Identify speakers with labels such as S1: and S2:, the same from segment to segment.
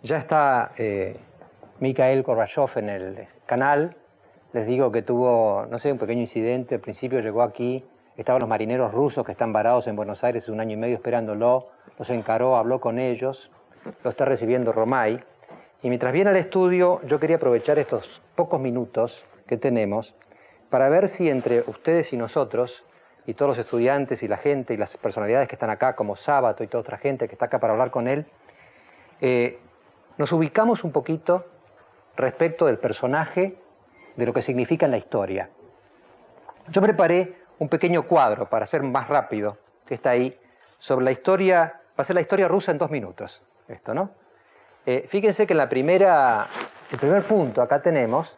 S1: Ya está Mikhail Gorbachev en el canal. Les digo que tuvo, no sé, un pequeño incidente. Al principio llegó aquí, estaban los marineros rusos que están varados en Buenos Aires 1 año y medio esperándolo. Los encaró, habló con ellos, lo está recibiendo Romay. Y mientras viene al estudio, yo quería aprovechar estos pocos minutos que tenemos para ver si entre ustedes y nosotros, y todos los estudiantes y la gente y las personalidades que están acá, como Sábato y toda otra gente que está acá para hablar con él, nos ubicamos un poquito respecto del personaje, de lo que significa en la historia. Yo preparé un pequeño cuadro para hacer más rápido, que está ahí, sobre la historia, va a ser la historia rusa en 2 minutos, esto, ¿no? Fíjense que en el primer punto acá tenemos,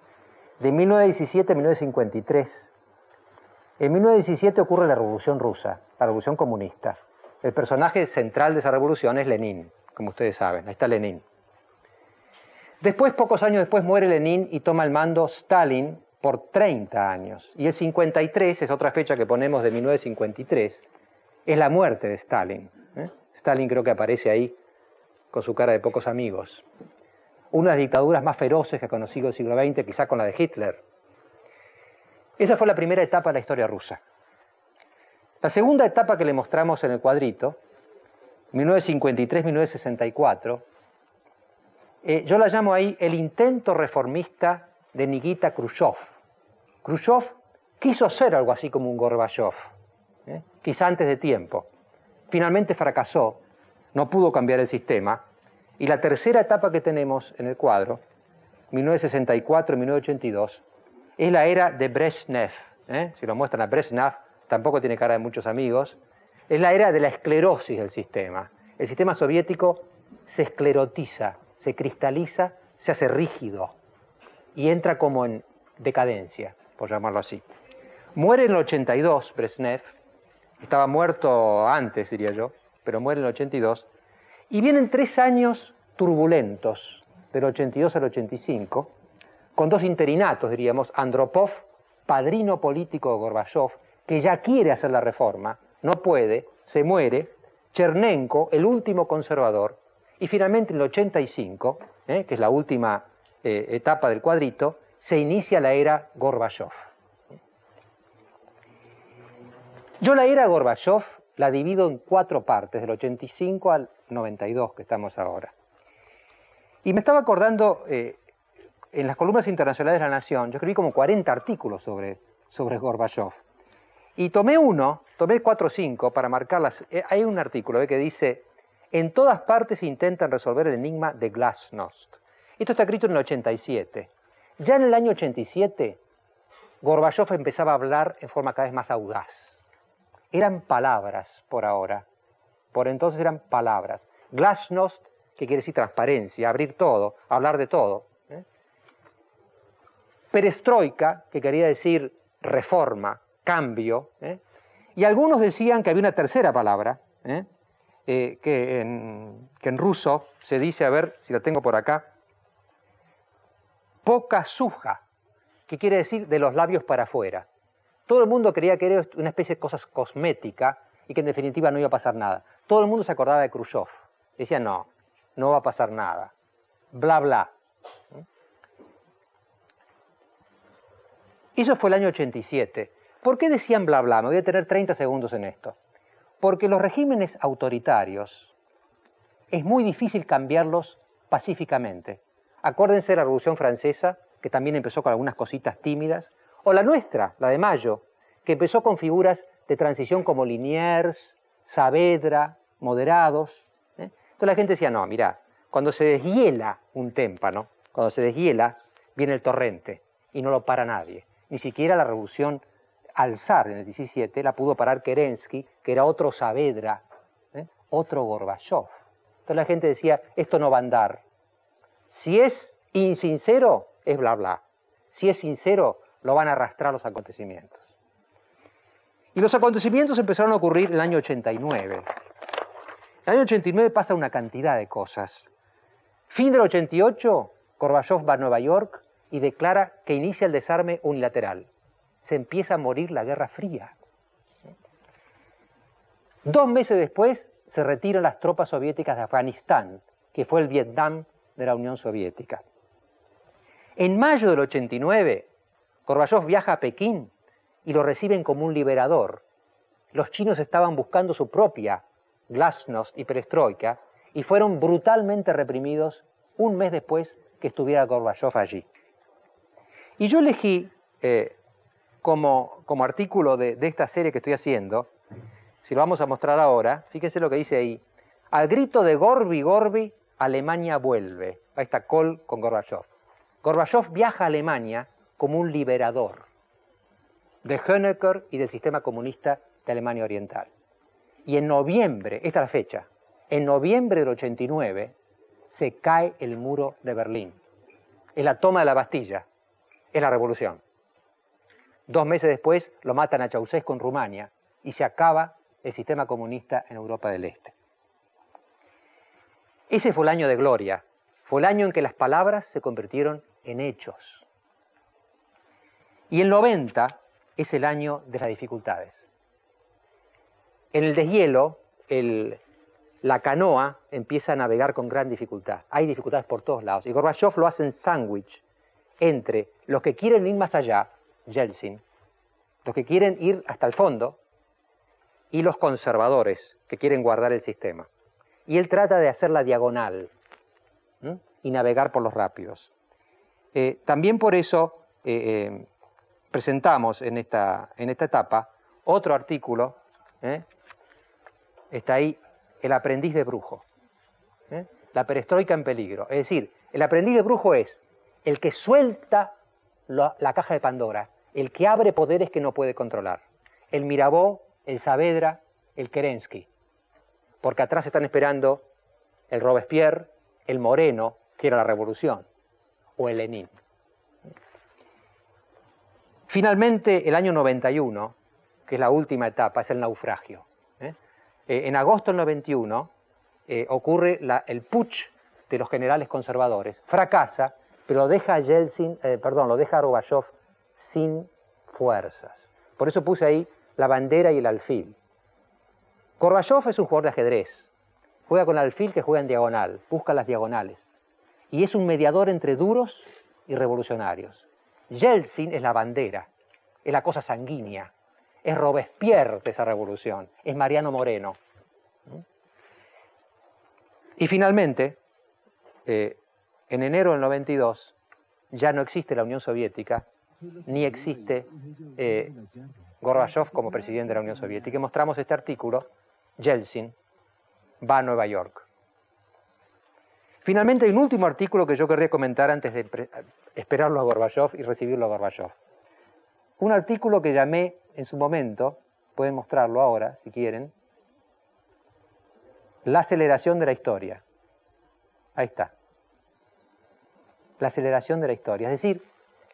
S1: de 1917 a 1953. En 1917 ocurre la Revolución Rusa, la Revolución Comunista. El personaje central de esa revolución es Lenin, como ustedes saben, ahí está Lenin. Después, pocos años después, muere Lenin y toma el mando Stalin por 30 años. Y el 53, es otra fecha que ponemos de 1953, es la muerte de Stalin. Stalin creo que aparece ahí con su cara de pocos amigos. Una de las dictaduras más feroces que ha conocido el siglo XX, quizá con la de Hitler. Esa fue la primera etapa de la historia rusa. La segunda etapa que le mostramos en el cuadrito, 1953-1964, yo la llamo ahí el intento reformista de Nikita Khrushchev. Khrushchev quiso ser algo así como un Gorbachev, quizá antes de tiempo. Finalmente fracasó, no pudo cambiar el sistema. Y la tercera etapa que tenemos en el cuadro, 1964-1982, es la era de Brezhnev. Si lo muestran a Brezhnev, tampoco tiene cara de muchos amigos. Es la era de la esclerosis del sistema. El sistema soviético se esclerotiza, se cristaliza, se hace rígido y entra como en decadencia, por llamarlo así. Muere en el 82 Brezhnev, estaba muerto antes, diría yo, pero muere en el 82, y vienen 3 años turbulentos, del 82 al 85, con 2 interinatos, diríamos, Andropov, padrino político de Gorbachev, que ya quiere hacer la reforma, no puede, se muere, Chernenko, el último conservador, y finalmente en el 85, que es la última etapa del cuadrito, se inicia la era Gorbachev. Yo la era Gorbachev la divido en 4 partes, del 85 al 92 que estamos ahora. Y me estaba acordando, en las columnas internacionales de La Nación, yo escribí como 40 artículos sobre Gorbachev. Y tomé 4 o 5 para marcarlas. Hay un artículo que dice: en todas partes intentan resolver el enigma de Glasnost. Esto está escrito en el 87. Ya en el año 87, Gorbachev empezaba a hablar en forma cada vez más audaz. Eran palabras por ahora. Por entonces eran palabras. Glasnost, que quiere decir transparencia, abrir todo, hablar de todo. Perestroika, que quería decir reforma, cambio. Y algunos decían que había una tercera palabra, que en ruso se dice, a ver si la tengo por acá, pokasuja, que quiere decir de los labios para afuera. Todo el mundo creía que era una especie de cosa cosmética y que en definitiva no iba a pasar nada. Todo el mundo se acordaba de Khrushchev. Decían, no va a pasar nada. Bla, bla. Eso fue el año 87. ¿Por qué decían bla, bla? Me voy a tener 30 segundos en esto. Porque los regímenes autoritarios es muy difícil cambiarlos pacíficamente. Acuérdense de la Revolución Francesa, que también empezó con algunas cositas tímidas, o la nuestra, la de Mayo, que empezó con figuras de transición como Liniers, Saavedra, moderados. Entonces la gente decía, no, mirá, cuando se deshiela un témpano, cuando se deshiela, viene el torrente y no lo para nadie. Ni siquiera la revolución al zar en el 17 la pudo parar Kerensky, que era otro Saavedra, otro Gorbachev. Entonces la gente decía, esto no va a andar. Si es insincero, es bla, bla. Si es sincero, lo van a arrastrar los acontecimientos. Y los acontecimientos empezaron a ocurrir en el año 89. En el año 89 pasa una cantidad de cosas. Fin del 88, Gorbachev va a Nueva York y declara que inicia el desarme unilateral. Se empieza a morir la Guerra Fría. 2 meses después se retiran las tropas soviéticas de Afganistán, que fue el Vietnam de la Unión Soviética. En mayo del 89, Gorbachov viaja a Pekín y lo reciben como un liberador. Los chinos estaban buscando su propia glasnost y perestroika y fueron brutalmente reprimidos un mes después que estuviera Gorbachov allí. Y yo elegí como artículo de esta serie que estoy haciendo, si lo vamos a mostrar ahora, fíjense lo que dice ahí: al grito de Gorbi, Gorbi, Alemania vuelve. Ahí está Kohl con Gorbachov. Gorbachov viaja a Alemania como un liberador de Honecker y del sistema comunista de Alemania Oriental. Y en noviembre, esta es la fecha, en noviembre del 89 se cae el muro de Berlín. Es la toma de la Bastilla, es la revolución. 2 meses después lo matan a Ceausescu en Rumania y se acaba el sistema comunista en Europa del Este. Ese fue el año de gloria, fue el año en que las palabras se convirtieron en hechos. Y el 90 es el año de las dificultades. En el deshielo, la canoa empieza a navegar con gran dificultad. Hay dificultades por todos lados. Y Gorbachov lo hace en sándwich entre los que quieren ir más allá, Yeltsin, los que quieren ir hasta el fondo, y los conservadores que quieren guardar el sistema. Y él trata de hacer la diagonal y navegar por los rápidos. También por eso presentamos en esta etapa otro artículo, está ahí, El aprendiz de Brujo, la perestroika en peligro. Es decir, el aprendiz de Brujo es el que suelta la caja de Pandora, el que abre poderes que no puede controlar. El Mirabeau, el Saavedra, el Kerensky. Porque atrás están esperando el Robespierre, el Moreno, que era la revolución, o el Lenin. Finalmente, el año 91, que es la última etapa, es el naufragio. En agosto del 91 ocurre el putsch de los generales conservadores. Fracasa, pero deja a Gorbachov sin fuerzas. Por eso puse ahí la bandera y el alfil. Gorbachov es un jugador de ajedrez. Juega con alfil que juega en diagonal, busca las diagonales. Y es un mediador entre duros y revolucionarios. Yeltsin es la bandera, es la cosa sanguínea, es Robespierre de esa revolución, es Mariano Moreno. Y finalmente, en enero del 92, ya no existe la Unión Soviética, ni existe Gorbachov como presidente de la Unión Soviética. Y mostramos este artículo, Yeltsin va a Nueva York. Finalmente hay un último artículo que yo querría comentar antes de esperarlo a Gorbachov y recibirlo a Gorbachov. Un artículo que llamé en su momento, pueden mostrarlo ahora si quieren, La aceleración de la historia. Ahí está. La aceleración de la historia. Es decir,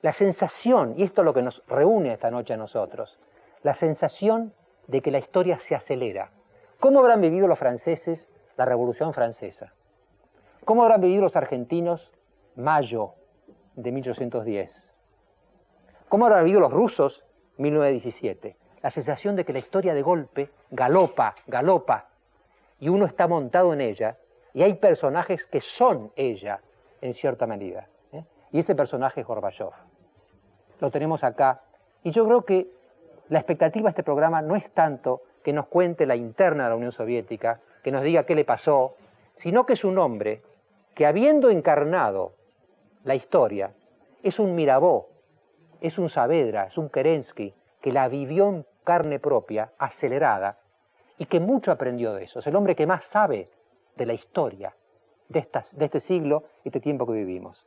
S1: la sensación, y esto es lo que nos reúne esta noche a nosotros, la sensación de que la historia se acelera. ¿Cómo habrán vivido los franceses la Revolución Francesa? ¿Cómo habrán vivido los argentinos mayo de 1810? ¿Cómo habrán vivido los rusos 1917? La sensación de que la historia de golpe galopa, y uno está montado en ella, y hay personajes que son ella en cierta medida. Y ese personaje es Gorbachov. Lo tenemos acá, y yo creo que la expectativa de este programa no es tanto que nos cuente la interna de la Unión Soviética, que nos diga qué le pasó, sino que es un hombre que, habiendo encarnado la historia, es un Mirabeau, es un Saavedra, es un Kerensky, que la vivió en carne propia, acelerada, y que mucho aprendió de eso. Es el hombre que más sabe de la historia de este siglo y este tiempo que vivimos.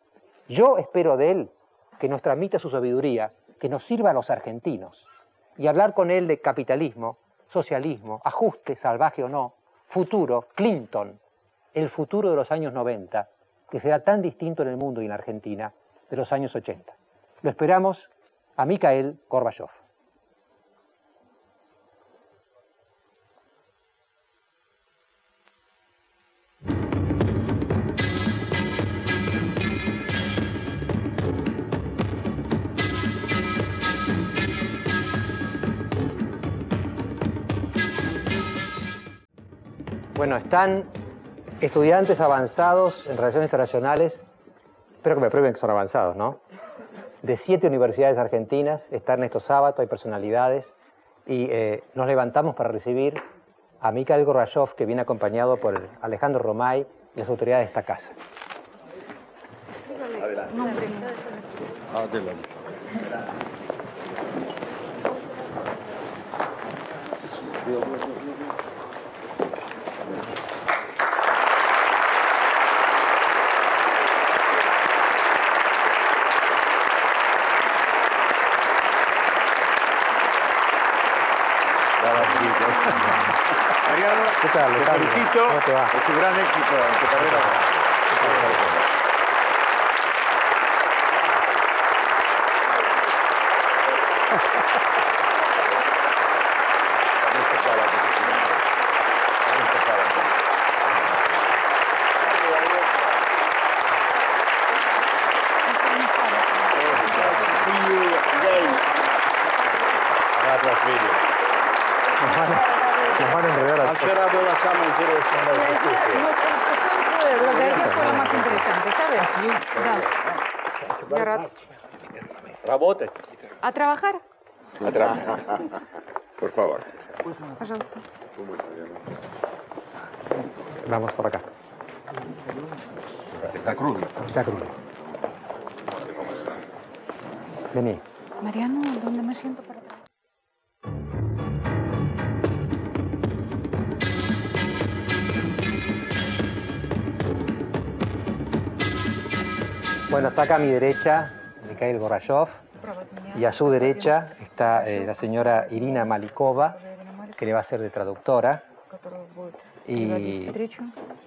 S1: Yo espero de él que nos transmita su sabiduría, que nos sirva a los argentinos, y hablar con él de capitalismo, socialismo, ajuste, salvaje o no, futuro, Clinton, el futuro de los años 90, que será tan distinto en el mundo y en la Argentina de los años 80. Lo esperamos a Mikhail Gorbachov. Bueno, están estudiantes avanzados en Relaciones Internacionales, espero que me prueben que son avanzados, ¿no? De 7 universidades argentinas, están estos sábados, hay personalidades, y nos levantamos para recibir a Mikhail Gorbachev, que viene acompañado por Alejandro Romay y las autoridades de esta casa.
S2: Adelante. Adelante.
S3: Mariano,
S1: ¿Qué tal?
S3: te felicito.
S1: ¿Cómo te va?
S3: Es un gran éxito en tu carrera.
S1: Nos van a enredar al
S4: Nuestra discusión fue, la de ayer fue la más interesante, ¿sabes? Да. Я рад.
S3: Работать.
S4: ¿A trabajar?
S3: Por favor.
S4: Пожалуйста.
S1: Vamos por acá.
S3: Закруглю.
S1: Sacro. Vení.
S4: Mariano, ¿dónde me siento para atrás?
S1: Bueno, está acá a mi derecha Mikhail Gorbachev y a su derecha está la señora Irina Malikova, que le va a ser de traductora. Y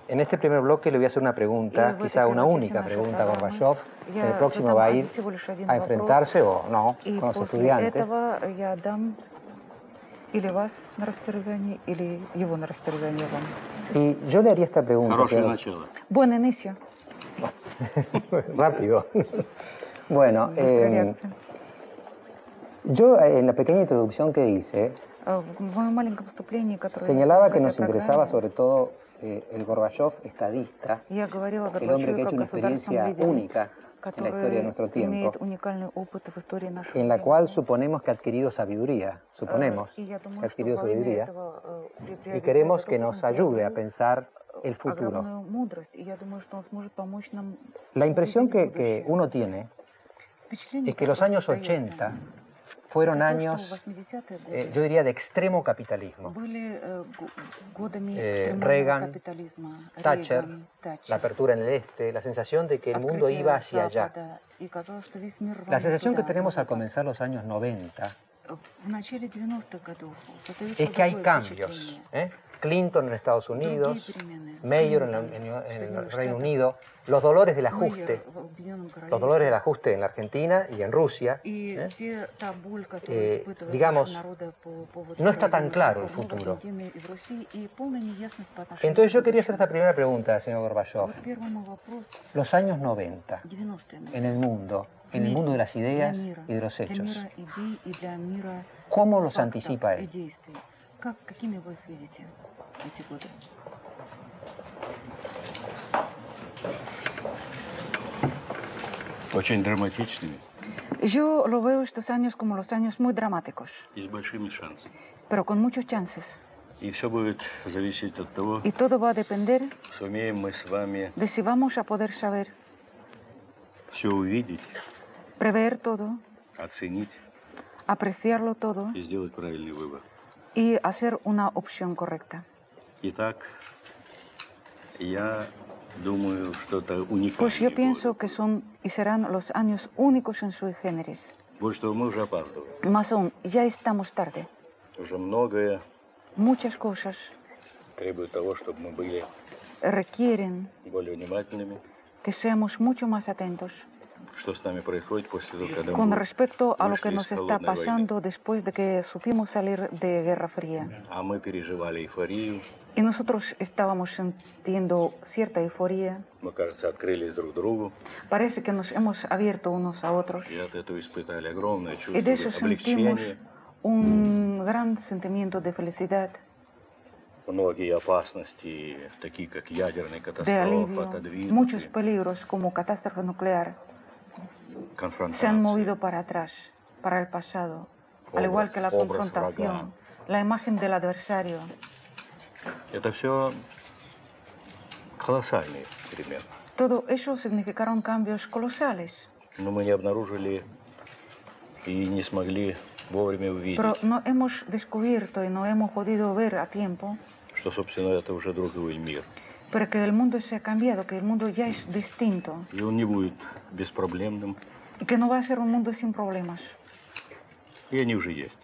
S1: en este primer bloque le voy a hacer una pregunta, quizá una única pregunta a Gorbachev. En el próximo va a ir a enfrentarse o no con los estudiantes.
S4: Или вас на растерзание, или его на растерзание вам.
S1: Y yo le haría esta pregunta.
S3: Хорошее начало.
S4: Buen inicio.
S1: Rápido. Bueno,
S4: Быстрая реакция.
S1: yo en la pequeña introducción que hice,
S4: В моем маленьком вступлении, которое
S1: señalaba
S4: в
S1: que
S4: этой
S1: nos interesaba
S4: программе,
S1: sobre todo el Gorbachev estadista,
S4: я говорила о
S1: el hombre que ha
S4: Горбачеве
S1: hecho
S4: как
S1: una
S4: государственном
S1: experiencia
S4: лидере,
S1: única en la historia de nuestro
S4: который
S1: tiempo,
S4: имеет уникальный опыт в истории нашего
S1: en la
S4: времени.
S1: cual suponemos que ha adquirido sabiduría, suponemos
S4: И я
S1: que ha
S4: думаю, что
S1: adquirido
S4: во время
S1: sabiduría,
S4: этого
S1: y
S4: приобретает
S1: queremos que
S4: духовную
S1: nos ayude a
S4: природу,
S1: pensar el futuro.
S4: огромную мудрость, и я думаю, что он сможет помочь нам
S1: La impresión
S4: увидеть
S1: que
S4: будущее.
S1: uno tiene
S4: Впечатление,
S1: es que los
S4: которое
S1: años
S4: создается,
S1: 80 fueron
S4: это то,
S1: años,
S4: что 80-е годы
S1: yo diría, de extremo capitalismo.
S4: были годами
S1: Reagan,
S4: экстремального капитализма.
S1: Thatcher,
S4: Рейган,
S1: la
S4: Thatcher,
S1: apertura en el este, la sensación de que el mundo
S4: открытие
S1: iba hacia allá.
S4: Запада, и казалось, что весь мир
S1: La
S4: рванет
S1: sensación que
S4: туда,
S1: tenemos
S4: на
S1: al
S4: запад.
S1: comenzar los años 90
S4: В начале 90-х годов создается
S1: es que hay
S4: другое
S1: cambios.
S4: впечатление.
S1: Clinton en Estados
S4: Другие
S1: Unidos,
S4: перемены.
S1: Mayor
S4: Клинтон
S1: en
S4: в
S1: el
S4: Соединенных
S1: Reino
S4: Штатах,
S1: Unido, los dolores del
S4: Мейер
S1: ajuste,
S4: в Объединенном
S1: los
S4: Королевстве.
S1: dolores del ajuste en la Argentina y en Rusia.
S4: И та боль, которую испытывают
S1: digamos,
S4: наши народы по поводу
S1: no está tan
S4: проведения
S1: claro el
S4: реформ в
S1: futuro.
S4: Аргентине и в России, и полная неясность по отношению
S1: Entonces yo
S4: к
S1: quería hacer esta
S4: будущему.
S1: primera pregunta, señor Gorbachev.
S4: Вот первый мой вопрос.
S1: Los años 90
S4: 90-е
S1: en el mundo de las ideas y de los
S4: для
S1: hechos,
S4: мира идей и для мира
S1: ¿cómo los
S4: фактов
S1: anticipa
S4: и
S1: él?
S4: действий. Какими вы их видите, эти годы?
S3: Очень драматичными
S4: Yo lo veo estos años como los años muy dramáticos,
S3: и с большими шансами.
S4: pero con muchos chances.
S3: И все будет зависеть от того,
S4: Y todo va a depender
S3: сумеем мы с вами
S4: de si vamos a poder saber
S3: все увидеть,
S4: prever todo,
S3: оценить
S4: apreciarlo todo
S3: и сделать правильный выбор.
S4: y hacer una opción correcta.
S3: Итак, я думаю, что это уникальный
S4: Pues yo
S3: год.
S4: pienso que son y serán los años únicos en sui generis.
S3: Вот что мы уже опаздываем.
S4: Más aún, ya estamos tarde.
S3: Уже многое
S4: Muchas cosas
S3: требует того, чтобы мы были
S4: requieren
S3: более внимательными,
S4: que seamos mucho más atentos
S3: что с нами происходит после того, когда
S4: con
S3: мы
S4: respecto a lo
S3: вышли
S4: que
S3: из
S4: nos está
S3: холодной войны.
S4: pasando después de que supimos salir de Guerra Fría.
S3: А мы переживали эйфорию,
S4: Y nosotros estábamos sintiendo cierta euforia.
S3: мы, кажется, открылись друг другу,
S4: Parece que nos hemos abierto unos a otros.
S3: и от этого испытали огромное чувство
S4: Y de eso sentimos
S3: облегчения.
S4: un gran sentimiento de felicidad.
S3: многие опасности, такие как ядерная
S4: de
S3: катастрофа,
S4: alivio. Muchos
S3: отодвинуты,
S4: peligros como catástrofe nuclear se han
S3: конфронтации,
S4: movido para atrás, para el pasado, al igual que la
S3: obras
S4: confrontación,
S3: врага.
S4: la imagen del adversario.
S3: Это все колоссальные перемены.
S4: Todo eso significaron cambios colosales,
S3: Но мы не обнаружили и не смогли вовремя увидеть,
S4: pero no hemos descubierto y no hemos podido ver a tiempo,
S3: что, собственно, это уже другой мир.
S4: pero que el mundo se ha cambiado, que el mundo ya es distinto
S3: И он не будет беспроблемным,
S4: y que no va a ser un mundo sin problemas.
S3: и они уже есть.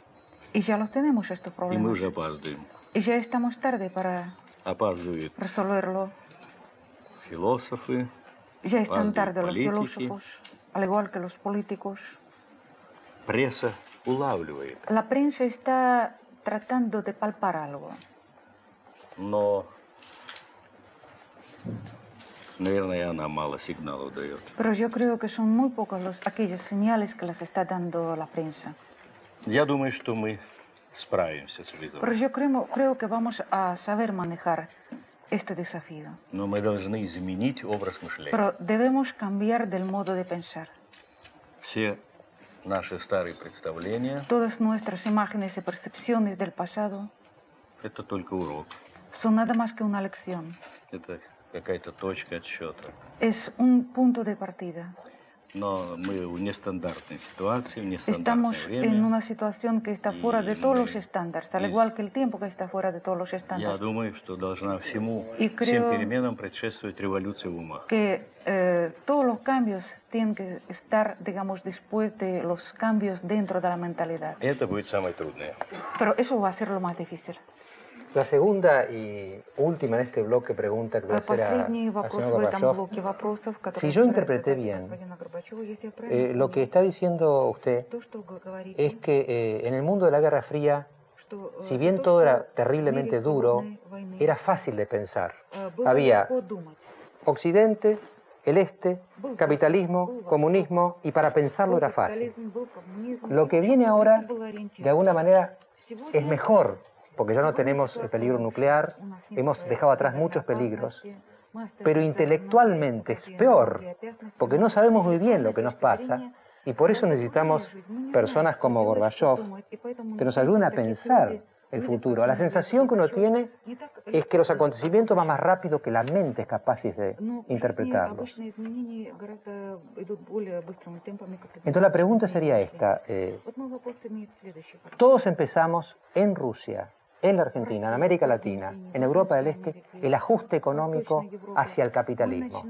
S4: Y ya los tenemos estos
S3: И мы
S4: problemas.
S3: уже опаздываем.
S4: Y ya estamos tarde para
S3: Опаздывают
S4: resolverlo.
S3: философы,
S4: Ya están
S3: Опаздывают
S4: tarde los
S3: политики.
S4: filósofos, al igual que los políticos.
S3: пресса улавливает.
S4: La prensa está tratando de palpar algo,
S3: Но, наверное, она мало сигналов дает.
S4: pero yo creo que son muy pocos aquellas señales que les está dando la prensa.
S3: Я думаю, что мы справимся с
S4: Pero
S3: вызовом.
S4: yo creo que vamos a saber manejar este desafío.
S3: Но мы должны изменить образ мышления.
S4: Pero debemos cambiar del modo de pensar.
S3: Все наши старые представления
S4: Todas nuestras imágenes y percepciones del pasado
S3: – это только урок.
S4: son nada más que una lección.
S3: Это какая-то точка отсчета.
S4: Es un punto de partida.
S3: Но мы в нестандартной ситуации, в нестандартное
S4: Estamos en
S3: время.
S4: una situación que está fuera de todos los estándares, al igual que el tiempo que está fuera de todos los
S3: Я
S4: estándares.
S3: думаю, что должна всему,
S4: И
S3: всем
S4: creo
S3: переменам предшествовать революция в умах.
S4: Que todos los cambios tienen que estar, digamos, después de los cambios dentro de la mentalidad.
S3: Это будет самое трудное.
S4: Pero eso va a ser lo más difícil.
S1: La segunda y última en este bloque pregunta que voy a hacer
S4: Последний
S1: al
S4: вопрос
S1: señor
S4: в этом
S1: Gorbachev.
S4: блоке вопросов, который
S1: Si yo
S4: собирается
S1: interpreté
S4: задать
S1: bien,
S4: господину Горбачеву, если я правильно
S1: Lo que
S4: понял,
S1: está diciendo usted
S4: то, что вы говорите,
S1: es que en el mundo de la Guerra Fría,
S4: что,
S1: si bien
S4: то,
S1: todo
S4: что
S1: era
S4: в
S1: terriblemente
S4: мире
S1: duro,
S4: холодной войны,
S1: era fácil de pensar.
S4: было
S1: Había
S4: легко думать.
S1: Occidente, el Este, capitalismo, comunismo, y para pensarlo
S4: Был
S1: era fácil.
S4: капитализм, был коммунизм,
S1: Lo que viene
S4: всё
S1: ahora,
S4: было ориентировано.
S1: de alguna manera,
S4: Сегодня
S1: es mejor, porque ya no
S4: Según la
S1: tenemos el
S4: situación,
S1: peligro nuclear,
S4: у нас нет,
S1: hemos dejado atrás
S4: ядерной
S1: muchos peligros,
S4: опасности, мы оставили
S1: pero
S4: за
S1: intelectualmente es
S4: мной
S1: peor,
S4: многие опасности,
S1: porque
S4: но
S1: no
S4: с
S1: sabemos muy bien
S4: интеллектуальной
S1: lo que nos
S4: точки
S1: pasa,
S4: зрения,
S1: y por eso
S4: глубоко
S1: necesitamos
S4: лежит. Мы не знаем,
S1: personas
S4: что
S1: como
S4: делать, что
S1: Gorbachev
S4: думать, и поэтому
S1: que nos
S4: нужны
S1: ayuden a
S4: такие
S1: pensar
S4: люди,
S1: el
S4: люди,
S1: futuro.
S4: как
S1: La
S4: Владимир
S1: sensación que uno
S4: Горбачев,
S1: tiene
S4: не так
S1: es que los
S4: легко
S1: acontecimientos van más
S4: обычно.
S1: rápido que la mente es capaz de
S4: Но в жизни
S1: interpretarlos.
S4: обычно изменения гораздо идут более быстрыми темпами, как
S1: Entonces la pregunta
S4: изменения
S1: sería
S4: мышления.
S1: esta.
S4: Вот мой вопрос имеет следующий характер.
S1: Todos empezamos en Rusia, en la Argentina, en América Latina, en Europa del Este, el ajuste económico hacia el capitalismo.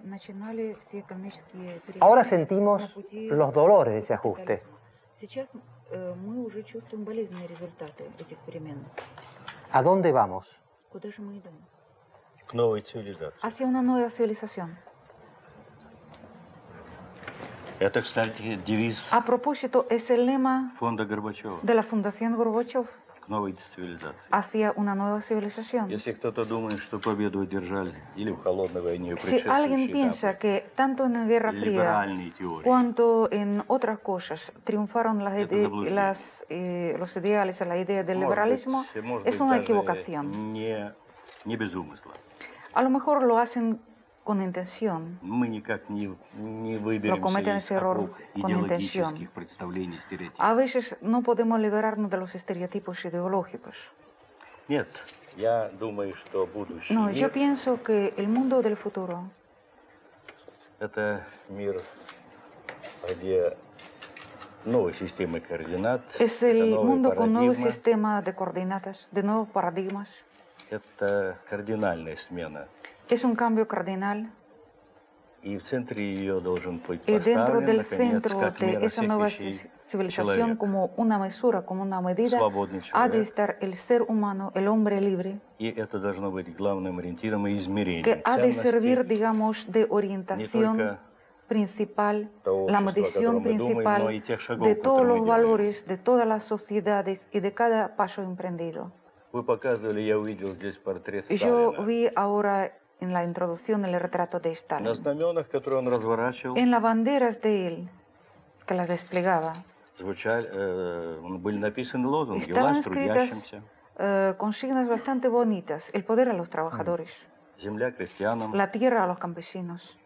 S4: Начинали все экономические
S1: Ahora
S4: перемены
S1: sentimos
S4: на пути
S1: los dolores de ese ajuste.
S4: капитализма. Сейчас мы уже чувствуем болезненные результаты этих перемен.
S1: ¿A dónde vamos?
S4: Куда же мы идем?
S3: К новой цивилизации.
S4: Hacia una nueva civilización.
S3: Это, кстати, девиз
S4: A propósito, es el lema
S3: фонда Горбачева.
S4: de la Fundación Gorbachev,
S3: К новой цивилизации.
S4: hacia una nueva civilización.
S3: Если кто-то думает, что победу одержали или в холодной войне,
S4: Si alguien
S3: предшествующие
S4: piensa
S3: этапы,
S4: que tanto en la Guerra Fría
S3: либеральные теории,
S4: cuanto en otras cosas triunfaron
S3: Это заблуждение.
S4: los ideales, la idea del
S3: может
S4: liberalismo,
S3: быть, может
S4: es
S3: быть,
S4: una
S3: даже
S4: equivocación.
S3: не без умысла.
S4: A lo mejor lo hacen con intención,
S3: Мы никак не
S4: lo
S3: выберемся
S4: cometen
S3: из
S4: ese error
S3: оков
S4: con intención.
S3: идеологических представлений, стереотипов.
S4: A veces no podemos liberarnos de los estereotipos ideológicos.
S3: Нет, я думаю, что будущий
S4: No, yo
S3: мир
S4: pienso que el mundo del futuro
S3: – это мир, где новой системы координат,
S4: es
S3: это
S4: el
S3: новые
S4: mundo con nuevo
S3: парадигмы,
S4: sistema de coordenadas, de nuevos paradigmas.
S3: это кардинальная смена.
S4: Es un cambio cardinal.
S3: И в центре ее должен быть
S4: Y dentro
S3: поставлен,
S4: del
S3: наконец,
S4: centro
S3: как
S4: de
S3: мера
S4: esa
S3: всех
S4: nueva
S3: вещей,
S4: civilización,
S3: человек,
S4: como una mesura, como una medida,
S3: свободный
S4: ha de
S3: человек.
S4: estar el ser humano, el hombre libre,
S3: И это должно быть главным ориентиром и измерением
S4: que ha de
S3: ценностей
S4: servir, digamos, de
S3: не
S4: orientación
S3: только
S4: principal,
S3: того
S4: la
S3: общества, о
S4: medición
S3: котором мы думаем,
S4: principal
S3: но и тех шагов,
S4: de todos
S3: которые
S4: los
S3: мы делаем.
S4: valores, de todas las sociedades y de cada paso emprendido.
S3: Вы показывали, я увидел здесь портрет
S4: Yo
S3: Сталина.
S4: vi ahora en la introducción el retrato de
S3: На
S4: Stalin.
S3: знаменах, которые он разворачивал,
S4: En las banderas de él, que las desplegaba,
S3: были написаны лозунги
S4: estaban
S3: «Власть
S4: escritas
S3: трудящимся».
S4: consignas bastante bonitas. El poder a los trabajadores,
S3: Земля крестьянам,
S4: la tierra a los campesinos,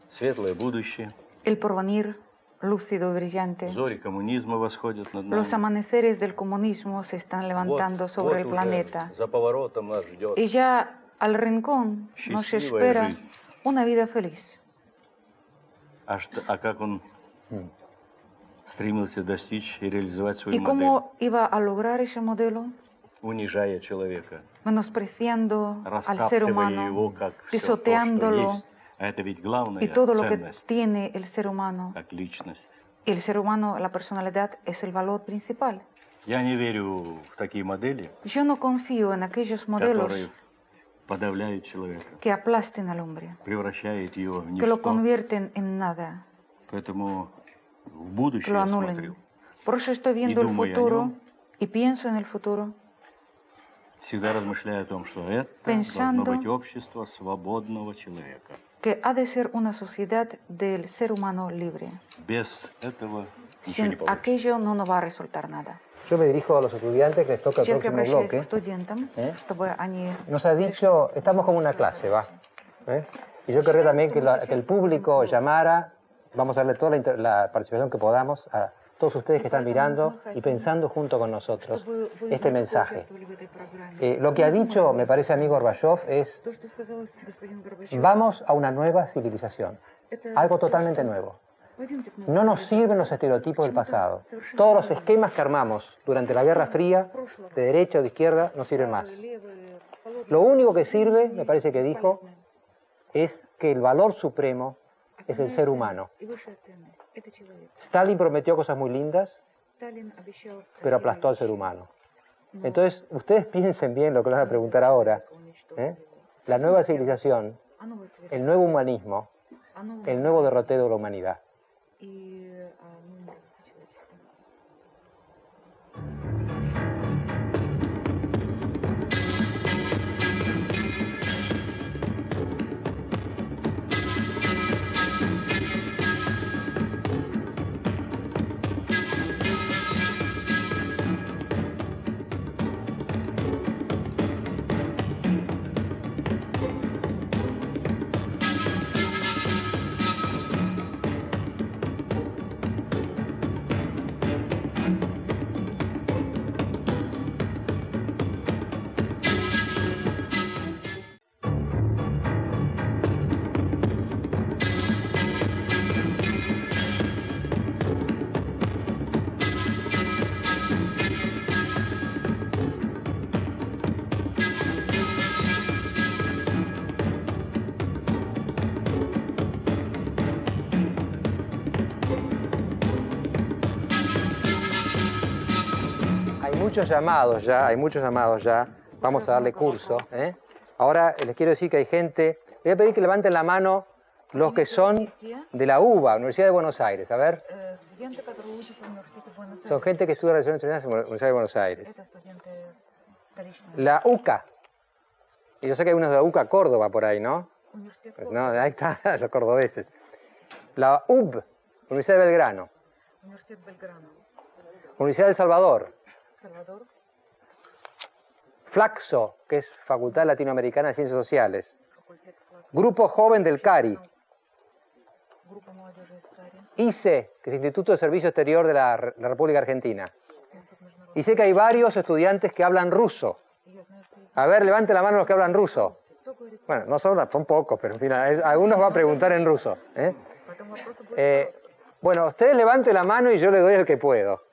S3: светлое будущее,
S4: el porvenir lúcido y brillante.
S3: зори коммунизма восходят над
S4: Los
S3: нами.
S4: amaneceres del comunismo se están levantando sobre el
S3: уже
S4: planeta.
S3: за поворотом нас ждет
S4: Y ya al rincón nos
S3: Счастливая
S4: espera
S3: жизнь.
S4: una vida feliz.
S3: А как он стремился достичь и реализовать свою
S4: ¿Y
S3: модель,
S4: cómo iba a lograr ese modelo?
S3: унижая человека,
S4: Menospreciando al ser
S3: растаптывая
S4: humano,
S3: его как все то, что
S4: pisoteándolo.
S3: есть. А это ведь главная
S4: Y todo lo que
S3: ценность,
S4: tiene el ser humano,
S3: как личность.
S4: y el ser humano, la personalidad, es el valor principal.
S3: Я не верю в такие модели,
S4: Yo no confío en aquellos
S3: которые
S4: modelos
S3: подавляют человека,
S4: que aplasten al hombre,
S3: превращают его в
S4: que lo
S3: ничто.
S4: convierten en nada,
S3: Поэтому в
S4: que
S3: будущее
S4: lo
S3: я
S4: anulen.
S3: смотрю.
S4: Por eso estoy viendo el
S3: думаю о
S4: futuro
S3: нем.
S4: y pienso en el futuro,
S3: Всегда размышляю о том, что это
S4: Pensando-
S3: должно быть общество свободного человека.
S4: que ha de ser una sociedad del ser humano libre.
S3: Без этого ничего не
S4: Sin
S3: получится.
S4: aquello no nos va a resultar nada.
S1: Yo me dirijo a los estudiantes que les toca el
S4: Сейчас я
S1: próximo
S4: обращаюсь к
S1: bloque.
S4: студентам, чтобы они...
S1: Nos ha dicho, estamos como una clase, va. Y yo querría también que el público llamara, vamos a darle toda la participación que podamos a todos ustedes que están mirando y pensando junto con nosotros este mensaje. Lo que ha dicho, me parece a mí Gorbachov, es vamos a una nueva civilización, algo totalmente nuevo. No nos sirven los estereotipos del pasado. Todos los esquemas que armamos durante la Guerra Fría, de derecha o de izquierda, no sirven más. Lo único que sirve, me parece que dijo, es que el valor supremo es el ser humano. Stalin prometió cosas muy lindas, pero aplastó al ser humano. Entonces, ustedes piensen bien lo que les van a preguntar ahora. La nueva civilización, el nuevo humanismo, el nuevo derrotero de la humanidad. Hay muchos llamados ya, vamos a darle curso. Ahora les quiero decir que hay gente, voy a pedir que levanten la mano los que son de la UBA, Universidad de Buenos Aires, a ver. Son gente que estudia Relaciones Internacionales en la Universidad de Buenos Aires. La UCA, y yo sé que hay unos de la UCA Córdoba por ahí, ¿no? No, ahí están los cordobeses. La UB, Universidad de Belgrano. Universidad de El Salvador. Flaxo, que es Facultad Latinoamericana de Ciencias Sociales. Grupo Joven del CARI. ICE, que es Instituto de Servicio Exterior de la República Argentina. Y sé que hay varios estudiantes que hablan ruso. A ver, levanten la mano los que hablan ruso. Bueno, no son pocos, pero en fin, algunos van a preguntar en ruso. Bueno, ustedes levanten la mano y yo le doy el que puedo.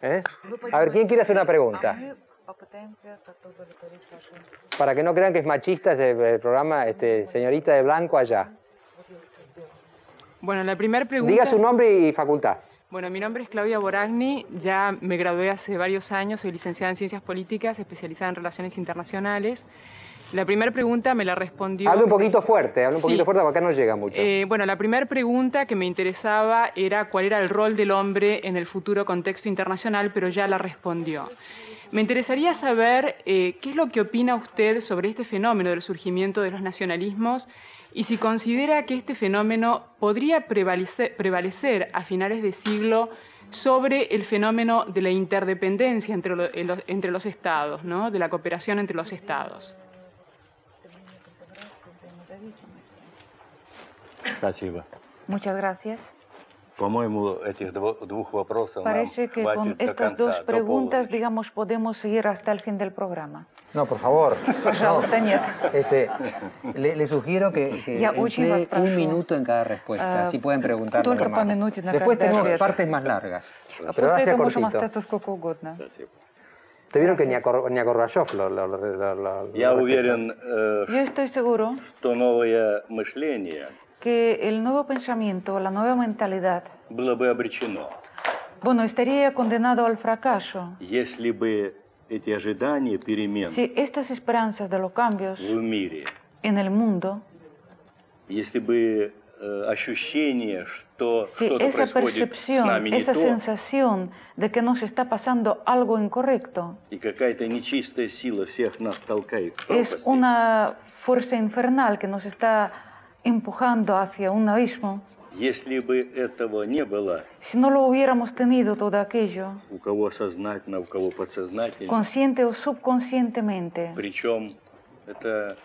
S1: A ver, ¿quién quiere hacer una pregunta? Para que no crean que es machista el programa, señorita de blanco allá.
S5: Bueno, la primera pregunta...
S1: Diga su nombre y facultad.
S5: Bueno, mi nombre es Claudia Boragni, ya me gradué hace varios años, soy licenciada en Ciencias Políticas, especializada en Relaciones Internacionales. La primera pregunta me la respondió...
S1: Hable un poquito fuerte, porque acá no llega mucho.
S5: Bueno, la primera pregunta que me interesaba era cuál era el rol del hombre en el futuro contexto internacional, pero ya la respondió. Me interesaría saber qué es lo que opina usted sobre este fenómeno del surgimiento de los nacionalismos y si considera que este fenómeno podría prevalecer a finales de siglo sobre el fenómeno de la interdependencia entre los estados, ¿no? De la cooperación entre los estados.
S3: Спасибо.
S4: Muchas gracias.
S3: По-моему, этих двух вопросов нам
S4: Parece que
S3: хватит
S4: con
S3: до
S4: estas
S3: конца,
S4: dos
S3: до
S4: preguntas,
S3: полуночи.
S4: digamos, podemos seguir hasta el fin del programa.
S1: No, por favor.
S4: Пожалуйста, нет.
S1: Le sugiero que
S4: Я очень вас
S1: emplee un
S4: прошу.
S1: minuto en cada respuesta, así pueden preguntar
S4: Только
S1: más.
S4: по минуте на
S1: Después
S4: каждый
S1: tenemos
S4: ответ.
S1: partes más largas,
S4: А
S1: pero ahora
S4: после
S1: sea
S4: этого можем
S1: cortito.
S4: остаться сколько угодно.
S3: Спасибо.
S1: Te vieron que ni a,
S4: Gracias.
S1: ni a Gorbachev lo
S3: Я
S1: respetan.
S3: уверен,
S4: Yo estoy seguro
S3: что новое мышление
S4: que el nuevo pensamiento, la nueva mentalidad,
S3: было бы обречено,
S4: bueno, estaría condenado al fracaso
S3: если бы эти ожидания перемен
S4: si estas esperanzas de los cambios
S3: в мире,
S4: en el mundo,
S3: если бы ощущение, что
S4: si
S3: что-то
S4: esa
S3: происходит с
S4: percepción,
S3: нами не
S4: esa
S3: то,
S4: sensación de que nos está pasando algo incorrecto,
S3: и какая-то нечистая сила всех нас толкает в
S4: es
S3: пропасти,
S4: una fuerza infernal que nos está empujando hacia un abismo.
S3: если бы этого не было,
S4: Si no lo hubiéramos tenido todo aquello,
S3: у кого сознательно, у кого подсознательно,
S4: consciente o subconscientemente,
S3: причем это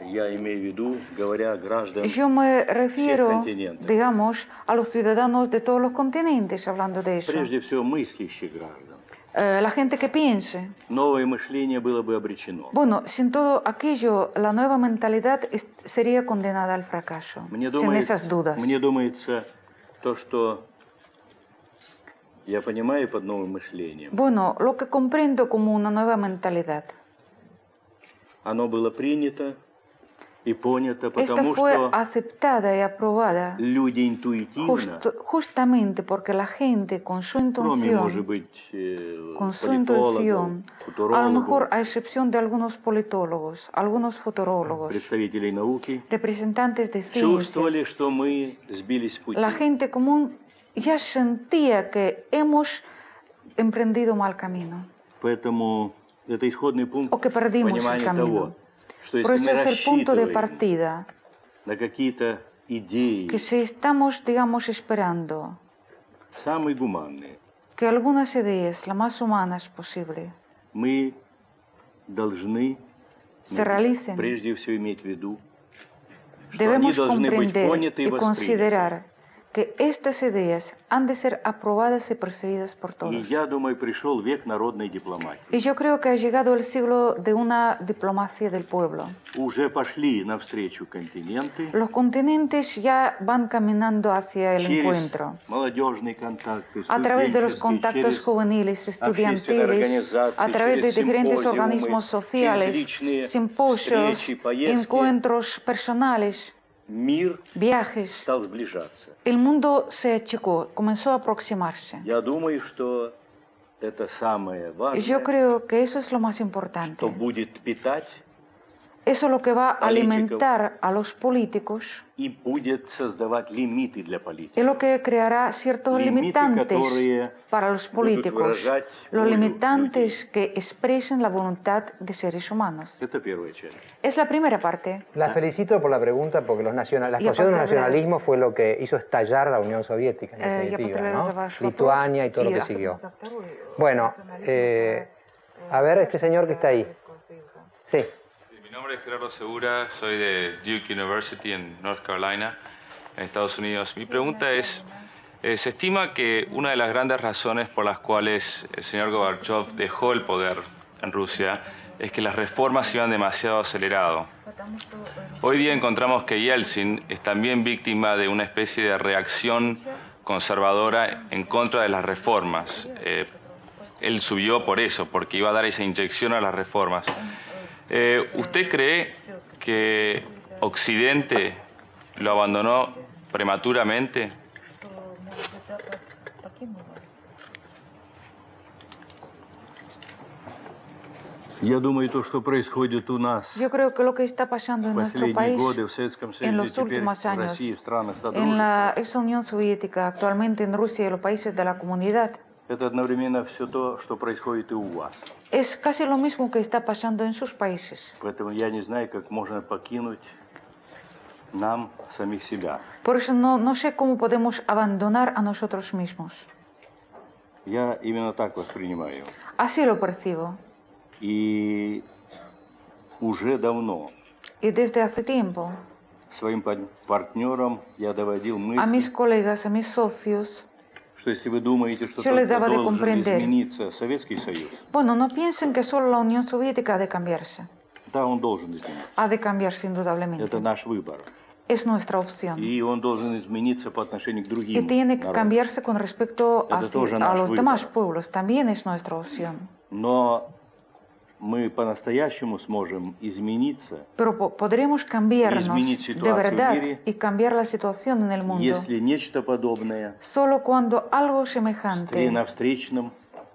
S3: я имею в виду, говоря граждан
S4: yo me
S3: всех
S4: refiero,
S3: континентов,
S4: digamos, a los ciudadanos de todos los continentes, hablando de eso.
S3: прежде всего мыслящих граждан,
S4: La gente que piense.
S3: новое мышление было бы обречено.
S4: Bueno, sin todo aquello, la nueva mentalidad sería condenada al fracaso, sin esas dudas.
S3: Мне думается, то, что я понимаю под новым мышлением,
S4: Bueno, lo que comprendo como una nueva mentalidad,
S3: оно было принято и понято,
S4: esta
S3: потому
S4: fue
S3: что
S4: aceptada y aprobada
S3: люди интуитивно,
S4: justamente porque la gente con su
S3: кроме,
S4: intuición,
S3: может быть,
S4: con su
S3: политологов,
S4: intuición, a lo
S3: футурологов,
S4: mejor a excepción de algunos politólogos, algunos futurólogos,
S3: представителей науки,
S4: representantes de
S3: чувствовали,
S4: ciencias,
S3: что мы сбились с пути.
S4: la gente común ya sentía que hemos emprendido mal camino
S3: Поэтому это исходный пункт
S4: o que perdimos el
S3: понимания
S4: camino.
S3: того, что
S4: Por
S3: если
S4: eso
S3: мы
S4: es el punto de
S3: рассчитываем
S4: partida,
S3: на какие-то идеи,
S4: que si estamos, digamos, esperando
S3: самые гуманные,
S4: que algunas ideas, las más humanas posible,
S3: мы должны
S4: se realicen,
S3: прежде всего иметь в виду, что они
S4: debemos
S3: должны быть
S4: comprender
S3: поняты и
S4: y
S3: восприняты.
S4: considerar que estas ideas han de ser aprobadas y percibidas por
S3: И
S4: todos.
S3: я думаю, пришел век народной дипломатии.
S4: Y yo creo que ha llegado el siglo de una diplomacia del pueblo.
S3: Уже пошли навстречу континенты
S4: Los continentes ya van caminando hacia el
S3: через
S4: encuentro.
S3: молодежные контакты,
S4: A través de los
S3: студенческие,
S4: contactos
S3: через
S4: juveniles,
S3: общественные
S4: estudiantiles,
S3: организации,
S4: a través de
S3: через
S4: diferentes
S3: симпозиумы,
S4: organismos
S3: через
S4: sociales,
S3: личные
S4: simposios,
S3: встречи, поездки.
S4: encuentros personales,
S3: Мир
S4: viajes.
S3: стал сближаться.
S4: El mundo se achicó, comenzó a aproximarse.
S3: Я думаю, что это самое важное,
S4: Yo creo que eso es lo más
S3: что
S4: importante.
S3: будет питать
S4: Eso es lo que va a alimentar a los políticos
S3: и будет создавать лимиты для политики.
S4: es lo que creará ciertos
S3: Límites
S4: limitantes
S3: которые
S4: para los
S3: будут
S4: políticos,
S3: выражать
S4: los
S3: волю
S4: limitantes que expresen la voluntad de seres humanos.
S3: Это первая часть.
S4: Es la primera parte.
S1: La felicito por la pregunta porque la explosión de los
S4: поздравляю.
S1: nacionalismos fue lo que hizo estallar la Unión Soviética, en
S4: Я
S1: definitiva,
S4: поздравляю
S1: ¿no?
S4: за ваш вопрос.
S1: Lituania y todo lo
S4: И
S1: que
S4: особенно
S1: siguió.
S4: за второй,
S1: Bueno, a ver, este señor que está ahí. Sí.
S6: Mi nombre es Gerardo Segura, soy de Duke University en North Carolina, en Estados Unidos. Mi pregunta es, se estima que una de las grandes razones por las cuales el señor Gorbachev dejó el poder en Rusia es que las reformas iban demasiado acelerado. Hoy día encontramos que Yeltsin es también víctima de una especie de reacción conservadora en contra de las reformas. Él subió por eso, porque iba a dar esa inyección a las reformas. ¿Usted cree que Occidente lo abandonó prematuramente?
S3: Я думаю, то, что происходит у нас
S4: Yo creo que lo que está pasando en
S3: в
S4: nuestro
S3: последние
S4: país,
S3: годы в Советском
S4: en
S3: Союзе,
S4: los
S3: теперь
S4: últimos
S3: в
S4: años,
S3: России, в странах
S4: en
S3: Содружества,
S4: la ex Unión Soviética, actualmente en Rusia y los países de la comunidad,
S3: это одновременно все то, что происходит и у вас.
S4: es casi lo mismo que está pasando en sus países.
S3: Поэтому я не знаю, как можно покинуть нам самих себя.
S4: Por eso no sé cómo podemos abandonar a nosotros mismos.
S3: Я именно так воспринимаю.
S4: Así lo percibo.
S3: И уже давно
S4: Y desde hace tiempo
S3: своим партнерам я доводил
S4: a mis
S3: мысль,
S4: colegas, a mis socios,
S3: что если вы думаете, что
S4: yo les
S3: только
S4: daba de
S3: должен
S4: comprender.
S3: измениться Советский Союз,
S4: Bueno, no piensen que solo la Unión Soviética ha de cambiarse.
S3: да, он должен измениться.
S4: Ha de cambiarse indudablemente.
S3: Это наш выбор.
S4: Es nuestra opción.
S3: И он должен измениться по отношению к
S4: Y
S3: другим
S4: tiene que
S3: народам.
S4: cambiarse con respecto
S3: Это тоже
S4: a
S3: наш
S4: los
S3: выбор.
S4: demás pueblos. También es nuestra opción.
S3: Но мы по-настоящему сможем измениться,
S4: Pero podremos cambiarnos
S3: изменить
S4: de
S3: ситуацию в
S4: verdad
S3: мире,
S4: y cambiar la situación en el mundo
S3: если нечто подобное
S4: solo cuando algo
S3: в
S4: semejante
S3: на встречном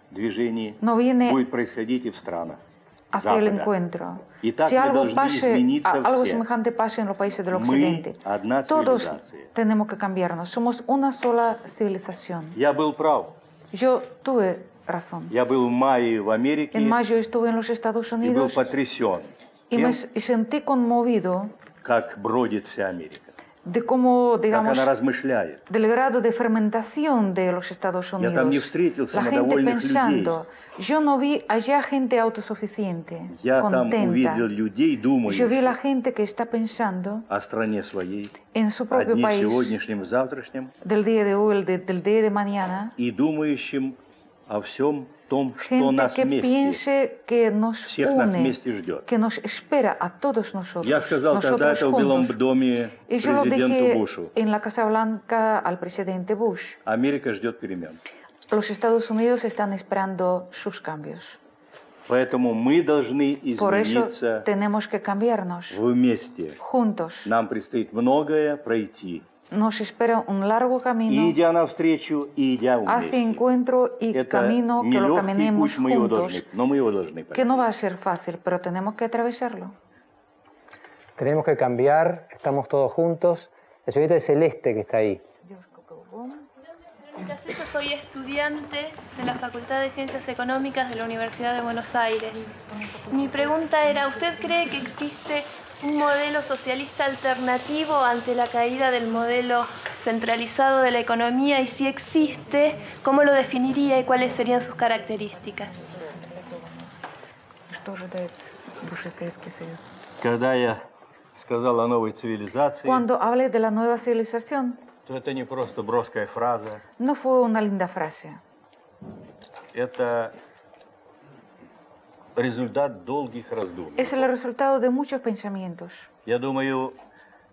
S3: движении
S4: no viene
S3: будет происходить и в странах
S4: hacia el
S3: Запада.
S4: encuentro.
S3: Итак,
S4: Si
S3: мы
S4: algo,
S3: должны
S4: pase,
S3: измениться
S4: algo
S3: все.
S4: semejante pase en los países del
S3: Мы
S4: occidente,
S3: одна
S4: todos
S3: цивилизация.
S4: tenemos que cambiarnos. Somos una sola civilización.
S3: Я был прав.
S4: Yo tuve razón.
S3: Я был в мае в Америке
S4: En mayo estuve en los Estados
S3: и был
S4: Unidos
S3: потрясен
S4: y
S3: тем,
S4: me sentí conmovido
S3: как бродит вся Америка,
S4: de cómo,
S3: как
S4: digamos,
S3: она размышляет.
S4: del grado de fermentación de los Estados
S3: Я там не
S4: Unidos.
S3: встретил
S4: La gente
S3: самодовольных
S4: pensando. Yo no vi allá gente autosuficiente,
S3: Я там
S4: contenta.
S3: увидел людей,
S4: Yo vi la
S3: думающих
S4: gente que está pensando
S3: о стране своей,
S4: en su
S3: о
S4: propio
S3: дне
S4: país,
S3: сегодняшнем и завтрашнем,
S4: del día de hoy, del día de mañana.
S3: и думающим о всем том, что
S4: Gente
S3: нас
S4: que
S3: вместе,
S4: piense que nos
S3: всех нас
S4: une,
S3: вместе ждет.
S4: que nos espera a todos nosotros,
S3: Я сказал
S4: nosotros
S3: когда-то в Белом
S4: juntos.
S3: доме
S4: Y yo lo
S3: президенту
S4: dije
S3: Бушу,
S4: en la Casa Blanca al presidente Bush.
S3: Америка ждет перемен.
S4: Los Estados Unidos están esperando sus cambios.
S3: Поэтому мы должны
S4: Por eso
S3: измениться
S4: tenemos que cambiarnos
S3: вместе.
S4: juntos.
S3: Нам предстоит многое пройти.
S4: Nos espera un largo
S3: И
S4: camino
S3: идя навстречу, и идя
S4: hacia
S3: вместе.
S4: encuentro y
S3: Это
S4: camino que lo
S3: нелегкий
S4: caminemos
S3: путь, мы его
S4: juntos,
S3: должны, но мы его должны
S4: que
S3: пройти.
S4: no va a ser fácil, pero tenemos que atravesarlo.
S1: Tenemos que cambiar, estamos todos juntos. La señorita de Celeste que está ahí.
S7: Yo soy estudiante de la Facultad de Ciencias Económicas de la Universidad de Buenos Aires. Mi pregunta era, ¿usted cree que existe un modelo socialista alternativo ante la caída del modelo centralizado de la economía? Y si existe, ¿cómo lo definiría y cuáles serían sus características?
S3: Когда я сказал о новой цивилизации,
S4: Cuando hablé de la nueva civilización,
S3: то это не просто броская фраза,
S4: no fue una linda frase.
S3: это результат долгих раздумий.
S4: Es el resultado de muchos pensamientos.
S3: Я думаю,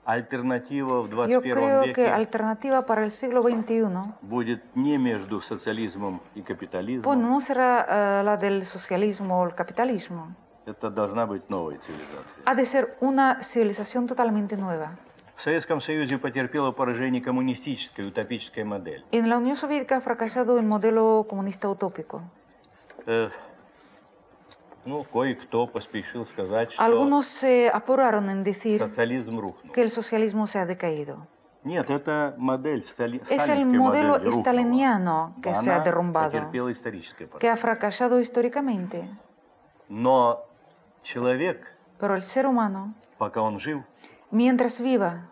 S3: альтернатива в
S4: Yo
S3: 21
S4: creo que
S3: веке
S4: alternativa para el siglo XXI,
S3: будет не между социализмом и капитализмом.
S4: bueno, no será la del socialismo o el capitalismo.
S3: Это должна быть новая цивилизация.
S4: Ha de ser una civilización totalmente nueva.
S3: В Советском Союзе потерпела поражение коммунистическая утопическая модель.
S4: En la Unión Soviética ha fracasado el modelo comunista utópico.
S3: Ну, кое-кто поспешил сказать, что
S4: Algunos se apuraron en decir
S3: социализм рухнул.
S4: que el socialismo se ha decaído.
S3: Нет, это модель,
S4: Es el
S3: сталинская
S4: modelo
S3: модель рухнула.
S4: staliniano que se ha
S3: Она
S4: derrumbado,
S3: потерпела историческое
S4: que
S3: поражение.
S4: ha fracasado históricamente.
S3: Но человек,
S4: Pero el ser humano,
S3: пока он жив
S4: mientras viva,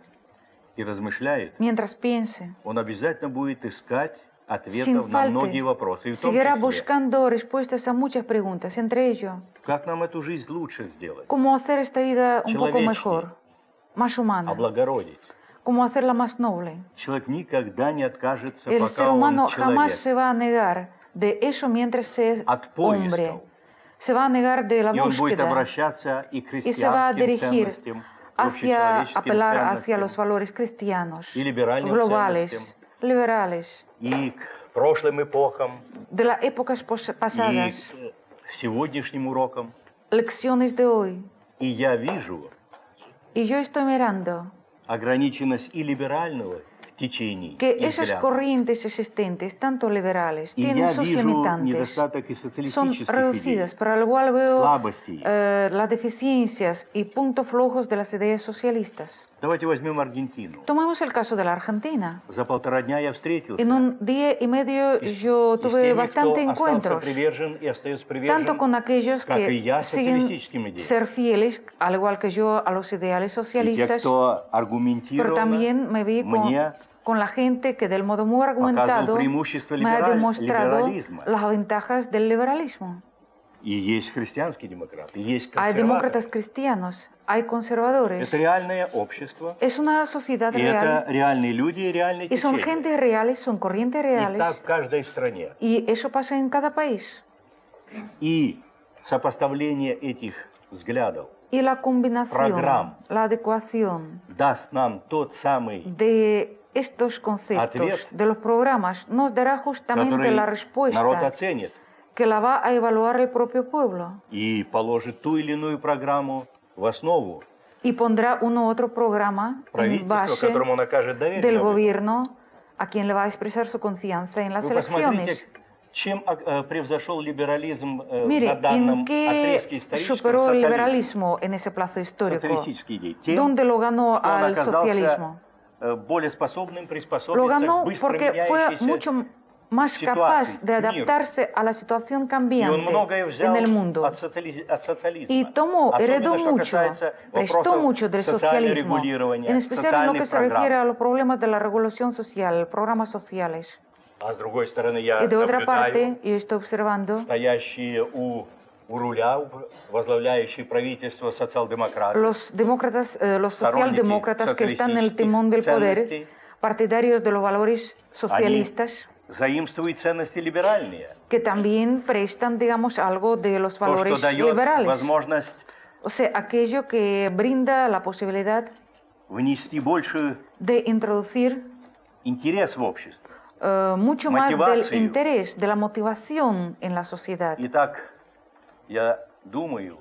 S3: и размышляет,
S4: mientras piense,
S3: он обязательно будет искать
S4: sin
S3: ответов на
S4: falta,
S3: многие вопросы. И в том
S4: seguirá
S3: числе,
S4: buscando respuestas a muchas preguntas, entre ellos,
S3: как нам эту жизнь лучше сделать,
S4: cómo hacer esta vida un poco
S3: Человечней.
S4: mejor, más humana,
S3: облагородить.
S4: cómo hacerla más noble.
S3: Человек никогда не откажется,
S4: El
S3: пока
S4: ser humano
S3: он
S4: jamás
S3: человек,
S4: se va a negar de eso mientras es
S3: от
S4: hombre.
S3: поисков.
S4: Se va a negar de la
S3: И он будет
S4: búsqueda
S3: обращаться и к
S4: y se va a
S3: христианским
S4: dirigir
S3: ценностям, и
S4: hacia
S3: общечеловеческим
S4: apelar hacia
S3: ценностям,
S4: los valores cristianos,
S3: y liberальным
S4: globales,
S3: ценностям.
S4: liberales,
S3: и к прошлым эпохам,
S4: de las épocas
S3: и
S4: pasadas,
S3: к сегодняшним урокам.
S4: lecciones de hoy.
S3: И я вижу
S4: Y yo estoy mirando
S3: ограниченность и либерального течений,
S4: que
S3: и
S4: esas
S3: взглядов.
S4: corrientes existentes, tanto liberales,
S3: И
S4: tienen
S3: я
S4: sus
S3: вижу
S4: limitantes,
S3: недостаток и
S4: son
S3: социалистических идей,
S4: reducidas, pero al igual veo
S3: слабостей.
S4: las deficiencias y puntos flojos de las ideas socialistas.
S3: Давайте возьмем Аргентину.
S4: Tomemos el caso de la Argentina.
S3: За 1,5 дня я встретился
S4: En un día y medio yo
S3: и с
S4: tuve
S3: теми,
S4: bastante
S3: кто остался
S4: encuentros,
S3: привержен и остается привержен,
S4: tanto con aquellos
S3: как и
S4: que
S3: я,
S4: siguen
S3: социалистическим идеям.
S4: ser fieles, al igual que yo, a los ideales
S3: И те,
S4: socialistas,
S3: кто
S4: pero
S3: аргументированно
S4: también me vi con
S3: мне
S4: con la gente que del modo muy argumentado me ha demostrado las ventajas del liberalismo.
S3: И есть христианские демократы, и есть
S4: Hay
S3: консерваторы.
S4: demócratas cristianos, hay conservadores.
S3: Это реальное общество,
S4: Es una sociedad
S3: и это
S4: real.
S3: реальные люди и реальные
S4: Y son
S3: течения.
S4: gentes reales, son corrientes
S3: И
S4: reales.
S3: так в каждой стране.
S4: Y eso pasa en cada país.
S3: И сопоставление этих взглядов
S4: Y la combinación,
S3: Программ.
S4: la adecuación
S3: даст нам тот самый,
S4: de estos conceptos,
S3: Ответ.
S4: de los programas, nos dará justamente
S3: который
S4: la
S3: народ
S4: respuesta
S3: оценит
S4: que la va a evaluar el propio pueblo
S3: и положит ту или иную программу в основу
S4: y pondrá uno u otro programa en
S3: правительства,
S4: base
S3: которому он окажет доверие.
S4: del
S3: на выборах.
S4: gobierno a quien le va a expresar su confianza en las
S3: Вы посмотрите,
S4: elecciones.
S3: чем превзошел либерализм
S4: Mire,
S3: на данном
S4: ¿en qué
S3: отрезке историческом
S4: superó el
S3: социализм,
S4: liberalismo en ese plazo histórico?
S3: социалистические идеи? Тем,
S4: ¿Dónde lo ganó
S3: что он
S4: al
S3: оказался
S4: socialismo?
S3: более способным
S4: Lo
S3: приспособиться
S4: ganó
S3: к быстро
S4: porque fue
S3: меняющейся.
S4: mucho más capaz de adaptarse a la situación
S3: И он
S4: cambiante
S3: многое взял
S4: en el mundo.
S3: от социализма.
S4: Y tomó, heredó
S3: Особенно, что
S4: mucho,
S3: касается
S4: prestó
S3: вопросов
S4: mucho del
S3: социального
S4: socialismo,
S3: регулирования,
S4: en especial en lo que
S3: социальных
S4: se refiere
S3: программ.
S4: a los problemas de la regulación social, programas sociales.
S3: А с другой стороны, я
S4: Y de otra
S3: наблюдаю
S4: parte, yo estoy observando
S3: стоящие у руля, возглавляющие правительство социал-демократы,
S4: los demócratas, los socialdemócratas que están en el timón del
S3: ценностей,
S4: poder, partidarios de los valores socialistas,
S3: заимствуют ценности либеральные.
S4: que también prestan, digamos, algo de los
S3: То, что
S4: valores
S3: дает
S4: liberales.
S3: возможность
S4: O sea, aquello que brinda la posibilidad
S3: внести больше
S4: de introducir
S3: интерес в общество.
S4: mucho más del
S3: Мотивацию.
S4: interés, de la motivación en la sociedad.
S3: Итак, я думаю,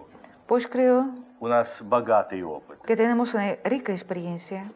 S4: Pues creo
S3: у нас богатый опыт,
S4: que tenemos una rica experiencia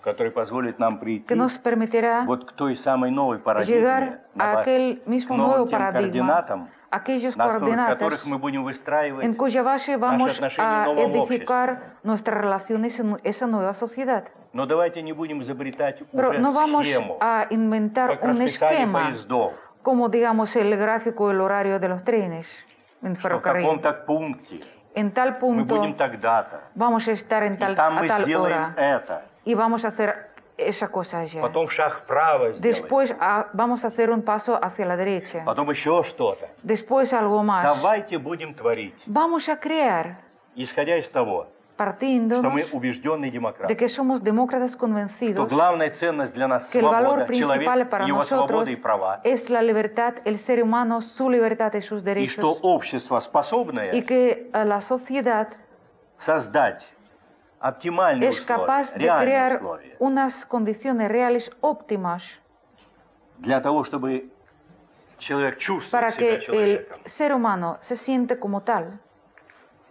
S3: который позволит нам прийти
S4: que nos permitirá
S3: вот к той самой новой парадигме,
S4: llegar a aquel
S3: к
S4: mismo
S3: новым
S4: nuevo
S3: тем
S4: paradigma,
S3: координатам,
S4: aquellos
S3: на основе
S4: coordinatas
S3: которых мы будем выстраивать
S4: en cuya base vamos
S3: отношения
S4: a
S3: в новом
S4: edificar nuestras relaciones en esa nueva sociedad.
S3: Но давайте не будем изобретать
S4: Pero
S3: уже
S4: no vamos
S3: схему,
S4: a inventar
S3: как
S4: un
S3: расписание
S4: esquema
S3: поездов,
S4: como, digamos, el gráfico, el horario de los trenes en
S3: что в
S4: ferrocarril.
S3: каком-то пункте
S4: En tal
S3: мы
S4: punto
S3: будем тогда-то,
S4: vamos a estar en
S3: и
S4: tal,
S3: там
S4: a
S3: мы
S4: tal
S3: сделаем
S4: hora
S3: это,
S4: y vamos a hacer esa cosa allá.
S3: потом шаг вправо сделаем,
S4: Después vamos a hacer un paso hacia la derecha.
S3: потом еще что-то.
S4: Después algo más.
S3: Давайте будем творить,
S4: Vamos a crear,
S3: исходя из того, что мы
S4: partiéndonos
S3: убежденные
S4: de
S3: демократы,
S4: que somos demócratas
S3: что
S4: convencidos
S3: главная ценность для нас
S4: que el valor
S3: свобода,
S4: principal
S3: человек,
S4: para
S3: его свобода
S4: nosotros
S3: и права,
S4: es la libertad, el ser humano, su libertad y sus
S3: и что
S4: derechos,
S3: общество способное
S4: y que la sociedad
S3: создать оптимальные
S4: es
S3: условия,
S4: capaz de
S3: реальные
S4: crear
S3: условия,
S4: unas condiciones reales óptimas
S3: для того, чтобы человек чувствовал
S4: para
S3: себя
S4: que el
S3: человеком
S4: ser humano se siente como tal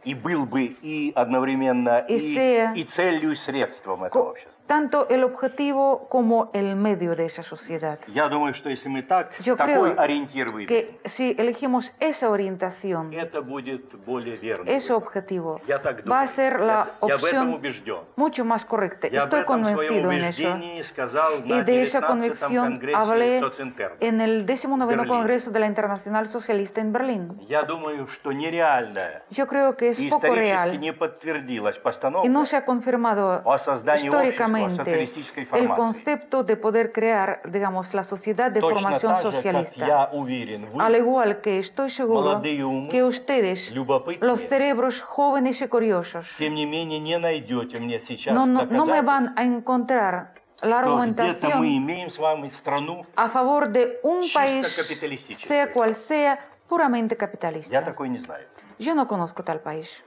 S3: и был бы и одновременно
S4: и sea
S3: и целью, и средством этого общества.
S4: tanto el objetivo como el medio de esa sociedad.
S3: Я думаю, что если мы
S4: Yo
S3: такой
S4: creo
S3: ориентир выберем,
S4: que si elegimos esa orientación,
S3: это будет более верно.
S4: ese objetivo,
S3: Я так
S4: va a
S3: думаю.
S4: ser la
S3: Я в этом
S4: opción
S3: убежден.
S4: mucho más correcta.
S3: Я об
S4: Estoy
S3: этом своем
S4: convencido en eso.
S3: убеждении сказал
S4: Y
S3: на
S4: de esa
S3: 19-м
S4: convicción
S3: конгрессе
S4: hablé
S3: Социнтерна.
S4: en el 19º
S3: Berlín.
S4: Congreso de la Internacional Socialista en Berlín.
S3: Я думаю, что нереально
S4: Yo creo que es
S3: и
S4: poco
S3: исторически
S4: real
S3: не подтвердилась постановка
S4: y no se ha confirmado
S3: о создании общества
S4: históricamente
S3: социалистической
S4: el
S3: формации.
S4: concepto de poder crear, digamos, la sociedad de
S3: Точно
S4: formación
S3: так же, как
S4: socialista.
S3: я уверен,
S4: Al
S3: вы,
S4: igual que estoy seguro
S3: молодые умы,
S4: que ustedes,
S3: любопытные,
S4: los cerebros jóvenes y curiosos,
S3: тем не менее не найдете мне сейчас
S4: no me
S3: доказательств,
S4: van a encontrar la
S3: что где-то мы
S4: argumentación
S3: имеем с вами страну.
S4: a favor de un
S3: Чисто
S4: país,
S3: capitalístico.
S4: sea cual sea, puramente
S3: Я
S4: capitalista.
S3: такой не знаю.
S4: Yo no conozco tal país.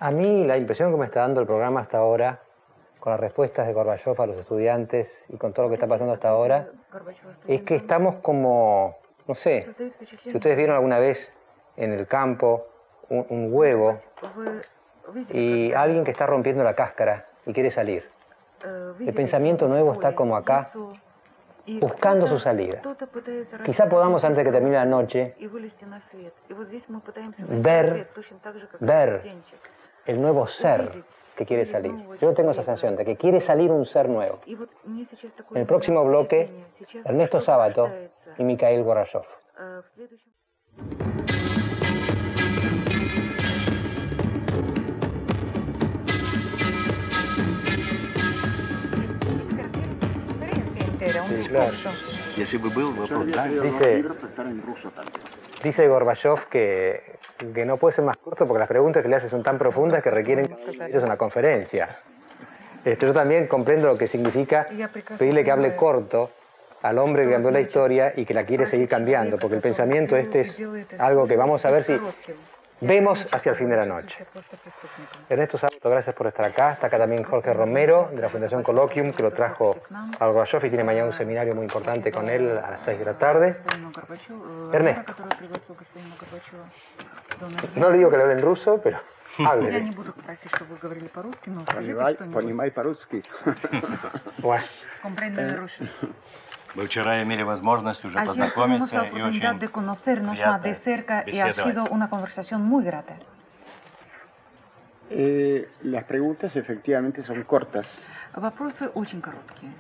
S1: A mí la impresión que me está dando el programa hasta ahora, con las respuestas de Gorbachev a los estudiantes y con todo lo que está pasando hasta ahora, es que estamos como, no sé, si ustedes vieron alguna vez en el campo un huevo y alguien que está rompiendo la cáscara y quiere salir. El pensamiento nuevo está como acá, buscando su salida. Quizá podamos, antes de que termine la noche, ver el nuevo ser que quiere salir. Yo tengo esa sensación de que quiere salir un ser nuevo. En el próximo bloque, Ernesto Sábato y Mikhail Gorbachev.
S4: era un
S1: Sí, claro.
S4: discurso.
S3: Если бы был
S2: Yo
S3: вопрос,
S2: había
S3: да,
S2: traído
S1: Dice-
S2: dos libros, pero están en ruso también.
S1: Dice Gorbachev que no puede ser más corto porque las preguntas que le hace son tan profundas que requieren que es una conferencia. Yo también comprendo lo que significa pedirle que hable corto al hombre que cambió la historia y que la quiere seguir cambiando, porque el pensamiento este es algo que vamos a ver si vemos hacia el fin de la noche. Ernesto Sábato, gracias por estar acá. Está acá también Jorge Romero, de la Fundación Colloquium, que lo trajo a Gorbachev y tiene mañana un seminario muy importante con él a las 6 de la tarde. Ernesto. No le digo que le hable en ruso, pero
S4: Я
S1: hable.
S4: не буду просить, чтобы вы говорили по-русски, но скажите что-нибудь.
S2: Понимай по-русски.
S1: Bueno,
S4: Comprende ruso.
S3: мы вчера имели возможность уже
S4: Ayer tuvimos
S3: познакомиться
S4: la
S3: и
S4: oportunidad de
S3: очень
S4: conocernos más de
S3: приятно
S4: cerca y ha
S3: беседовать.
S4: sido una conversación muy grata.
S2: Las preguntas efectivamente son cortas.
S4: Вопросы очень короткие.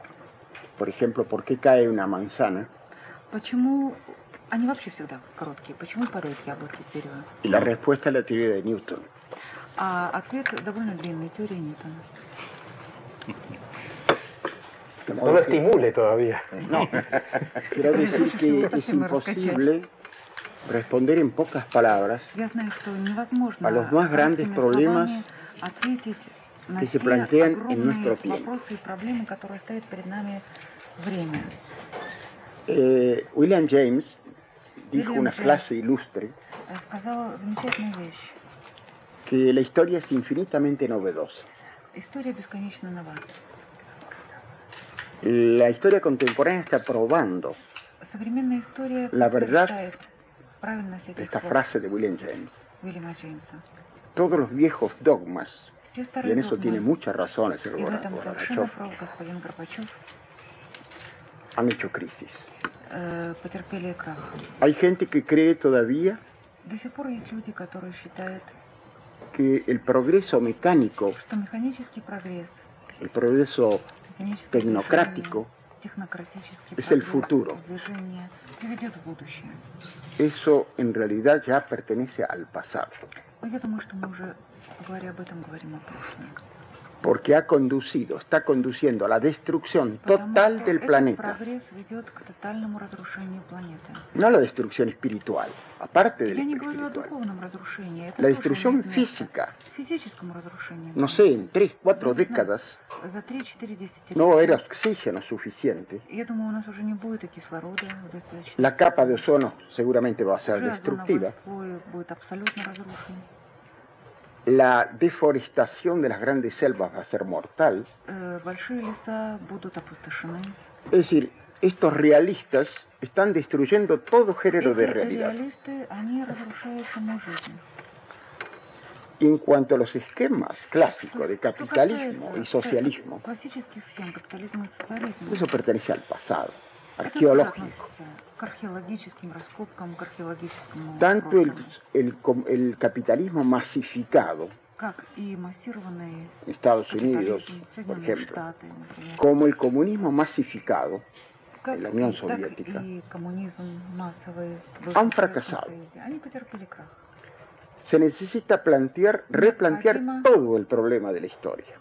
S2: Por ejemplo, ¿por qué cae una manzana?
S4: Почему... Они вообще всегда короткие. Почему падают яблоки с дерева?
S2: Y la respuesta es la teoría de Newton.
S4: А ответ довольно длинный. Теория Ньютона.
S2: De
S1: no
S2: modo
S1: lo
S2: que-
S1: estimule todavía.
S2: No, quiero decir que es imposible responder en pocas palabras
S4: Я знаю, что невозможно
S2: a los más grandes
S4: короткими
S2: problemas
S4: словами ответить на
S2: que se
S4: те
S2: plantean en
S4: огромные
S2: nuestro tiempo.
S4: вопросы и проблемы, которые стоят перед нами время.
S2: William James dijo
S4: William
S2: una
S4: James.
S2: frase ilustre,
S4: Сказала замечательную вещь.
S2: que la historia es infinitamente novedosa.
S4: История бесконечно нова.
S2: La historia contemporánea está probando
S4: Современная история
S2: La verdad
S4: подтверждает правильность этих
S2: esta
S4: слов
S2: frase de William James.
S4: Уильяма Джеймса.
S2: Todos los viejos dogmas,
S4: Все
S2: y
S4: старые
S2: en eso tiene
S4: догмы,
S2: mucha razón el señor
S4: и в этом совершенно
S2: Gorbachev,
S4: прав господин Горбачев,
S2: han hecho crisis.
S4: потерпели крах.
S2: Hay gente que cree todavía
S4: До сих пор есть люди, которые считают,
S2: que el progreso mecánico,
S4: что механический прогресс,
S2: el progreso
S4: механическое
S2: tecnocrático,
S4: движение, технократический
S2: es el
S4: прогресс,
S2: futuro.
S4: движение приведет в будущее.
S2: eso en realidad ya pertenece al pasado,
S4: Но я думаю, что мы уже, говоря об этом, говорим о прошлом.
S2: porque está conduciendo a la destrucción
S4: Потому
S2: total
S4: что
S2: del
S4: этот
S2: planeta,
S4: прогресс ведет к тотальному разрушению планеты.
S2: no a la destrucción espiritual, aparte del
S4: Я не говорю о
S2: espiritual,
S4: духовном разрушении, это
S2: la
S4: тоже
S2: destrucción
S4: имеет место.
S2: física,
S4: Физическому разрушению.
S2: no
S4: да.
S2: sé, en 3, 4
S4: Я не знаю,
S2: décadas
S4: За 3-4 десятилетия.
S2: no va a haber oxígeno suficiente,
S4: Я думаю, у нас уже не будет и кислорода достаточно.
S2: la capa de ozono seguramente va a ser
S4: Уже озоновый
S2: destructiva,
S4: слой будет абсолютно разрушен.
S2: la deforestación de las grandes selvas va a ser mortal.
S4: Большие леса будут опустошены.
S2: Es decir, estos realistas están destruyendo todo género de
S4: Эти
S2: realidad.
S4: реалисты, они разрушают саму жизнь.
S2: Y en cuanto a los esquemas clásicos de
S4: Что
S2: capitalismo
S4: касается
S2: y socialismo,
S4: классических схем капитализма и социализма,
S2: eso pertenece al pasado,
S4: это тоже
S2: arqueológico.
S4: относится к археологическим раскопкам, к археологическому
S2: Tanto
S4: прошлому.
S2: el capitalismo masificado,
S4: Как и массированный
S2: en Estados Unidos,
S4: капитализм,
S2: por
S4: Соединенные
S2: ejemplo,
S4: Штаты, например,
S2: como el comunismo masificado,
S4: как
S2: la Unión
S4: так
S2: Soviética,
S4: и коммунизм массовый в
S2: han
S4: бывшем
S2: fracasado.
S4: Советском Союзе, они потерпели крах.
S2: se necesita replantear
S4: Необходимо-
S2: todo el problema de la historia.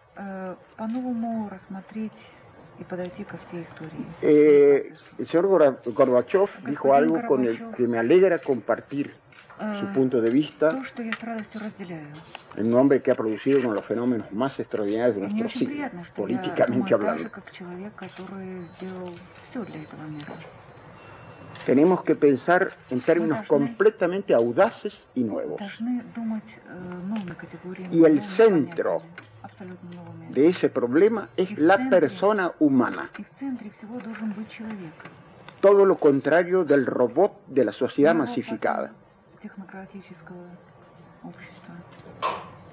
S4: По-новому рассмотреть и подойти ко всей истории.
S2: El señor Gorbachev dijo algo con el que me alegra compartir su punto de vista,
S4: То, что я с радостью разделяю.
S2: en un hombre que ha producido uno de los fenómenos más extraordinarios de
S4: И мне
S2: nuestro
S4: очень
S2: siglo,
S4: приятно, что я
S2: políticamente
S4: думаю так же,
S2: hablando.
S4: как человек, который сделал все для этого мира.
S2: Tenemos que pensar en términos
S4: должны-
S2: completamente audaces y nuevos.
S4: Должны думать новыми категориями.
S2: Y el
S4: новыми
S2: centro
S4: понятиями, абсолютно новыми.
S2: De ese problema es la persona humana,
S4: И в центре всего должен быть человек.
S2: todo lo contrario del robot de la sociedad
S4: Не
S2: masificada.
S4: робот технократического общества.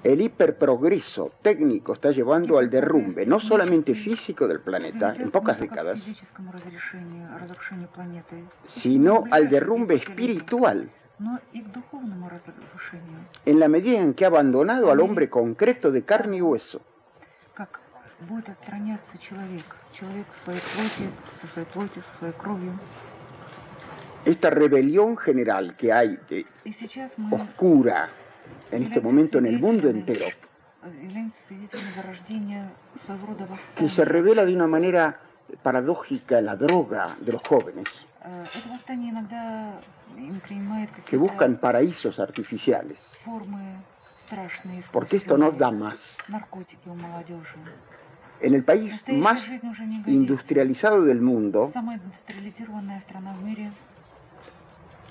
S2: El hiperprogreso técnico está llevando al derrumbe, no solamente físico del planeta, en
S4: Приведет
S2: pocas
S4: не только к
S2: décadas,
S4: физическому разрушению планеты,
S2: sino
S4: в
S2: al
S4: ближайшие
S2: derrumbe
S4: десятилетия,
S2: espiritual,
S4: но и к духовному разрушению.
S2: en la medida en que ha abandonado al hombre concreto de carne y hueso.
S4: Как будет отстраняться человек в своей плоти, со своей плотью, со своей кровью.
S2: Esta rebelión general que hay,
S4: И сейчас мы
S2: oscura, en este momento en el mundo entero,
S4: являемся свидетелями зарождения своего рода
S2: que se
S4: восстания,
S2: revela de una manera paradójica la droga de los jóvenes
S4: Это восстание иногда принимает
S2: que buscan paraísos artificiales,
S4: формы страшные,
S2: porque esto nos da más.
S4: наркотики у молодежи.
S2: En el país más industrializado del mundo,
S4: Самая индустриализированная страна в мире,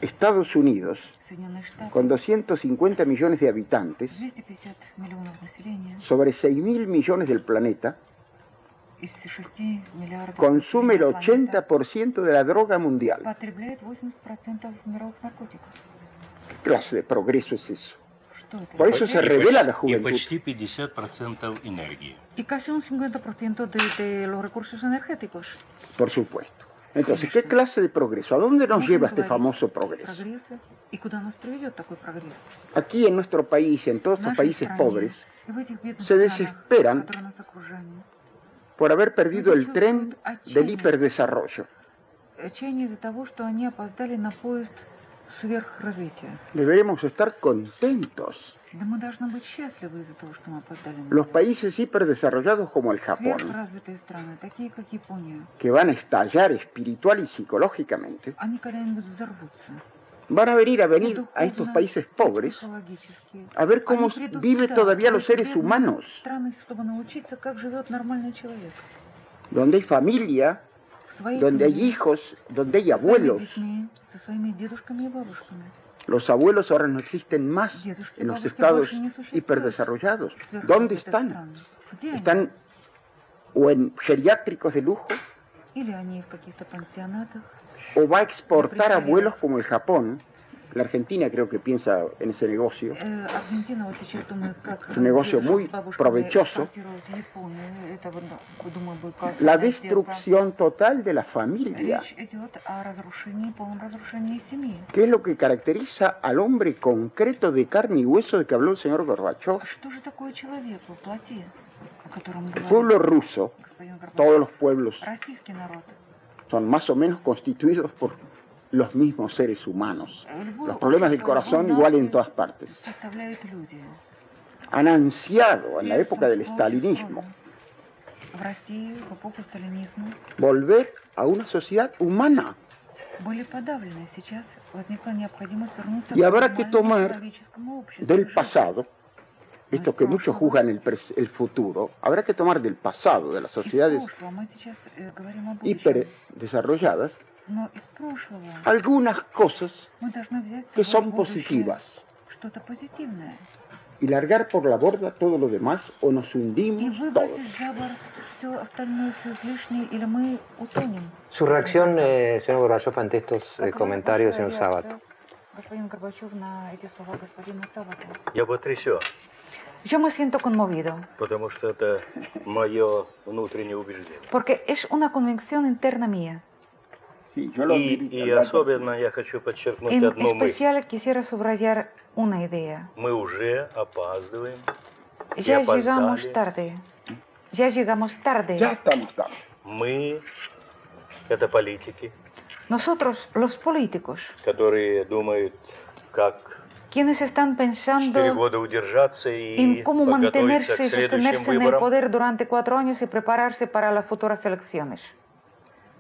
S2: Estados Unidos,
S4: Соединенные Штаты,
S2: con 250 millones de habitantes,
S4: 250 миллионов населения,
S2: sobre 6.000 millones del planeta,
S4: из 6 миллиардов
S2: consume el
S4: населения планеты
S2: 80% de la droga mundial.
S4: потребляет 80% мировых наркотиков.
S2: ¿Qué clase de progreso es eso?
S4: Что это?
S2: Por eso se revela la
S8: И
S2: juventud.
S8: почти 50% энергии.
S4: Y casi un 50% de los recursos energéticos.
S2: Por supuesto. Entonces, ¿qué clase de progreso? ¿A dónde nos lleva este famoso progreso?
S4: Прогресса. И куда нас приведет такой прогресс?
S2: Aquí en nuestro país, en todos
S4: В
S2: estos
S4: нашей
S2: países
S4: стране
S2: pobres,
S4: и в этих бедных
S2: se
S4: странах,
S2: desesperan
S4: которые нас окружают,
S2: por haber perdido el tren del hiperdesarrollo.
S4: отчаяние из-за того, что они опоздали на поезд сверхразвития.
S2: Deberemos estar contentos.
S4: Да мы должны быть счастливы из-за того, что мы опоздали на
S2: Los países hiperdesarrollados como el Japón,
S4: сверхразвитые страны, такие как Япония,
S2: que van a estallar espiritual y psicológicamente,
S4: они когда-нибудь взорвутся.
S2: van a venir
S4: И
S2: a estos
S4: духовно,
S2: países
S4: и
S2: pobres
S4: психологически.
S2: a ver cómo
S4: Они придут
S2: viven
S4: сюда,
S2: todavía
S4: в
S2: los
S4: эти
S2: seres
S4: бедные
S2: humanos,
S4: страны, чтобы научиться, как живет нормальный человек.
S2: donde hay familia,
S4: В своей
S2: donde hay
S4: семье,
S2: hijos, donde hay
S4: со своими
S2: abuelos.
S4: детьми, со своими дедушками и бабушками.
S2: Los abuelos ahora no existen más
S4: Дедушки и
S2: en los
S4: бабушки
S2: estados
S4: больше не существуют.
S2: hiperdesarrollados.
S4: Сверхразвитых
S2: ¿Dónde
S4: стран.
S2: están?
S4: Где они?
S2: Están o en geriátricos de lujo,
S4: Или они в каких-то пансионатах.
S2: o va a exportar abuelos como el Japón. La Argentina creo que piensa en ese negocio.
S4: Аргентина вот сейчас думает, как
S2: Es un negocio
S4: дедушек
S2: muy
S4: с бабушками
S2: provechoso.
S4: экспортировать в Японию. Это, думаю, будет классная
S2: La
S4: сделка.
S2: destrucción total de la familia,
S4: Речь идет о разрушении, полном разрушении семьи.
S2: que es lo que caracteriza al hombre concreto de carne y hueso de que habló el señor Gorbachev.
S4: Что же такое человек в плоти, о котором
S2: El
S4: говорит
S2: pueblo ruso,
S4: господин Горбачев?
S2: todos los pueblos
S4: Российский народ.
S2: son más o menos constituidos por los mismos seres humanos. Los problemas del corazón igual en todas partes.
S4: Составляют люди.
S2: Han ansiado en la
S4: Все
S2: época del
S4: функциональные
S2: stalinismo
S4: формы. В России в эпоху сталинизма
S2: volver a una sociedad humana.
S4: были подавлены. Сейчас возникла необходимость вернуться
S2: Y habrá
S4: к
S2: que
S4: нормальному
S2: tomar
S4: человеческому обществу.
S2: del
S4: Жить.
S2: pasado, esto que muchos juzgan el futuro, habrá que tomar del pasado, de las
S4: Из
S2: sociedades
S4: прошлого. Мы сейчас говорим о будущем.
S2: hiperdesarrolladas,
S4: Но из прошлого
S2: algunas cosas
S4: мы должны взять с
S2: que
S4: собой
S2: son
S4: в будущее
S2: positivas
S4: что-то позитивное.
S2: y largar por la borda todo lo demás o nos
S4: И
S2: hundimos todos.
S4: выбросить за борт все остальное, все излишнее, или мы утонем.
S1: Su reacción, señor Gorbachev, ante estos
S4: Какова
S1: comentarios,
S4: ваша
S1: señor Sabato.
S4: реакция, господин Горбачев, на эти слова господина Сабата?
S3: Я потрясен,
S4: Yo me siento conmovido,
S3: потому что это мое внутреннее убеждение.
S4: porque es una convicción interna mía.
S2: Sí, yo lo
S3: И особенно я хочу подчеркнуть
S4: En
S3: одну мысль.
S4: especial quisiera subrayar una idea.
S3: Мы уже опаздываем.
S4: Ya
S3: опоздали.
S4: llegamos tarde. Ya llegamos tarde.
S2: Ya estamos tarde.
S3: Мы – это политики,
S4: Nosotros, los políticos,
S3: которые думают, как
S4: quienes están
S3: 4
S4: pensando
S3: года удержаться и
S4: en cómo
S3: подготовиться
S4: mantenerse y
S3: к следующим
S4: sostenerse en el
S3: выборам.
S4: poder durante 4 años y prepararse para las futuras elecciones.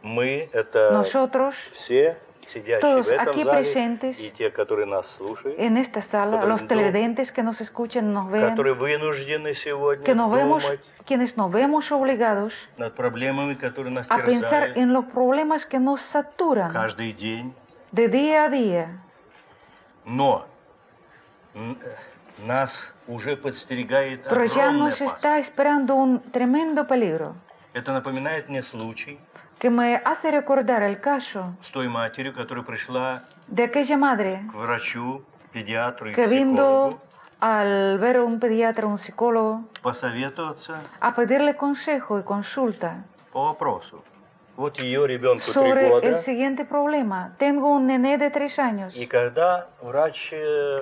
S3: Мы – это
S4: Nosotros,
S3: все сидящие
S4: todos
S3: в этом
S4: aquí
S3: зале
S4: presentes,
S3: и те, которые нас слушают,
S4: en esta sala, los televidentes que nos escuchen, nos vean,
S3: которые вынуждены сегодня
S4: que nos vemos,
S3: думать
S4: quienes nos vemos obligados
S3: над проблемами, которые нас
S4: a pensar
S3: терзают
S4: en los problemas que nos saturan
S3: каждый день.
S4: de día a día.
S3: Но нас уже подстерегает
S4: Pero ya
S3: огромная
S4: nos
S3: опасность.
S4: está esperando un tremendo peligro
S3: Это напоминает мне случай
S4: que me hace recordar el caso
S3: с той матерью, которая пришла
S4: de aquella madre
S3: к врачу, педиатру и
S4: que
S3: психологу
S4: vino al ver a un pediatra, un psicólogo,
S3: посоветоваться
S4: a pedirle consejo y consulta
S3: по вопросу. Вот ее ребенку 3
S4: sobre el
S3: года,
S4: siguiente problema. Tengo un nené de 3 años
S3: и когда врач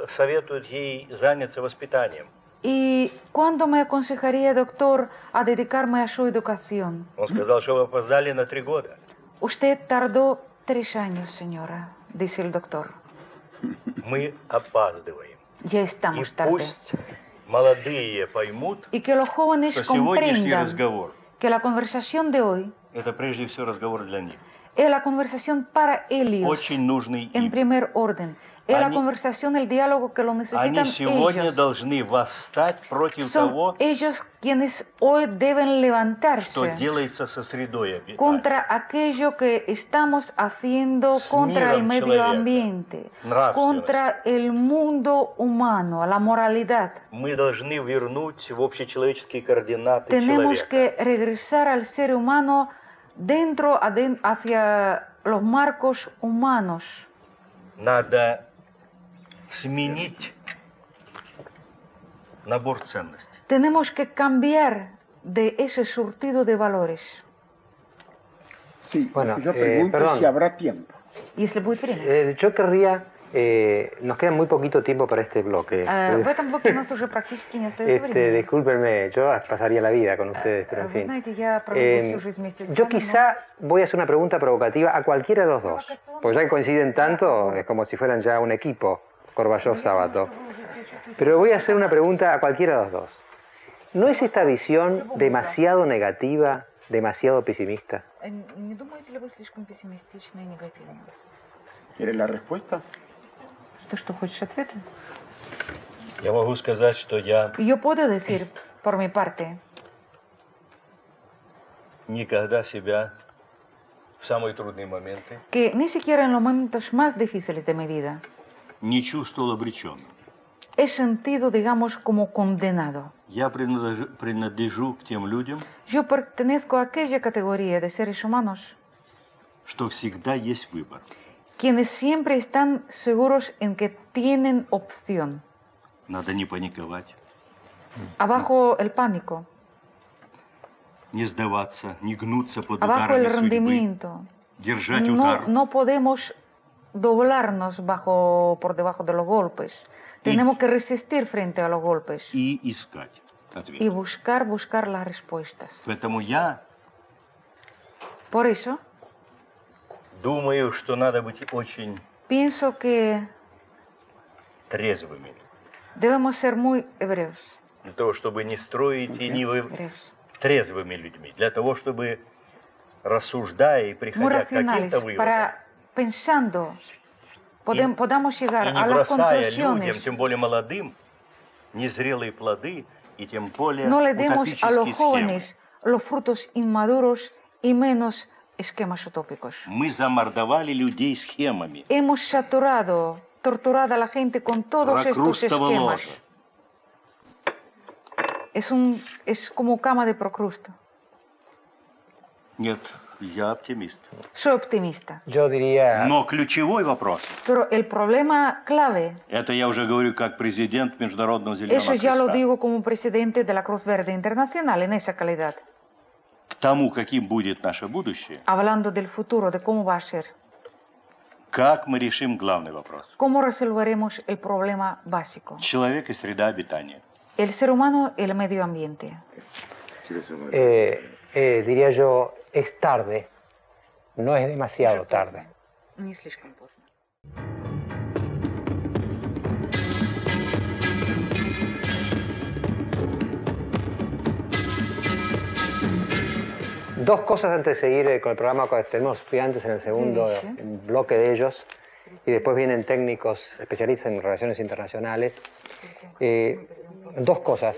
S3: советует ей заняться воспитанием,
S4: y ¿cuándo me aconsejaría, doctor, a dedicarme a su educación?
S3: он сказал, что вы опоздали на 3 года.
S4: Usted tardó 3 años, señora, dice el doctor.
S3: Мы опаздываем.
S4: Ya
S3: И
S4: estamos tarde.
S3: пусть молодые поймут,
S4: Y que los jóvenes
S3: что сегодняшний
S4: comprendan
S3: разговор
S4: que la conversación de hoy
S8: это прежде всего разговор для них.
S4: Es la conversación para ellos,
S8: Очень нужный
S4: en
S8: им.
S4: primer orden. Es la
S8: Они-
S4: conversación, el diálogo que lo necesitan
S8: Они сегодня
S4: ellos.
S8: должны восстать против
S4: Son
S8: того,
S4: ellos quienes hoy deben
S8: что
S4: levantarse
S8: делается со средой обитания.
S4: contra aquello que estamos haciendo
S8: С
S4: contra el
S8: миром
S4: medio
S8: человека,
S4: ambiente,
S8: нравственностью.
S4: contra el mundo humano, la moralidad.
S8: Мы должны вернуть в общечеловеческие координаты
S4: Tenemos
S8: человека.
S4: que regresar al ser humano hacia los marcos humanos.
S8: Надо сменить набор ценностей.
S4: Tenemos que cambiar de ese surtido de valores.
S2: Sí,
S1: Bueno,
S2: yo pregunto
S1: perdón.
S2: si habrá tiempo.
S4: Если будет время.
S1: Yo querría, nos queda muy poquito tiempo para este bloque.
S4: В этом блоке у нас уже практически не остается времени.
S1: Discúlpenme, yo pasaría la vida con ustedes, pero en
S4: Вы
S1: fin.
S4: знаете, я проведу всю жизнь вместе с
S1: Yo
S4: вами,
S1: quizá voy a hacer una pregunta provocativa a cualquiera de los dos, porque ya que coinciden tanto, es como si fueran ya un equipo, Gorbachev-Sabato. Pero voy a hacer una pregunta a cualquiera de los dos. ¿No es esta visión demasiado negativa, demasiado pesimista?
S4: Не думаете ли вы слишком пессимистично и негативно?
S2: ¿Quieres la respuesta?
S4: Ты что, хочешь ответа?
S8: Я могу сказать, что я
S4: Yo puedo decir, por mi parte,
S8: никогда себя в самые трудные моменты
S4: que ni siquiera en los momentos más difíciles de mi vida
S8: не чувствовал обреченным.
S4: he sentido, digamos, como condenado.
S8: Я принадлежу к тем людям,
S4: Yo pertenezco a aquella categoría de seres humanos
S8: что всегда есть выбор.
S4: quienes siempre están seguros en que tienen opción.
S8: Надо не паниковать,
S4: Abajo el pánico,
S8: не сдаваться, не гнуться под
S4: abajo el
S8: ударами судьбы,
S4: rendimiento.
S8: держать удар.
S4: No podemos doblarnos por debajo de los golpes. Tenemos que resistir frente a los golpes
S8: И искать ответ.
S4: y buscar las respuestas.
S8: Поэтому я
S4: Por eso,
S8: думаю, что надо быть очень
S4: pienso que
S8: трезвыми.
S4: debemos ser muy hebreos.
S8: Для того, чтобы не строить и не вы...
S4: hebreos.
S8: трезвыми людьми. Для того, чтобы, рассуждая и
S4: Muy
S8: приходя к
S4: racionales,
S8: каким-то выводам,
S4: para pensando, podamos llegar
S8: и не
S4: a las
S8: бросая людям,
S4: conclusiones.
S8: тем более молодым, незрелые плоды и тем более
S4: No le demos a
S8: утопические
S4: los
S8: схемы.
S4: jóvenes los frutos inmaduros y menos esquemas utópicos.
S8: Мы замордовали людей схемами.
S4: Hemos torturado a la gente con todos estos
S8: Прокрустово
S4: esquemas.
S8: ложе.
S4: Es como cama de Procrusto.
S8: Нет, я оптимист.
S4: Soy optimista.
S1: Yo diría,
S8: Но ключевой вопрос,
S4: Pero el problema clave,
S8: это я уже говорю как президент Международного Зеленого
S4: eso ya lo
S8: Креста,
S4: digo como presidente de la Cruz Verde Internacional en esa calidad,
S8: к тому, каким будет наше будущее,
S4: hablando del futuro, de cómo va a ser,
S8: как мы решим главный вопрос.
S4: cómo resolveremos el problema básico,
S8: Человек и среда обитания.
S4: el ser humano y el medio ambiente.
S1: diría yo, es tarde, no es demasiado tarde.
S4: Не слишком поздно.
S1: Dos cosas antes de seguir con el programa, tenemos estudiantes en el segundo bloque de ellos y después vienen técnicos especialistas en relaciones internacionales. Dos cosas.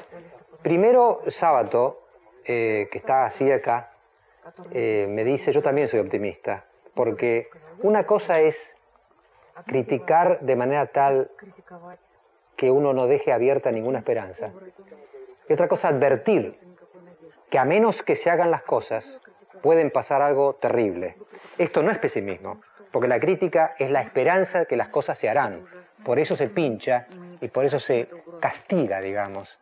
S1: Primero, Sabato, que está así acá, me dice, yo también soy optimista, porque una cosa es criticar de manera tal que uno no deje abierta ninguna esperanza, y otra cosa advertir que a menos que se hagan las cosas, pueden pasar algo terrible. Esto no es pesimismo, porque la crítica es la esperanza de que las cosas se harán. Por eso se pincha y por eso se castiga, digamos,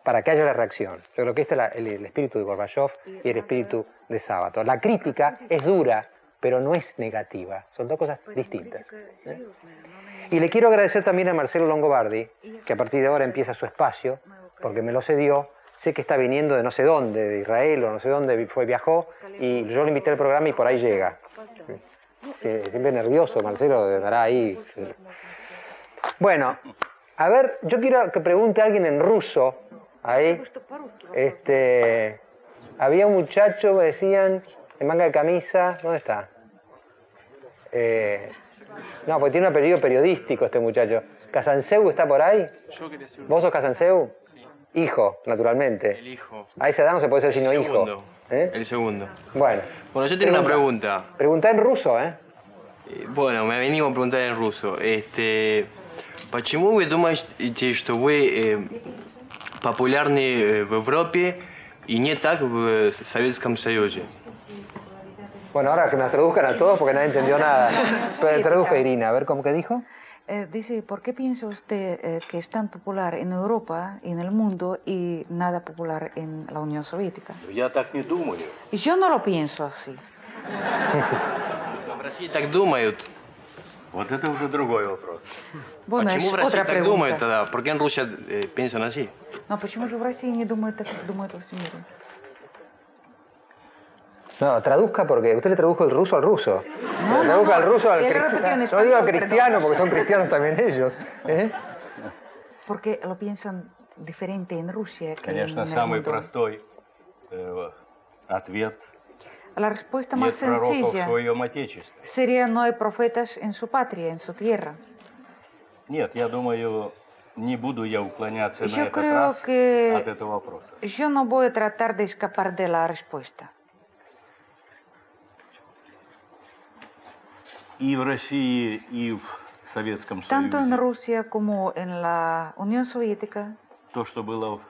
S1: para que haya la reacción. Yo creo que este es el espíritu de Gorbachev y el espíritu de Sabato. La crítica es dura, pero no es negativa. Son dos cosas distintas. Y le quiero agradecer también a Marcelo Longobardi, que a partir de ahora empieza su espacio, porque me lo cedió. Sé que está viniendo de no sé dónde, de Israel o no sé dónde viajó, y yo lo invité al programa y por ahí llega. Siempre nervioso, Marcelo, estará ahí. Bueno, a ver, yo quiero que pregunte a alguien en ruso, ahí. Había un muchacho, me decían, En manga de camisa, ¿dónde está? No, porque tiene un apellido periodístico este muchacho. ¿Casanseu está por ahí?
S9: Yo quería ser
S1: ¿Vos sos Casanseu? Sí. Hijo, naturalmente.
S9: el hijo.
S1: A esa edad no se puede ser sino
S9: El
S1: hijo.
S9: segundo.
S1: ¿Eh?
S9: El segundo.
S1: Bueno.
S9: Bueno, yo tengo una pregunta.
S1: Preguntá en ruso, ¿eh?
S9: Bueno, me venimos a preguntar en ruso. Почему вы думаете, что вы популярны в Европе и не так в Советском Союзе?
S1: Bueno, ahora que nos traduzcan a todos porque nadie entendió nada. Traduzca, Irina, a ver cómo que dijo.
S4: Dice, ¿por qué piensa usted que es tan popular en Europa y en el mundo y nada popular en la Unión Soviética?
S8: Я так не думаю.
S4: Y yo no lo pienso así.
S9: В России так думают.
S8: Вот это уже другой вопрос.
S4: Bueno,
S9: Почему
S4: es
S9: в России
S4: otra
S9: так думают
S4: pregunta.
S9: тогда? ¿Por qué en Rusia piensan así?
S4: No, почему же в России не думают так, как думают во всем мире?
S1: No, traduzca porque usted le tradujo el ruso al ruso.
S4: No,
S1: Le traduzca
S4: no,
S1: al ruso al
S4: él
S1: cristiano.
S4: repitió en
S1: No
S4: español,
S1: digo al
S4: perdón.
S1: cristiano porque son cristianos también ellos. ¿Eh?
S4: Porque lo piensan diferente en Rusia que
S8: Конечно,
S4: en el
S8: самый
S4: mundo.
S8: простой ответ.
S4: La respuesta
S8: Нет
S4: más
S8: пророков в
S4: sencilla
S8: своем Отечестве.
S4: sería no hay profetas en su patria, en su tierra.
S8: Нет, я думаю, не буду я уклоняться
S4: Yo
S8: на этот
S4: creo
S8: раз
S4: que-
S8: от этого вопроса.
S4: Yo no voy a tratar de escapar de la respuesta.
S8: И в России, и в Советском
S4: Tanto en
S8: Союзе
S4: Rusia como en la Unión Soviética,
S8: то, что было в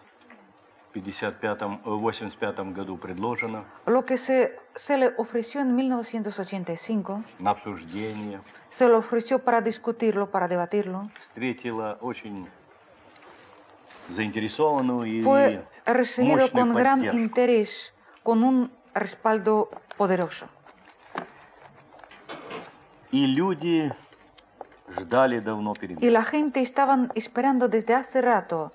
S8: 85 году предложено
S4: lo que se le ofreció en 1985,
S8: на обсуждение,
S4: se le ofreció para discutirlo, para debatirlo,
S8: встретило очень заинтересованную и
S4: fue recibido
S8: мощную
S4: con gran
S8: поддержку.
S4: interés, con un respaldo poderoso.
S8: И люди ждали давно
S4: Y
S8: перемен.
S4: la gente estaban esperando desde hace rato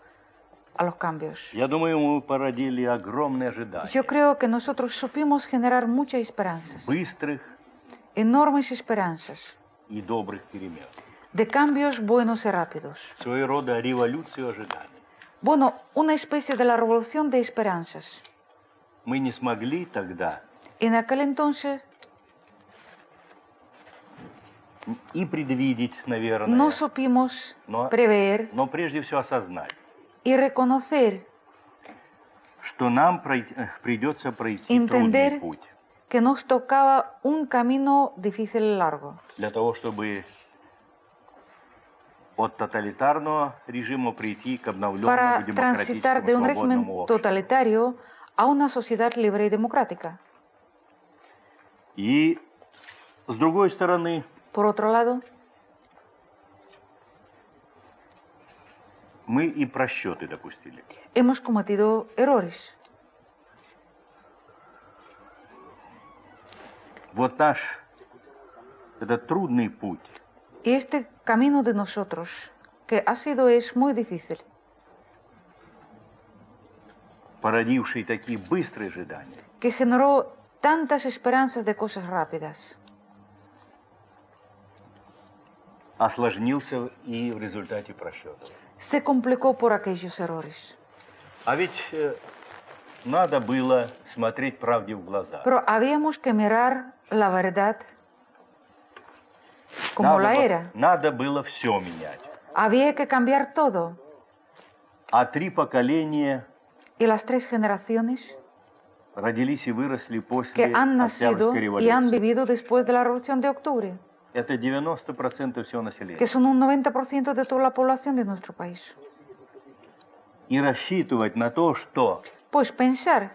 S4: a los cambios.
S8: Я думаю, мы породили огромные ожидания.
S4: Yo creo que nosotros supimos generar muchas esperanzas,
S8: Быстрых
S4: enormes esperanzas,
S8: и добрых перемен.
S4: de cambios buenos y rápidos.
S8: Своего рода революцию ожиданий.
S4: Bueno, una especie de la revolución de esperanzas.
S8: Мы не смогли тогда
S4: En aquel entonces
S8: и предвидеть, наверное,
S4: no supimos
S8: но,
S4: prever
S8: но прежде всего осознать,
S4: y reconocer
S8: что нам придется пройти
S4: Entender
S8: трудный путь
S4: que nos tocaba un camino difícil y largo
S8: для того, чтобы от тоталитарного режима прийти к обновленному
S4: para
S8: демократическому
S4: transitar de un régimen
S8: свободному обществу.
S4: totalitario a una sociedad libre y democrática.
S8: И с другой стороны,
S4: Por otro lado,
S8: мы и просчеты допустили.
S4: hemos cometido errores.
S8: Вот наш этот трудный путь
S4: Y este camino de nosotros, que ha sido, es muy difícil,
S8: породивший такие быстрые ожидания,
S4: que generó tantas esperanzas de cosas rápidas,
S8: осложнился и в результате просчетов.
S4: se complicó por aquellos errores.
S8: А ведь надо было смотреть правде в глаза.
S4: Pero habíamos que mirar la verdad como la era.
S8: Надо было все менять.
S4: Había que cambiar todo.
S8: А 3 поколения
S4: Y las 3 generaciones
S8: родились и выросли после
S4: que han nacido
S8: Октябрьской
S4: y han
S8: революции.
S4: vivido después de la Revolución de Octubre,
S8: Это 90% всего населения.
S4: que son un 90% de toda la población de nuestro país.
S8: И рассчитывать на то, что
S4: Pues pensar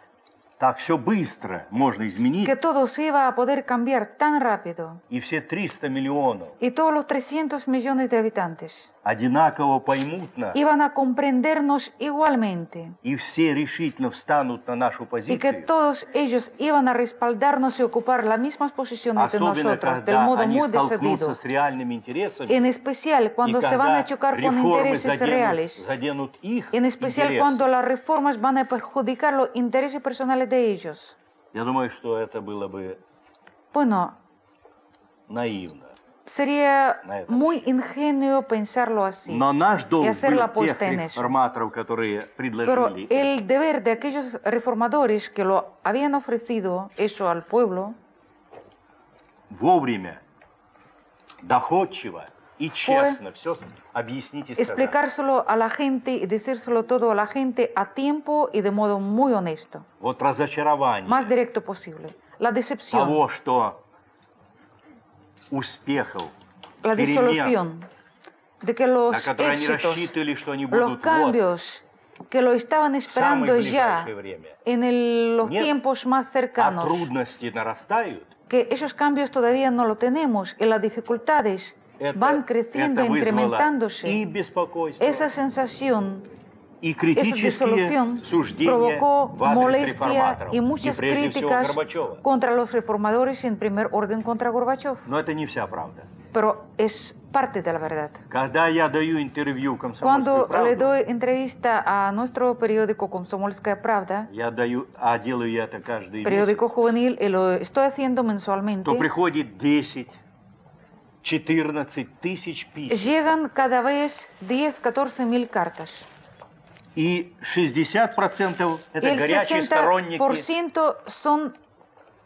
S8: так все быстро можно изменить,
S4: que todo se iba a poder cambiar tan rápido
S8: и все 300 миллионов
S4: y todos los 300 millones de habitantes
S8: одинаково поймут нас,
S4: iban a comprendernos igualmente
S8: и все решительно встанут на нашу
S4: y que
S8: позицию,
S4: todos ellos iban a respaldarnos y ocupar las mismas posiciones de
S8: особенно
S4: nosotros del
S8: когда
S4: modo
S8: они
S4: muy
S8: столкнутся
S4: decidido,
S8: с реальными интересами,
S4: en especial cuando
S8: и
S4: se van a
S8: когда
S4: chocar con
S8: реформы
S4: intereses reales,
S8: заденут их
S4: en especial
S8: интересы.
S4: cuando las reformas van a perjudicar los intereses personales de ellos.
S8: Я думаю, что это было бы
S4: Bueno,
S8: наивно.
S4: sería muy ingenuo pensarlo así
S8: Но наш долг
S4: y hacer
S8: был
S4: la
S8: тех
S4: apuesta en eso.
S8: реформаторов, которые
S4: Pero
S8: предложили
S4: el deber de aquellos reformadores que lo habían ofrecido eso al pueblo
S8: вовремя, доходчиво и честно все объяснить и сказать.
S4: explicárselo a la gente y decírselo todo a la gente a tiempo y de modo muy honesto,
S8: Вот разочарование
S4: más directo posible. La decepción,
S8: того, что успехов,
S4: la
S8: перемен,
S4: disolución, de que
S8: на
S4: los
S8: которые они
S4: éxitos,
S8: рассчитывали, что они
S4: los
S8: будут
S4: cambios que lo estaban
S8: в самое
S4: esperando ya
S8: ближайшее время,
S4: en los
S8: Нет.
S4: tiempos más
S8: а
S4: cercanos,
S8: трудности нарастают,
S4: que esos cambios todavía no lo tenemos y las dificultades van creciendo,
S8: это вызвало и
S4: incrementándose.
S8: беспокойство,
S4: Esa sensación,
S8: и
S4: esa
S8: критические
S4: disolución
S8: суждения
S4: provocó
S8: в адрес
S4: molestia
S8: реформаторов,
S4: y
S8: и
S4: muchas
S8: прежде всего
S4: críticas
S8: Горбачева.
S4: contra los reformadores y en primer orden contra Gorbachev.
S8: Но это не вся правда.
S4: Pero es parte de la verdad.
S8: Когда я даю интервью «Комсомольскую
S4: Cuando le
S8: правду»,
S4: doy entrevista a nuestro periódico Komsomolskaya Pravda,
S8: я делаю я это каждый
S4: periódico
S8: месяц,
S4: juvenil, y lo estoy haciendo mensualmente,
S8: то приходит 10, 14 тысяч писем.
S4: llegan cada vez 10-14 mil cartas.
S8: И 60%
S4: Y
S8: это
S4: el
S8: горячие сторонники
S4: 60% son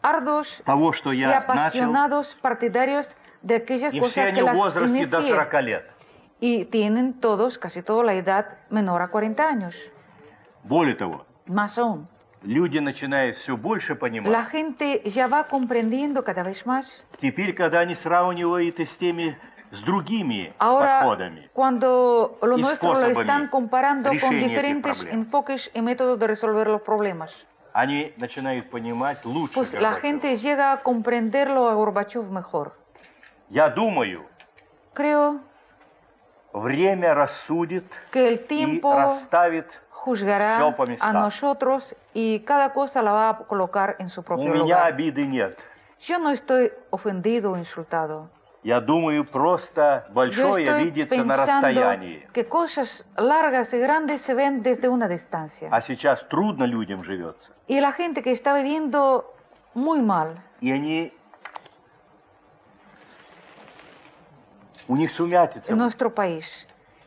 S4: arduos
S8: того, что
S4: y
S8: я начал,
S4: apasionados partidarios de aquella
S8: и все
S4: cosa
S8: они
S4: que
S8: в
S4: las
S8: возрасте до
S4: inicié.
S8: 40 лет.
S4: Y tienen todos, casi toda la edad menor a 40 años.
S8: Более того,
S4: Más aún,
S8: люди начинают все больше
S4: la
S8: понимать.
S4: gente ya va comprendiendo cada vez más.
S8: Теперь, когда они сравнивают с теми, с другими
S4: Ahora,
S8: подходами,
S4: cuando lo
S8: y
S4: nuestro lo
S8: способами
S4: están comparando con
S8: решения этих
S4: diferentes
S8: проблем.
S4: enfoques y métodos de resolver los problemas,
S8: они начинают понимать лучше
S4: pues la
S8: Горбачева.
S4: gente llega a comprenderlo a Gorbachev mejor.
S8: Я думаю,
S4: Creo
S8: время рассудит
S4: que el
S8: и
S4: tiempo
S8: расставит
S4: juzgará
S8: всё по
S4: a
S8: местам.
S4: nosotros y cada cosa la va a colocar en su
S8: У
S4: propio
S8: меня
S4: lugar.
S8: обиды нет.
S4: Yo no estoy ofendido o insultado.
S8: Я думаю, просто
S4: Yo
S8: большое
S4: estoy
S8: видится на
S4: pensando
S8: расстоянии.
S4: que cosas largas y grandes se ven desde una distancia.
S8: А сейчас трудно людям живется.
S4: Y la gente que está viviendo muy mal,
S8: И они... У них сумятица.
S4: en nuestro país.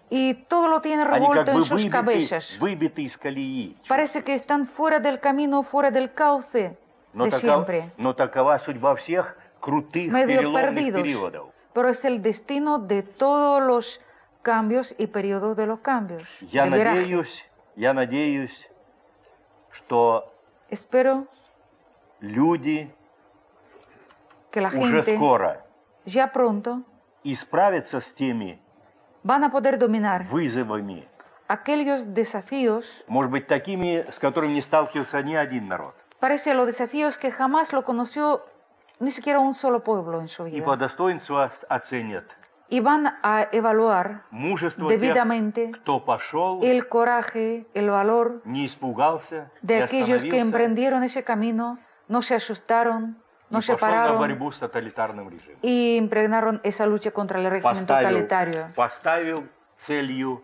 S4: Y todo lo tienen
S8: Они как
S4: revuelto
S8: бы
S4: en sus cabezas.
S8: выбиты из колеи.
S4: Parece que están fuera del camino, fuera del cauce de siempre,
S8: Но такова судьба всех крутых
S4: medio
S8: переломных
S4: perdidos.
S8: периодов.
S4: Pero es el destino de todos los cambios y periodos de los cambios.
S8: Я
S4: de viraje.
S8: надеюсь, что
S4: Espero
S8: люди
S4: que la
S8: уже
S4: gente
S8: скоро
S4: ya pronto
S8: исправятся с теми
S4: van a poder dominar
S8: вызовами,
S4: aquellos desafíos,
S8: может быть, такими, с которыми не сталкивался ни один народ.
S4: parece los desafíos que jamás lo conoció ni siquiera un solo pueblo en su
S8: И
S4: vida.
S8: по достоинству оценят
S4: Y van a evaluar
S8: мужество тех,
S4: debidamente
S8: кто пошел,
S4: el coraje, el valor
S8: не испугался,
S4: de
S8: не
S4: aquellos que
S8: остановился
S4: emprendieron ese camino, no se asustaron, no
S8: и
S4: se
S8: пошел на
S4: pararon
S8: борьбу с тоталитарным режимом.
S4: y impregnaron esa lucha contra el régimen totalitario,
S8: Поставил целью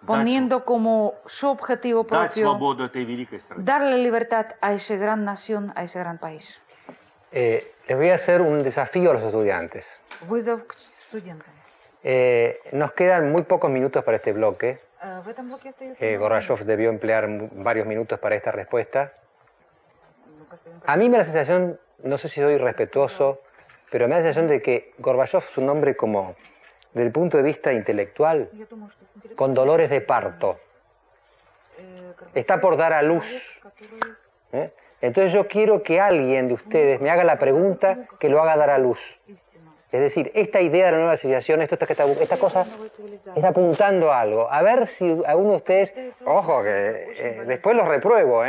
S4: poniendo como su objetivo
S8: дать
S4: propio
S8: свободу этой великой стране.
S4: darle libertad a esa gran nación, a ese gran país.
S1: Les voy a hacer un desafío a los estudiantes.
S4: Вызов к студентам.
S1: Nos quedan muy pocos minutos para este bloque.
S4: В этом блоке остается
S1: Gorbachev debió emplear varios minutos para esta respuesta. A mí me da la sensación, no sé si soy respetuoso, pero me da la sensación de que Gorbachev es un hombre como, desde el punto de vista intelectual, con dolores de parto. Está por dar a luz. Entonces yo quiero que alguien de ustedes me haga la pregunta que lo haga dar a luz. Es decir, esta idea de la nueva civilización, esta cosa está apuntando a algo. A ver si alguno de ustedes, ojo que después los repruebo,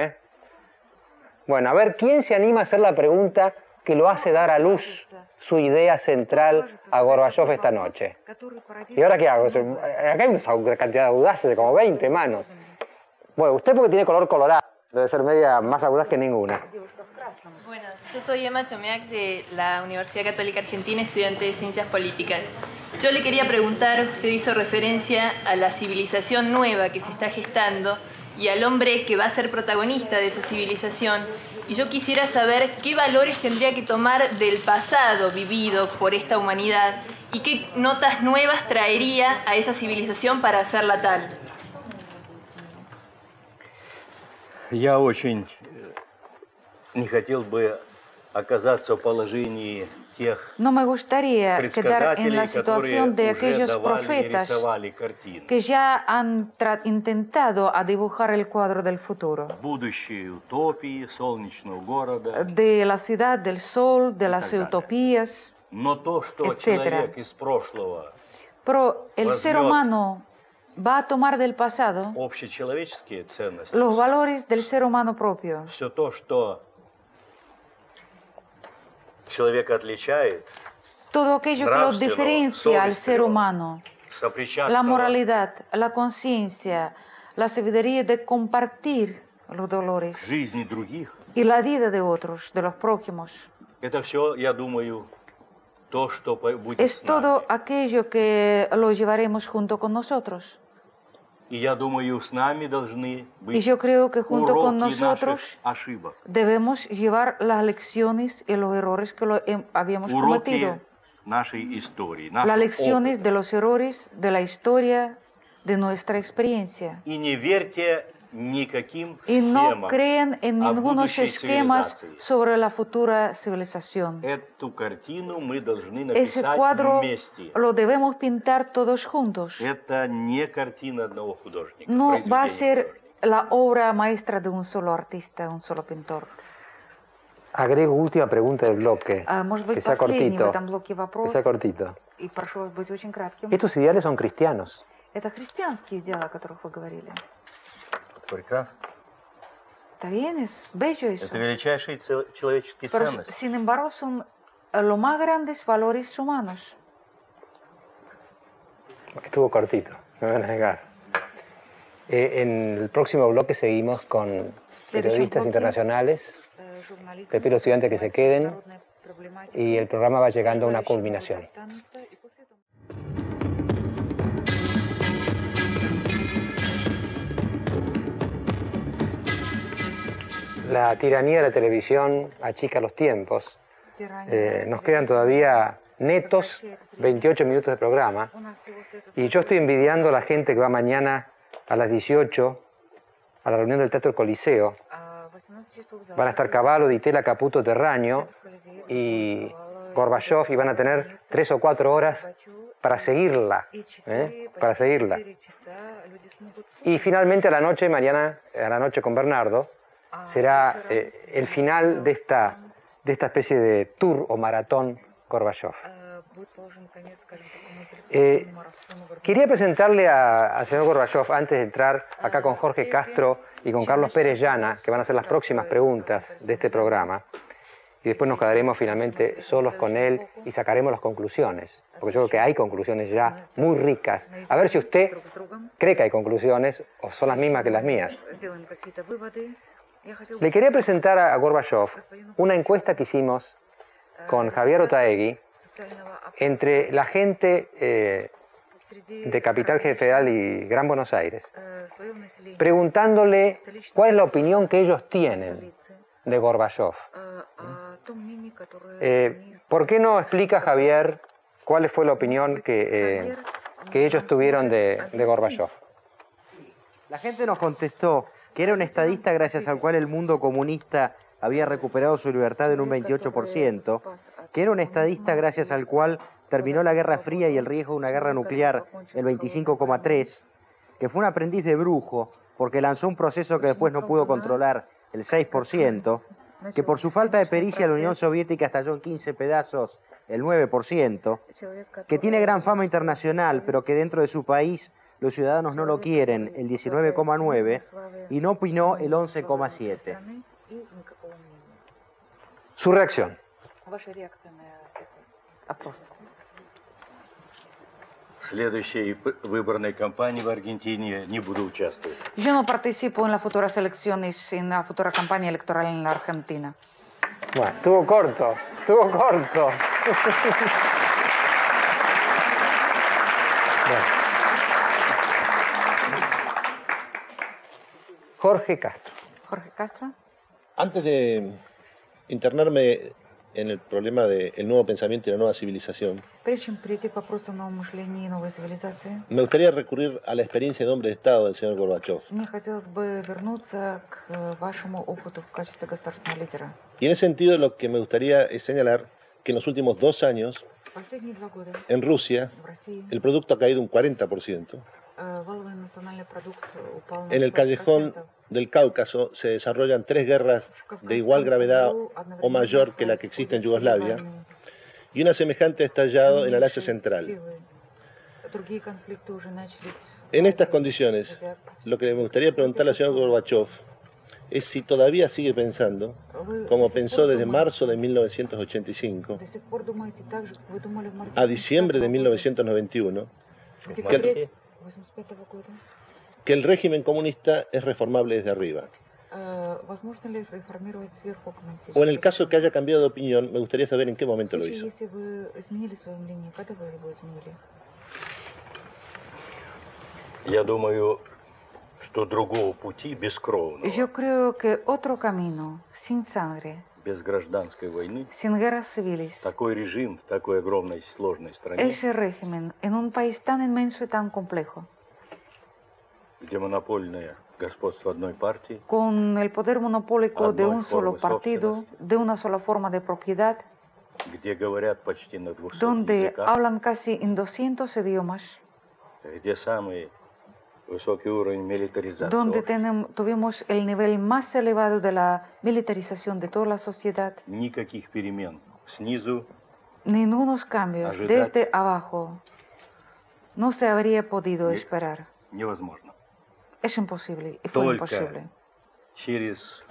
S1: Bueno, a ver, ¿quién se anima a hacer la pregunta que lo hace dar a luz su idea central a Gorbachev esta noche? ¿Y ahora qué hago? Acá hay una cantidad de audaces, como 20 manos. Bueno, usted porque tiene color colorado, debe ser media más audaz que ninguna.
S7: Bueno, yo soy Emma Chomiak de la Universidad Católica Argentina, estudiante de Ciencias Políticas. Yo le quería preguntar, usted hizo referencia a la civilización nueva que se está gestando y al hombre que va a ser protagonista de esa civilización. Y yo quisiera saber qué valores tendría que tomar del pasado vivido por esta humanidad ¿Y qué notas nuevas traería a esa civilización para hacerla tal?
S8: Я очень не хотел бы оказаться в положении тех
S4: No me gustaría quedar en la
S8: предсказателей,
S4: situación de
S8: которые уже
S4: aquellos
S8: давали и
S4: profetas
S8: рисовали картины.
S4: que ya han intentado a dibujar el cuadro del futuro,
S8: Будущие утопии, солнечного города.
S4: de la ciudad del sol, de las
S8: так далее.
S4: utopías,
S8: Но то, что
S4: etcétera.
S8: человек из прошлого,
S4: Pero el ser
S8: возьмет
S4: humano va a tomar del pasado
S8: общечеловеческие ценности,
S4: los valores del ser humano propio,
S8: все то, что человека отличает,
S4: todo aquello que lo
S8: Nravstveno,
S4: diferencia al ser
S8: совестливо,
S4: humano, la
S8: сопричастного
S4: moralidad, la conciencia, la sabiduría de compartir los
S8: к
S4: dolores
S8: жизни других,
S4: y la vida de otros, de los prójimos.
S8: это все, я думаю, то, что будет
S4: Es
S8: с нами.
S4: todo aquello que lo llevaremos junto con nosotros.
S8: И я думаю, с нами должны
S4: Y
S8: быть
S4: yo creo que junto con
S8: уроки
S4: nosotros
S8: наших ошибок,
S4: debemos llevar las lecciones y los errores que habíamos cometido.
S8: уроки нашей истории,
S4: Las
S8: нашего
S4: lecciones
S8: опыта.
S4: de los errores, de la historia, de nuestra experiencia.
S8: И не верьте никаким
S4: Y no
S8: схемам.
S4: crean en
S8: о
S4: ningunos
S8: будущей
S4: esquemas
S8: цивилизации.
S4: sobre la futura civilización.
S8: Эту картину мы должны
S4: Ese
S8: написать
S4: cuadro
S8: вместе.
S4: lo debemos pintar todos juntos.
S8: Это не картина одного художника.
S4: No va a
S8: произведение
S4: ser
S8: художника.
S4: la obra maestra de un solo artista, un solo pintor.
S1: Agrego última pregunta del bloque,
S4: Может
S1: que
S4: быть,
S1: sea
S4: последний в
S1: cortito.
S4: этом блоке
S1: Que
S4: вопрос,
S1: sea cortito.
S4: и прошу вас быть очень кратким.
S1: Estos ideales son cristianos.
S4: Это христианские идеалы, о которых вы говорили.
S8: Прекрасно.
S4: Está bien, es bello eso.
S8: Это величайшие человеческие
S4: Pero,
S8: ценности.
S4: sin embargo, son los más grandes valores humanos.
S1: Estuvo cortito, me van a negar. En el próximo bloque seguimos con periodistas internacionales. Le pido a los estudiantes que se queden y el programa va llegando a una culminación. La tiranía de la televisión achica los tiempos. Nos quedan todavía netos 28 minutos de programa y yo estoy envidiando a la gente que va mañana a las 18 a la reunión del Teatro del Coliseo. Van a estar Cavallo, Di Tella, Caputo, Terraño y Gorbachev y van a tener 3 o 4 horas para seguirla, para seguirla. Y finalmente a la noche, mañana a la noche con Bernardo, será el final de esta especie de tour o maratón Gorbachev. Quería presentarle al señor Gorbachev, antes de entrar acá con Jorge Castro y con Carlos Pérez Llana, que van a hacer las próximas preguntas de este programa, y después nos quedaremos finalmente solos con él y sacaremos las conclusiones, porque yo creo que hay conclusiones ya muy ricas. A ver si usted cree que hay conclusiones o son las mismas que las mías. Le quería presentar a Gorbachev una encuesta que hicimos con Javier Otaegui entre la gente de Capital Federal y Gran Buenos Aires, preguntándole cuál es la opinión que ellos tienen de Gorbachev. ¿Por qué no explica, Javier, cuál fue la opinión que ellos tuvieron de Gorbachev?
S10: La gente nos contestó que era un estadista gracias al cual el mundo comunista había recuperado su libertad en un 28%, que era un estadista gracias al cual terminó la Guerra Fría y el riesgo de una guerra nuclear el 25,3%, que fue un aprendiz de brujo porque lanzó un proceso que después no pudo controlar el 6%, que por su falta de pericia la Unión Soviética estalló en 15 pedazos el 9%, que tiene gran fama internacional pero que dentro de su país los ciudadanos no lo quieren, el 19,9%, y no opinó el 11,7%.
S1: Su reacción.
S8: В следующей выборной кампании в Аргентине не буду участвовать.
S4: Yo no participo en las futuras elecciones, en la futura campaña electoral en la Argentina.
S1: Bueno, estuvo corto, estuvo corto. Bueno. Jorge Castro.
S4: Jorge Castro.
S11: Antes de internarme en el problema del nuevo pensamiento y la nueva civilización,
S4: Прежде чем перейти к вопросу о новом мышлении и новой цивилизации,
S11: me gustaría recurrir a la experiencia de hombre de Estado del señor Gorbachev.
S4: мне хотелось бы вернуться к вашему опыту в качестве государственного лидера.
S11: Y en ese sentido lo que me gustaría es señalar que en los últimos 2 años,
S4: Последние 2 года
S11: en Rusia,
S4: в России
S11: el producto ha caído un 40%.
S4: валовый национальный продукт упал на
S11: En el
S4: 40%.
S11: callejón del Cáucaso se desarrollan 3 guerras de igual gravedad o mayor que la que existe en Yugoslavia y una semejante ha estallado en el Asia Central.
S4: Другие конфликты уже начались.
S11: En estas condiciones, lo que me gustaría preguntarle al señor Gorbachev es si todavía sigue pensando, como pensó desde marzo de 1985
S4: До сих пор думаете так же, как вы думали в марте
S11: a diciembre de 1991, que
S4: 1985 года?
S11: que el régimen comunista es reformable desde arriba.
S4: Возможно ли реформировать сверху коммунистический
S11: O en el caso que haya cambiado de opinión, me gustaría saber en qué momento lo hizo.
S4: Если вы изменили свое мнение, когда вы его изменили?
S3: Я думаю, что другого пути бескровного,
S4: Yo creo que otro camino, sin sangre,
S3: без гражданской войны,
S4: sin guerras civiles,
S3: такой режим в такой огромной сложной стране,
S4: ese régimen en un país tan inmenso y tan complejo,
S3: где монопольное господство одной партии,
S4: con el poder monopólico de
S3: Одной
S4: un solo
S3: формы
S4: partido, de una sola forma de propiedad,
S3: где говорят почти на 200
S4: donde
S3: языках,
S4: hablan casi en 200 idiomas,
S3: где самый высокий уровень милитаризации,
S4: donde tuvimos el nivel más elevado de la militarización de toda la sociedad,
S3: никаких перемен снизу
S4: ningunos cambios
S3: Ожидать
S4: desde abajo no se habría podido
S3: не-
S4: esperar.
S3: невозможно.
S4: Es imposible y fue
S3: Только
S4: imposible.
S3: через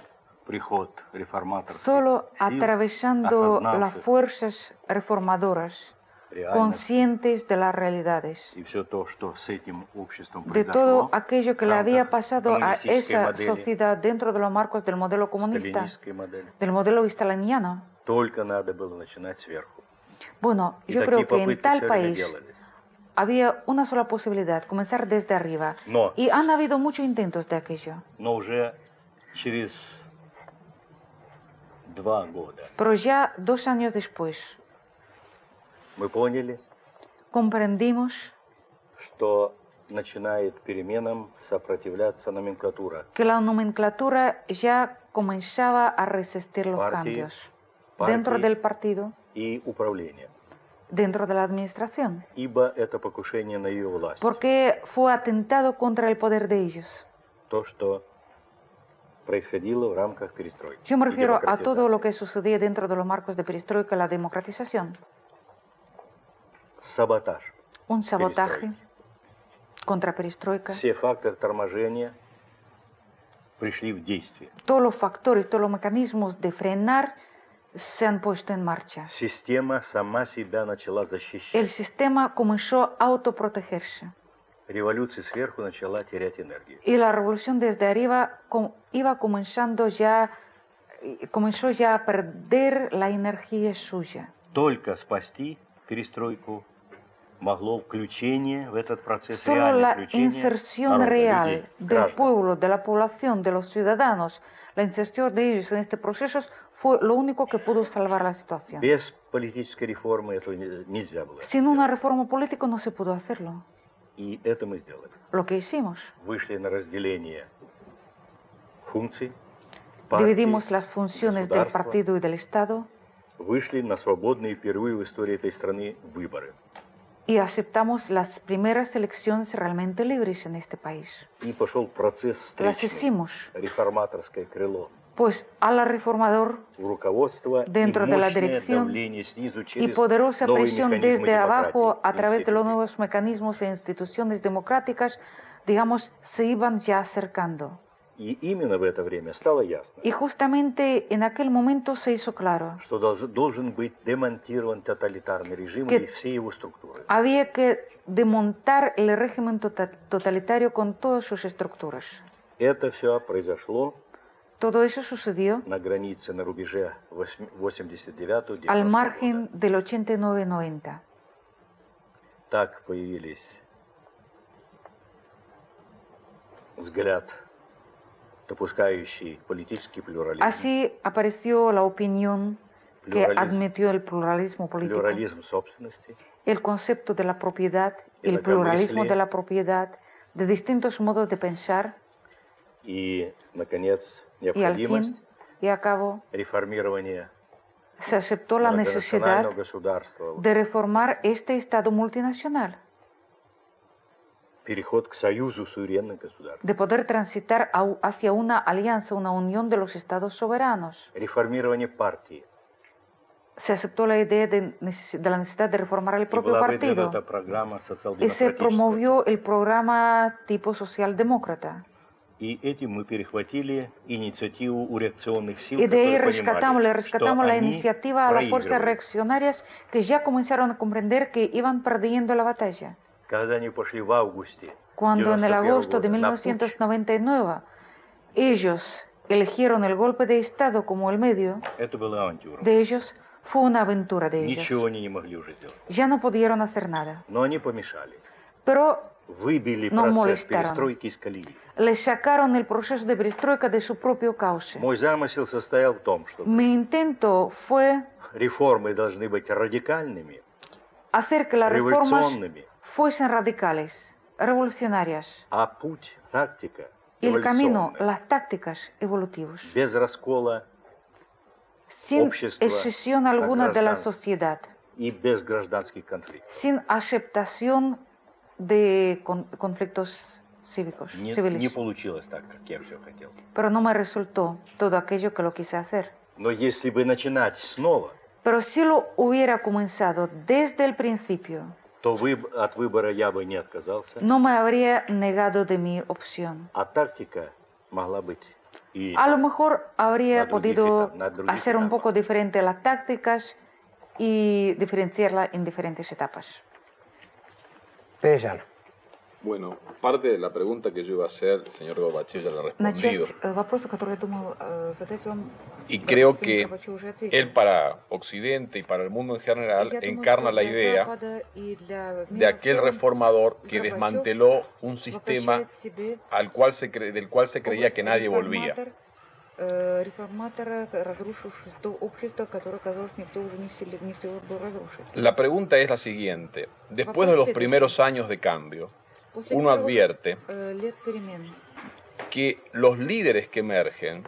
S3: приход реформаторских
S4: Solo
S3: сил,
S4: atravesando las
S3: осознавших
S4: fuerzas reformadoras,
S3: реальность
S4: conscientes de las realidades,
S3: и все то, что с этим обществом
S4: de
S3: произошло,
S4: todo aquello que
S3: в
S4: le había
S3: рамках
S4: pasado a
S3: коммунистической
S4: esa
S3: модели,
S4: sociedad dentro de los marcos del modelo comunista,
S3: сталинистской модели,
S4: del modelo staliniano.
S3: только надо было начинать сверху.
S4: Bueno,
S3: И
S4: yo
S3: такие
S4: creo que en
S3: попытки
S4: tal
S3: все время
S4: país
S3: делали.
S4: había una sola posibilidad, comenzar desde arriba.
S3: Но,
S4: Y han habido muchos intentos de aquello.
S3: но уже через 2 года
S4: Pero ya 2 años después
S3: мы поняли,
S4: comprendimos
S3: что начинает переменам сопротивляться номенклатура.
S4: que la nomenclatura ya comenzaba a resistir los
S3: Партии,
S4: cambios dentro
S3: партии
S4: del partido,
S3: и управления,
S4: dentro de la administración,
S3: ибо это покушение на ее власть.
S4: porque fue atentado contra el poder de ellos.
S3: То, что происходило в рамках перестройки.
S4: Yo me
S3: и
S4: refiero a todo
S3: демократизации.
S4: lo que sucedía dentro de los marcos de perestroika y la democratización.
S3: Саботаж.
S4: Un sabotaje contra perestroika.
S3: Все факторы торможения пришли в действие.
S4: Todos los factores, todos los mecanismos de frenar se han puesto en marcha.
S3: Система сама себя начала защищать.
S4: El sistema comenzó a autoprotegerse.
S3: Революция сверху начала терять энергию.
S4: Y la revolución desde arriba comenzó ya a perder la energía suya.
S3: Только спасти перестройку могло включение в этот процесс,
S4: Solo
S3: реальное
S4: la
S3: включение
S4: inserción
S3: народа,
S4: real
S3: людей,
S4: del
S3: граждан.
S4: pueblo, de la población, de los ciudadanos, la inserción de ellos en este proceso fue lo único que pudo salvar la situación.
S3: Без политической реформы этого нельзя было.
S4: Sin una reforma política no se pudo hacerlo.
S3: И это мы сделали.
S4: Lo que hicimos,
S3: Вышли на разделение функций, партии,
S4: dividimos las funciones del
S3: государства,
S4: partido y del Estado
S3: вышли на свободные впервые в истории этой страны выборы.
S4: y aceptamos las primeras elecciones realmente libres en este país.
S3: И пошел процесс
S4: Las
S3: встречный,
S4: hicimos,
S3: реформаторское крыло.
S4: pues al reformador
S3: У руководства
S4: dentro
S3: и
S4: de la
S3: мощное
S4: dirección
S3: давление снизу
S4: y
S3: через
S4: poderosa
S3: новые
S4: presión
S3: механизмы
S4: desde abajo a
S3: демократии,
S4: través de los
S3: институты.
S4: nuevos mecanismos e instituciones democráticas, digamos, se iban ya acercando.
S3: И именно в это время стало ясно,
S4: Y justamente en aquel momento se hizo claro
S3: что должен быть демонтирован тоталитарный режим
S4: Que-
S3: и все его структуры.
S4: había que desmontar el régimen totalitario con todas sus estructuras.
S3: Это все произошло
S4: Todo eso sucedió
S3: на границе, на рубеже 89-90
S4: al
S3: года.
S4: margen del 89-90.
S3: Так появились взгляд, допускающий политический плюрализм,
S4: Así apareció la opinión que admitió el pluralismo político,
S3: плюрализм собственности,
S4: el concepto de la propiedad, el pluralismo de la propiedad, de distintos modos de pensar
S3: и, наконец,
S4: y al
S3: необходимость
S4: fin y a cabo
S3: реформирования
S4: se aceptó la necesidad
S3: многонационального государства,
S4: de reformar este Estado multinacional,
S3: переход к союзу суверенных государств,
S4: de poder transitar hacia una alianza, una unión de los Estados soberanos.
S3: реформирование партии.
S4: Se aceptó la idea de la necesidad de reformar el
S3: И
S4: propio
S3: была
S4: partido
S3: выдвинута программа
S4: y se
S3: социал-демократическая.
S4: promovió el programa tipo socialdemócrata.
S3: И этим мы перехватили инициативу у реакционных сил,
S4: Y de ahí
S3: которые
S4: rescatamos
S3: понимали,
S4: la
S3: что они
S4: iniciativa a las fuerzas
S3: проигрывают.
S4: reaccionarias que ya comenzaron a comprender que iban perdiendo la batalla.
S3: Когда они пошли в августе
S4: Cuando en el
S3: 91
S4: agosto de
S3: года на путь,
S4: 1999 ellos eligieron el golpe de Estado como el medio
S3: это была авантюра.
S4: de ellos, fue una aventura de ellos.
S3: Ничего они не могли уже сделать.
S4: Ya no pudieron hacer nada,
S3: Но они помешали.
S4: pero
S3: Выбили
S4: nos
S3: процесс
S4: molestaron.
S3: перестройки из колеи.
S4: Les sacaron el proceso de perestroika de su propio cauce.
S3: Мой замысел состоял в том, что
S4: Mi intento fue
S3: реформы должны быть радикальными,
S4: hacer que las reformas
S3: революционными,
S4: fuesen radicales, revolucionarias,
S3: а путь, тактика
S4: y el camino,
S3: эволюционная,
S4: las tácticas evolutivos,
S3: без раскола
S4: sin
S3: общества
S4: excesión
S3: на
S4: alguna de la
S3: гражданство
S4: sociedad,
S3: и без гражданских конфликтов.
S4: sin aceptación de conflictos cívicos,
S3: Не
S4: civiles.
S3: получилось так, как я все хотел.
S4: Pero no me resultó todo aquello que lo quise hacer.
S3: Но если бы начинать снова,
S4: Pero si lo hubiera comenzado desde el principio,
S3: то от выбора я бы не отказался,
S4: no me habría negado de mi opción.
S3: а тактика могла быть и
S4: A lo mejor habría
S3: на
S4: podido
S3: других
S4: hacer un
S3: этапах.
S4: poco diferente las tácticas y diferenciarla en diferentes etapas.
S1: Pérez.
S12: Bueno, parte de la pregunta que yo iba a hacer, el señor Gorbachev ya la ha respondido.
S4: Вопросы, которые я думал задать вам,
S12: Y creo que él para Occidente y para el mundo en general encarna la idea de aquel reformador que desmanteló un sistema del cual se creía que nadie volvía. La pregunta es la siguiente. Después de los primeros años de cambio, uno advierte que los líderes que emergen,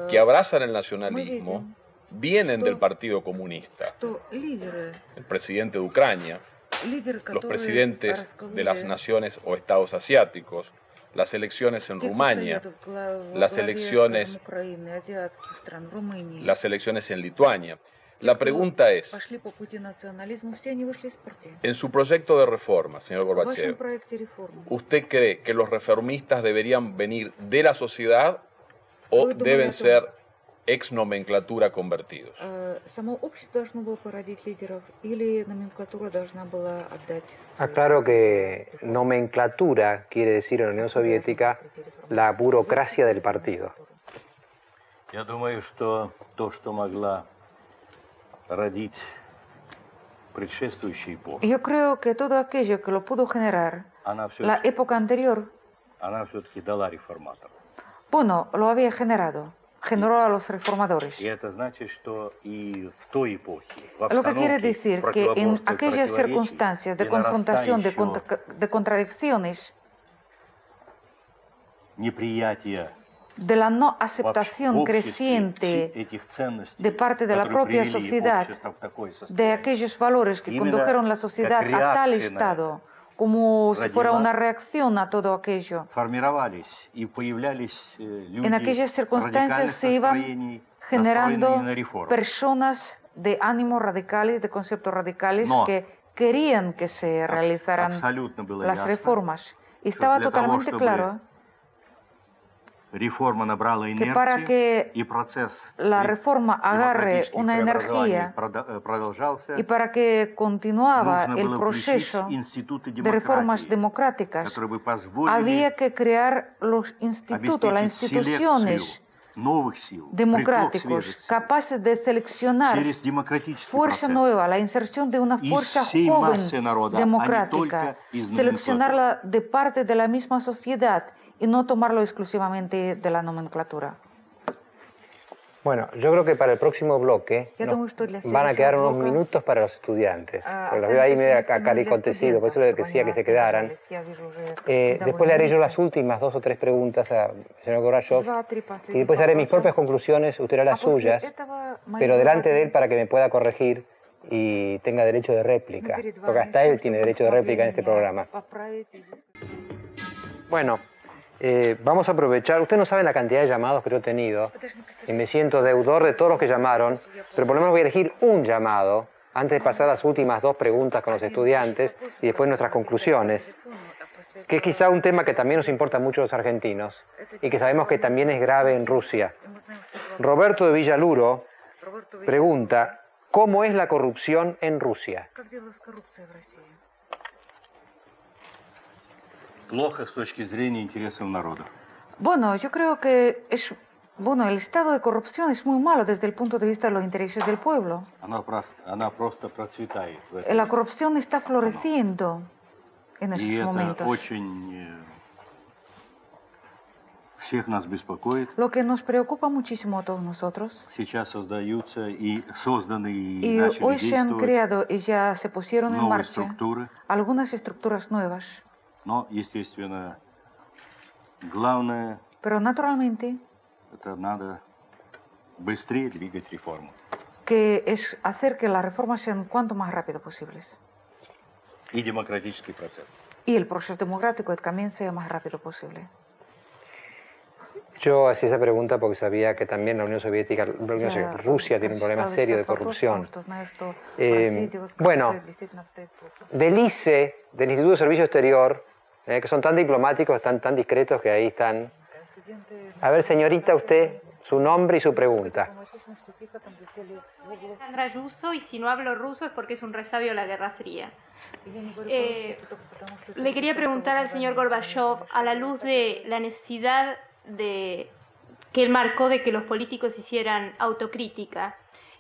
S12: que abrazan el nacionalismo, vienen del Partido Comunista. El presidente de Ucrania, los presidentes de las naciones o estados asiáticos, las elecciones en Rumania, las elecciones en Lituania. La pregunta es, en su proyecto de reforma, señor Gorbachev, ¿usted cree que los reformistas deberían venir de la sociedad o deben ser ex nomenclatura convertidos?
S1: Aclaro que nomenclatura quiere decir en la Unión Soviética la burocracia del partido.
S3: Я думаю, что то, что могла родить предшествующая эпоха,
S4: Yo creo que todo aquello que lo pudo generar
S3: она
S4: la época anterior,
S3: все-таки дала реформатору.
S4: bueno, lo había generado, generó a los reformadores.
S3: И это значит, что и в той эпохе, в
S4: Lo que quiere
S3: обстановке
S4: decir que en
S3: противоборства и
S4: aquellas
S3: противоречий
S4: circunstancias de
S3: и
S4: confrontación,
S3: нарастающего
S4: de contradicciones,
S3: неприятия
S4: de la no
S3: в
S4: aceptación
S3: обществе
S4: creciente
S3: этих ценностей,
S4: de parte de la
S3: которые
S4: propia
S3: привели
S4: sociedad,
S3: общество в такое
S4: de
S3: состояние.
S4: aquellos valores que
S3: Именно
S4: condujeron la sociedad
S3: как
S4: a tal
S3: реакция на
S4: estado, como si fuera
S3: родила-
S4: una reacción a todo aquello.
S3: формировались и появлялись люди
S4: En aquellas circunstancias
S3: радикальных
S4: se iban
S3: настроений,
S4: generando
S3: настроенные на реформу.
S4: personas de ánimos radicales, de conceptos radicales,
S3: No.
S4: que querían que se realizaran
S3: Абсолютно было
S4: las
S3: ясно,
S4: reformas. Y
S3: что
S4: estaba
S3: для того,
S4: totalmente
S3: чтобы
S4: claro
S3: реформа набрала
S4: que para
S3: инерцию
S4: que
S3: и процесс
S4: la reforma agarre
S3: демократических
S4: una
S3: преобразований
S4: energía
S3: продолжался,
S4: y para que continuaba
S3: нужно
S4: el
S3: было
S4: proceso
S3: включить институты
S4: de reformas
S3: демократии,
S4: democráticas,
S3: которые бы позволили
S4: había que crear los institutos, las
S3: обеспечить
S4: instituciones
S3: селекцию новых сил,
S4: democráticos
S3: приток свежих сил,
S4: capaces de seleccionar
S3: через демократический
S4: fuerza
S3: процесс.
S4: nueva, la inserción de una
S3: Из
S4: fuerza
S3: всей
S4: joven
S3: массы народа, а не
S4: democrática,
S3: только из
S4: seleccionarla de parte de la misma sociedad y no tomarlo exclusivamente de la nomenclatura.
S1: Bueno, yo creo que para el próximo bloque van a quedar unos minutos para los estudiantes. Pero los veo ahí medio acontecido, por eso les decía que se quedaran. Después le haré yo las últimas 2 o 3 preguntas al señor Gorbachev y después haré mis propias conclusiones, usted hará las suyas, pero delante de él para que me pueda corregir y tenga derecho de réplica, porque hasta él tiene derecho de réplica en este programa. Bueno. Vamos a aprovechar, ustedes no saben la cantidad de llamados que yo he tenido y me siento deudor de todos los que llamaron, pero por lo menos voy a elegir un llamado antes de pasar las últimas 2 preguntas con los estudiantes y después nuestras conclusiones, que es quizá un tema que también nos importa mucho a los argentinos y que sabemos que también es grave en Rusia. Roberto de Villaluro pregunta, ¿cómo es la corrupción en Rusia?
S3: Плохо с точки зрения интересов народа.
S4: Bueno, yo creo que el estado de corrupción es muy malo desde el punto de vista de los intereses del pueblo.
S3: Она просто процветает.
S4: La corrupción está floreciendo en esos momentos.
S3: Всех нас беспокоит.
S4: Lo que nos preocupa muchísimo a todos nosotros.
S3: Сейчас создаются и созданы
S4: Y hoy se han creado y ya se pusieron en marcha algunas estructuras nuevas.
S3: Но, естественно, главное,
S4: pero naturalmente,
S3: это надо быстрее двигать реформу.
S4: Que es hacer que las reformas sean cuanto más rápido posibles.
S3: И демократический процесс.
S4: Y el proceso democrático también sea más rápido posible.
S1: Yo hacía esa pregunta porque sabía que también la Unión Soviética, Rusia tiene un problema serio de corrupción. Bueno, del ICE, del Instituto de Servicio Exterior, que son tan diplomáticos, están tan discretos que ahí están. A ver, señorita, usted, su nombre y su pregunta.
S13: Alejandra Russo, y si no hablo ruso es porque es un resabio de la Guerra Fría. Le quería preguntar al señor Gorbachev, a la luz de la necesidad que él marcó de que los políticos hicieran autocrítica,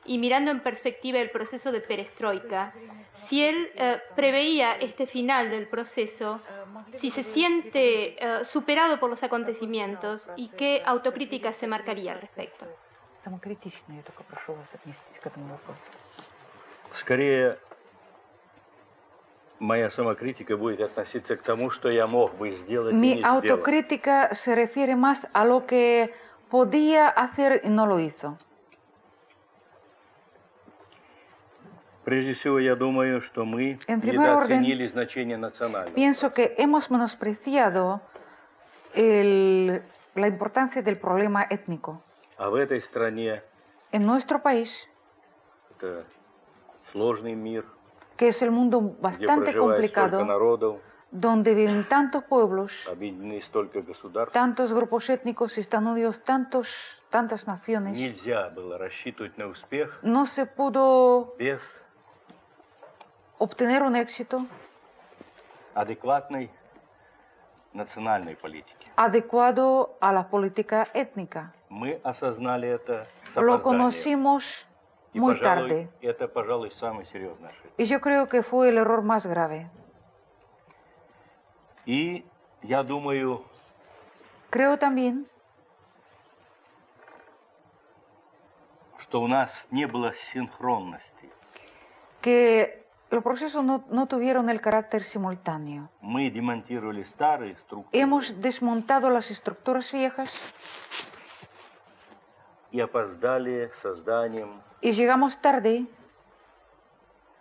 S13: y mirando en perspectiva el proceso de perestroika, si él preveía este final del proceso, si se siente superado por los acontecimientos y qué autocrítica se marcaría al respecto.
S3: Скорее, моя самокритика будет относиться к тому, что я мог бы сделать и не
S4: Mi
S3: сделал.
S4: autocrítica se refiere más a lo que podía hacer y no lo hizo.
S3: Прежде всего, я думаю, что мы
S4: En primer orden,
S3: недооценили значение национального.
S4: Pienso que hemos menospreciado la importancia del problema étnico.
S3: А в этой стране
S4: En nuestro país,
S3: это сложный мир,
S4: que es el mundo
S3: где
S4: bastante
S3: проживает столько
S4: complicado,
S3: народов,
S4: donde viven tantos pueblos,
S3: объединены столько государств,
S4: tantos grupos étnicos y están unidos tantas naciones,
S3: нельзя было рассчитывать на успех
S4: no se pudo
S3: без
S4: obtener un éxito
S3: адекватной национальной политики.
S4: adecuado a la política étnica.
S3: Мы осознали это с
S4: Lo
S3: опозданием.
S4: conocimos
S3: И,
S4: muy
S3: пожалуй,
S4: tarde
S3: это, пожалуй, самый серьезный ошибка.
S4: y yo creo que fue el error más grave.
S3: И я думаю,
S4: Creo también
S3: что у нас не было синхронности.
S4: que los procesos no tuvieron el carácter simultáneo.
S3: Мы демонтировали старые структуры
S4: Hemos desmontado las estructuras viejas
S3: и опоздали с созданием
S4: y llegamos tarde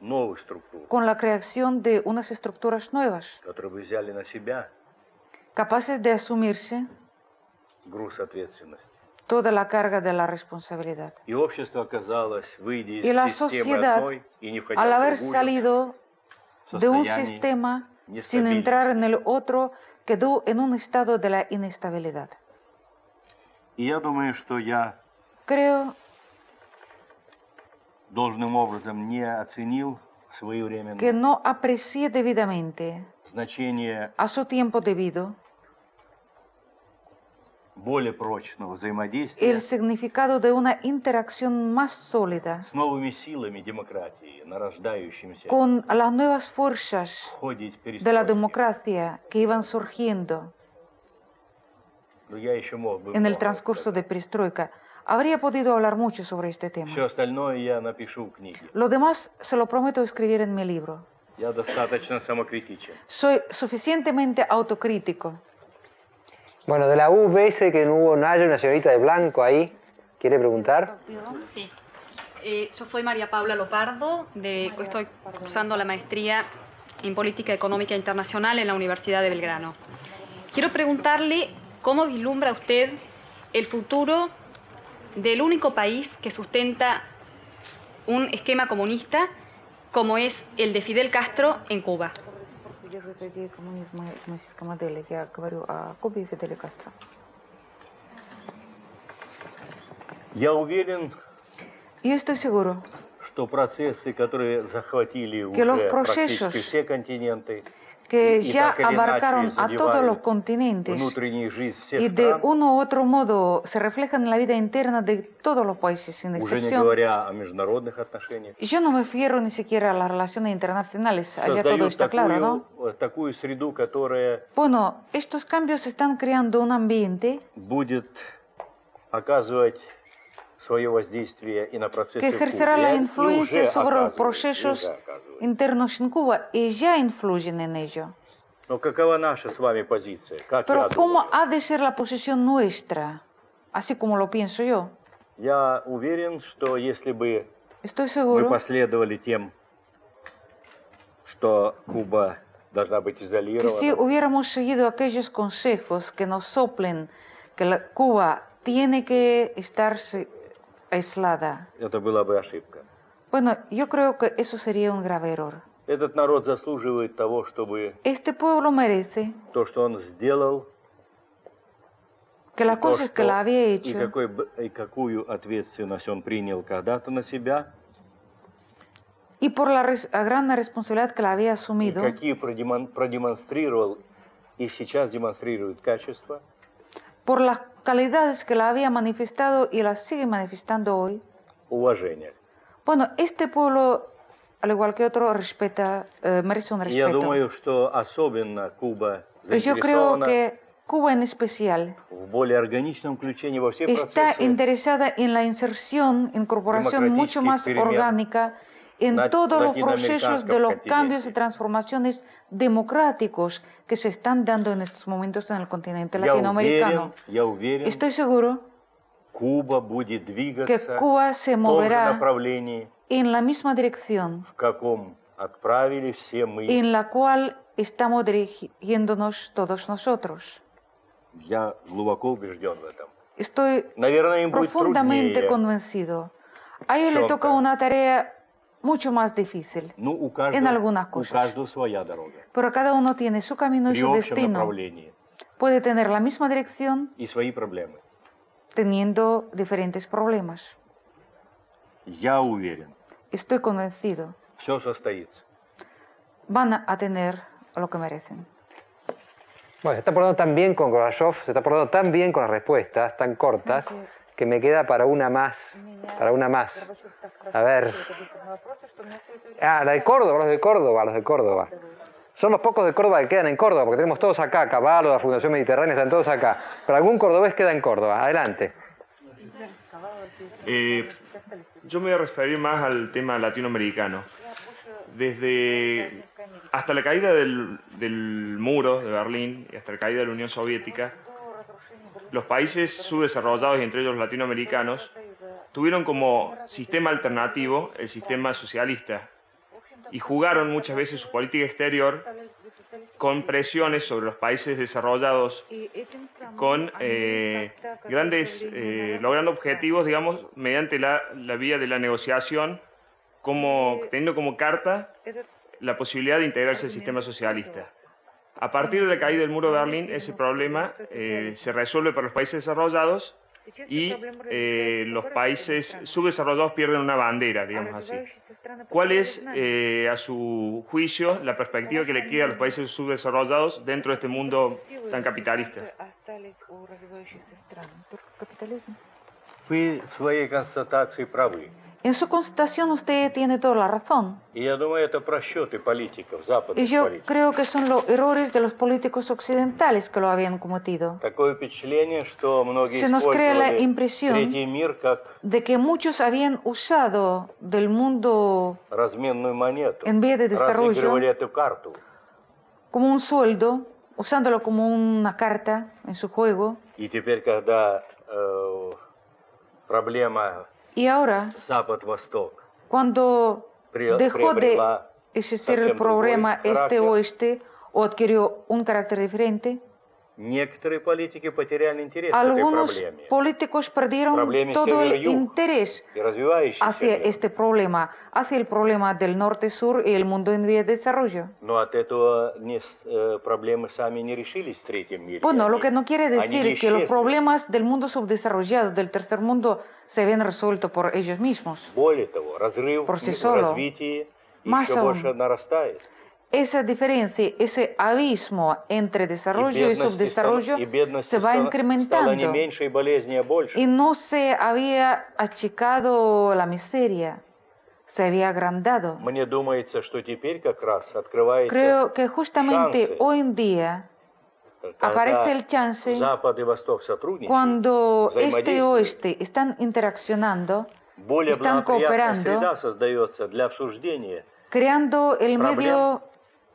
S3: новых структур,
S4: con la creación de unas estructuras nuevas,
S3: которые бы взяли на себя
S4: capaces de asumirse
S3: груз ответственности.
S4: toda la carga de la responsabilidad.
S3: И общество оказалось, выйдя
S4: Y
S3: из
S4: la
S3: системы
S4: sociedad,
S3: одной и не входя
S4: al
S3: в
S4: haber
S3: другую,
S4: salido de un
S3: состоянии
S4: sistema sin entrar en el otro, quedó en un estado de la inestabilidad.
S3: И я думаю, что я
S4: Creo
S3: должным образом не оценил своевременно
S4: que no aprecié debidamente,
S3: значение
S4: a su tiempo debido,
S3: более прочного взаимодействия
S4: el significado de una interacción más sólida
S3: с новыми силами демократии, нарождающимися
S4: con las nuevas fuerzas
S3: в ходе
S4: de la
S3: перестройки.
S4: democracia que iban surgiendo
S3: Но я еще мог бы
S4: en el
S3: многое
S4: transcurso de
S3: сказать.
S4: perestroika. habría podido hablar mucho sobre este tema.
S3: Все остальное я напишу в книге.
S4: Lo demás se lo prometo escribir en mi libro.
S3: Я достаточно самокритичен.
S4: Soy suficientemente autocrítico.
S1: Bueno, de la UBS que no hubo nadie, una señorita de blanco ahí, ¿quiere preguntar?
S14: Sí. Yo soy María Paula Lopardo, estoy cursando la maestría en Política Económica Internacional en la Universidad de Belgrano. Quiero preguntarle cómo vislumbra usted el futuro del único país que sustenta un esquema comunista como es el de Fidel Castro en Cuba.
S3: Я уверен,
S4: Yo estoy seguro
S3: что процессы, которые захватили
S4: que los
S3: уже
S4: procesos
S3: практически все континенты,
S4: que
S3: y
S4: ya
S3: так или
S4: abarcaron
S3: иначе
S4: a todos los
S3: задевают
S4: continentes
S3: внутреннюю жизнь всех
S4: y de
S3: стран,
S4: uno u otro modo se reflejan en la vida interna de todos los países, sin
S3: уже не
S4: excepción.
S3: говоря о международных отношениях,
S4: Yo no me refiero ni siquiera a las relaciones internacionales, allá todo
S3: создают
S4: está claro, ¿no?
S3: такую среду, которая
S4: Bueno, estos cambios están creando un ambiente
S3: будет оказывать свое воздействие и на процессы
S4: que
S3: в
S4: ejercerá
S3: Кубе,
S4: la
S3: и
S4: influencia
S3: уже
S4: sobre los
S3: оказывает,
S4: procesos
S3: уже оказывает.
S4: internos en Cuba y ya influyen en ello.
S3: Но какова наша с вами позиция? Как
S4: Pero
S3: я
S4: ¿cómo
S3: думаю?
S4: ha de ser la posición nuestra? Así como lo pienso yo.
S3: Я уверен, что если бы
S4: Estoy
S3: мы
S4: seguro
S3: последовали тем, что Куба должна быть
S4: que si
S3: изолирована,
S4: hubiéramos seguido aquellos consejos que nos soplen que Cuba tiene que estarse aislada,
S3: это была бы ошибка.
S4: bueno, yo creo que eso sería un grave error.
S3: Этот народ заслуживает того, чтобы
S4: Este pueblo merece
S3: то, что он сделал,
S4: que las
S3: то,
S4: cosas que
S3: что-
S4: la había
S3: и
S4: hecho
S3: какую ответственность он принял когда-то на себя,
S4: y por la gran responsabilidad que la había
S3: и
S4: asumido,
S3: какие продемонстрировал и сейчас демонстрирует качества,
S4: por las calidades que la había manifestado y las sigue manifestando hoy.
S3: уважения.
S4: Bueno, este pueblo, al igual que otro, merece un
S3: И я
S4: respeto.
S3: думаю, что особенно Куба
S4: Yo creo
S3: заинтересована
S4: que Cuba en especial
S3: в более органичном включении во все
S4: está
S3: процессы
S4: interesada en la inserción, incorporación mucho más
S3: democráticos
S4: orgánica en
S3: на
S4: todos los procesos de
S3: latinoamericanском
S4: los
S3: континенте.
S4: cambios y transformaciones democráticos que se están dando en estos momentos en el continente latinoamericano.
S3: Я уверен,
S4: Estoy seguro
S3: Куба будет
S4: que
S3: двигаться
S4: Cuba se
S3: в том же
S4: moverá
S3: направлении,
S4: en la misma dirección
S3: в каком отправили все мы.
S4: en la cual estamos dirigiéndonos todos nosotros.
S3: Я глубоко убежден в этом.
S4: Estoy
S3: Наверное, им будет
S4: profundamente
S3: труднее.
S4: convencido. A ellos le
S3: Чётко.
S4: toca una tarea mucho más difícil
S3: Ну, у
S4: en algunas
S3: у
S4: cosas,
S3: каждого своя дорога.
S4: pero cada uno tiene su camino y
S3: При
S4: su
S3: общем
S4: destino.
S3: направлении
S4: Puede tener la misma dirección
S3: и свои проблемы.
S4: teniendo diferentes problemas.
S3: Я уверен,
S4: Estoy convencido.
S3: все состоится.
S4: Van a tener lo que merecen.
S1: Bueno, se está portando tan bien con Gorbachev, se está portando tan bien con las respuestas, tan cortas, que me queda para una más. Para una más. A ver. Ah, la de Córdoba, los de Córdoba, los de Córdoba. Son los pocos de Córdoba que quedan en Córdoba, porque tenemos todos acá, Caballo, la Fundación Mediterránea, están todos acá. Pero algún cordobés queda en Córdoba. Adelante.
S15: Yo me voy a referir más al tema latinoamericano. Hasta la caída del muro de Berlín y hasta la caída de la Unión Soviética, los países subdesarrollados, y entre ellos los latinoamericanos, tuvieron como sistema alternativo el sistema socialista y jugaron muchas veces su política exterior con presiones sobre los países desarrollados, con logrando objetivos, digamos, mediante la vía de la negociación, teniendo como carta la posibilidad de integrarse al sistema socialista. A partir de la caída del muro de Berlín, ese problema se resuelve para los países desarrollados y los países subdesarrollados pierden una bandera, digamos así. ¿Cuál es, a su juicio, la perspectiva que le queda a los países subdesarrollados dentro de este mundo tan capitalista?
S3: Вы в своей констатации правы.
S4: En su constatación usted tiene toda la razón.
S3: И я думаю, это просчеты политиков, западных
S4: Y yo
S3: политиков.
S4: creo que son los errores de los políticos occidentales que lo habían cometido.
S3: Такое впечатление, что многие
S4: Se nos crea la
S3: использовали
S4: impresión
S3: третий мир как
S4: de que muchos habían usado del mundo
S3: разменную монету,
S4: en vía de desarrollo
S3: разыгрывали эту карту.
S4: como un sueldo, usándolo como una carta en su juego.
S3: И теперь, когда проблема
S4: Y ahora,
S3: Запад-Восток
S4: cuando dejó de
S3: приобрела
S4: existir
S3: совсем
S4: el problema
S3: другой характер,
S4: este-oeste o adquirió un carácter diferente,
S3: некоторые политики потеряли интерес к этой
S4: algunos
S3: проблеме.
S4: políticos perdieron
S3: Проблеме
S4: todo el
S3: север-юг
S4: interés
S3: и развивающийся
S4: hacia
S3: мир.
S4: este problema, hacia el problema del norte-sur y el mundo en vía de desarrollo.
S3: Но от этого проблемы сами не решились в третьем мире.
S4: Bueno, lo que no quiere
S3: Они
S4: decir
S3: не
S4: que los
S3: исчезли.
S4: problemas del mundo subdesarrollado, del tercer mundo, se ven resueltos por ellos mismos.
S3: Более того, разрыв
S4: Por sí
S3: в
S4: solo.
S3: развитии
S4: Más
S3: еще
S4: aún.
S3: больше нарастает.
S4: Esa diferencia, ese abismo entre desarrollo y
S3: бедность
S4: subdesarrollo se va
S3: стала не
S4: incrementando.
S3: меньше и болезнее больше.
S4: Y no se había achicado la miseria, se había agrandado.
S3: Мне думается, что теперь как раз открывается
S4: Creo que justamente
S3: шансы,
S4: hoy en día
S3: когда
S4: aparece el chance
S3: Запад и Восток сотрудничают,
S4: cuando este y
S3: взаимодействуют.
S4: oeste están interaccionando,
S3: Более
S4: están
S3: благоприятная
S4: cooperando,
S3: среда создается для обсуждения
S4: creando el
S3: проблем
S4: medio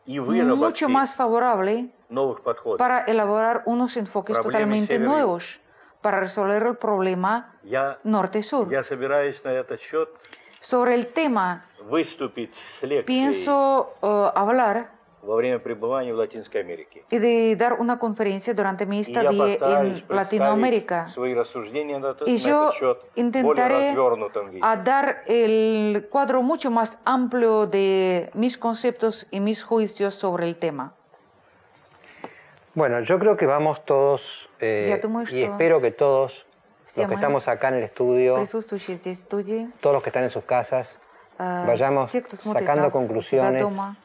S3: и
S4: mucho
S3: выработки
S4: más favorable
S3: новых подходов.
S4: para elaborar unos enfoques
S3: Проблемы
S4: totalmente
S3: север-юг.
S4: nuevos para resolver el problema norte-sur.
S3: Я собираюсь на этот счет
S4: Sobre el tema,
S3: выступить с лекцией
S4: pienso hablar
S3: во время пребывания в Латинской Америке.
S4: y de dar una conferencia durante mi
S3: И я
S4: estadía
S3: постараюсь
S4: en Latinoamérica.
S3: представить свои рассуждения на
S4: Y yo
S3: этот счет в более
S4: intentaré
S3: развернутом виде.
S4: a dar el cuadro mucho más amplio de mis conceptos y mis juicios sobre el tema.
S1: Bueno, yo creo que vamos todos,
S4: Я думаю,
S1: y
S4: что
S1: espero que todos
S4: все
S1: los que
S4: мы,
S1: estamos acá en el estudio,
S4: присутствующие здесь в студии,
S1: todos los que están en sus casas, vayamos
S4: те, кто смотрит
S1: sacando
S4: нас у себя
S1: conclusiones
S4: дома,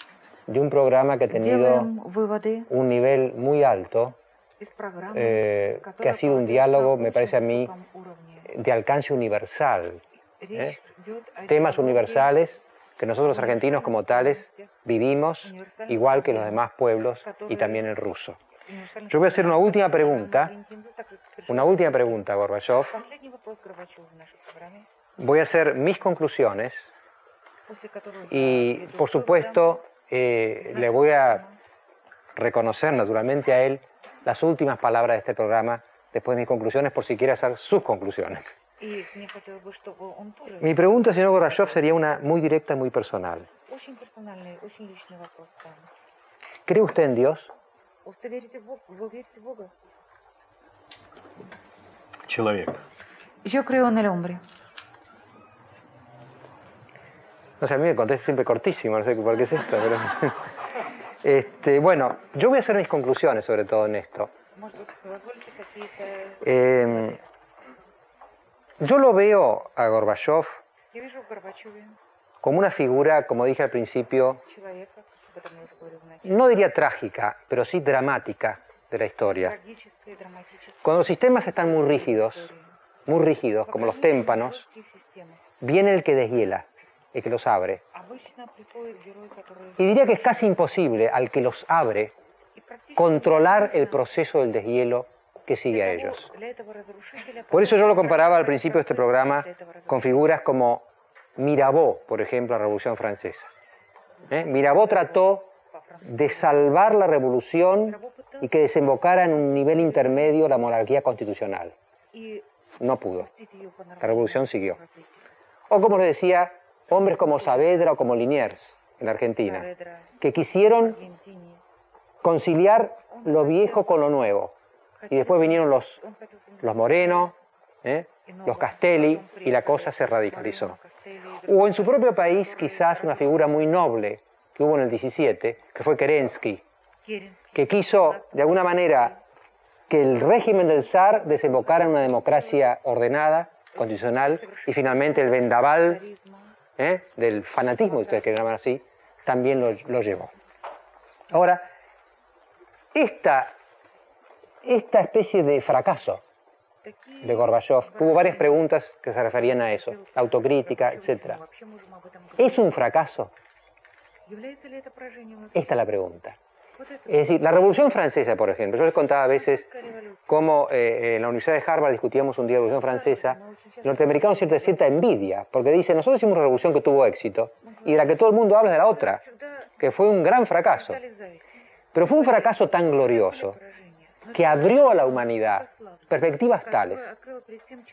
S1: de un programa que ha tenido
S4: делаем выводы
S1: un nivel muy alto,
S4: из программы,
S1: que
S4: которая
S1: ha sido un
S4: проводилась
S1: diálogo,
S4: на
S1: me parece a
S4: очень
S1: mí,
S4: высоком уровне.
S1: de alcance universal.
S4: Речь идет о
S1: Temas
S4: диалоге
S1: universales que nosotros los argentinos como tales vivimos igual que los demás pueblos y también el ruso. Yo voy a hacer una última pregunta, Gorbachov.
S4: Последний вопрос Горбачеву в нашей программе,
S1: Voy a hacer mis conclusiones
S4: после которого
S1: y, por supuesto, le voy a reconocer naturalmente a él las últimas palabras de este programa después de mis conclusiones, por si quiere hacer sus conclusiones.
S4: и мне хотелось бы, чтобы он тоже...
S1: Mi pregunta, señor Gorbachov, sería una muy directa, muy personal.
S4: Очень персональный, очень личный вопрос к вам.
S1: ¿Cree usted en Dios?
S4: Вы верите в Бога? Вы верите в Бога?
S3: Человек.
S4: Yo creo en el hombre.
S1: No sé, a mí me contesta siempre cortísimo, no sé por qué es esto. Pero... bueno, yo voy a hacer mis conclusiones sobre todo en esto.
S4: Может быть, позвольте какие-то...
S1: Yo lo veo a Gorbachov
S4: Я вижу в Горбачеве
S1: como una figura, como dije al principio,
S4: человека, который я говорю вначале,
S1: no diría trágica, pero sí dramática de la historia.
S4: трагической, драматической.
S1: Cuando los sistemas están muy rígidos, como los témpanos, viene el que deshiela, el que los abre.
S4: Обычно приходит герой, который...
S1: Y diría que es casi imposible al que los abre controlar el proceso del deshielo que sigue a ellos.
S4: Для этого разрушителя...
S1: Por eso yo lo comparaba al principio de este programa con figuras como Mirabeau, por ejemplo, en la Revolución Francesa. Mirabeau trató de salvar la revolución y que desembocara en un nivel intermedio la monarquía constitucional. No pudo. La revolución siguió. O como les decía, hombres como Saavedra o como Liniers en la Argentina, que quisieron conciliar lo viejo con lo nuevo. Y después vinieron los Moreno, los Castelli, y la cosa se radicalizó. O en su propio país, quizás una figura muy noble que hubo en el 17, que fue Kerensky, que quiso, de alguna manera, que el régimen del zar desembocara en una democracia ordenada, constitucional, y finalmente el vendaval del fanatismo, si ustedes quieren llamar así, también lo llevó. Ahora, esta especie de fracaso de Gorbachev, hubo varias preguntas que se referían a eso, autocrítica, etc. ¿Es un fracaso? Esta es la pregunta. Es decir, la Revolución Francesa, por ejemplo, yo les contaba a veces cómo en la Universidad de Harvard discutíamos un día la Revolución Francesa, los norteamericanos sienten cierta envidia, porque dicen, nosotros hicimos una revolución que tuvo éxito, y de la que todo el mundo habla de la otra, que fue un gran fracaso. Pero fue un fracaso tan glorioso que abrió a la humanidad perspectivas tales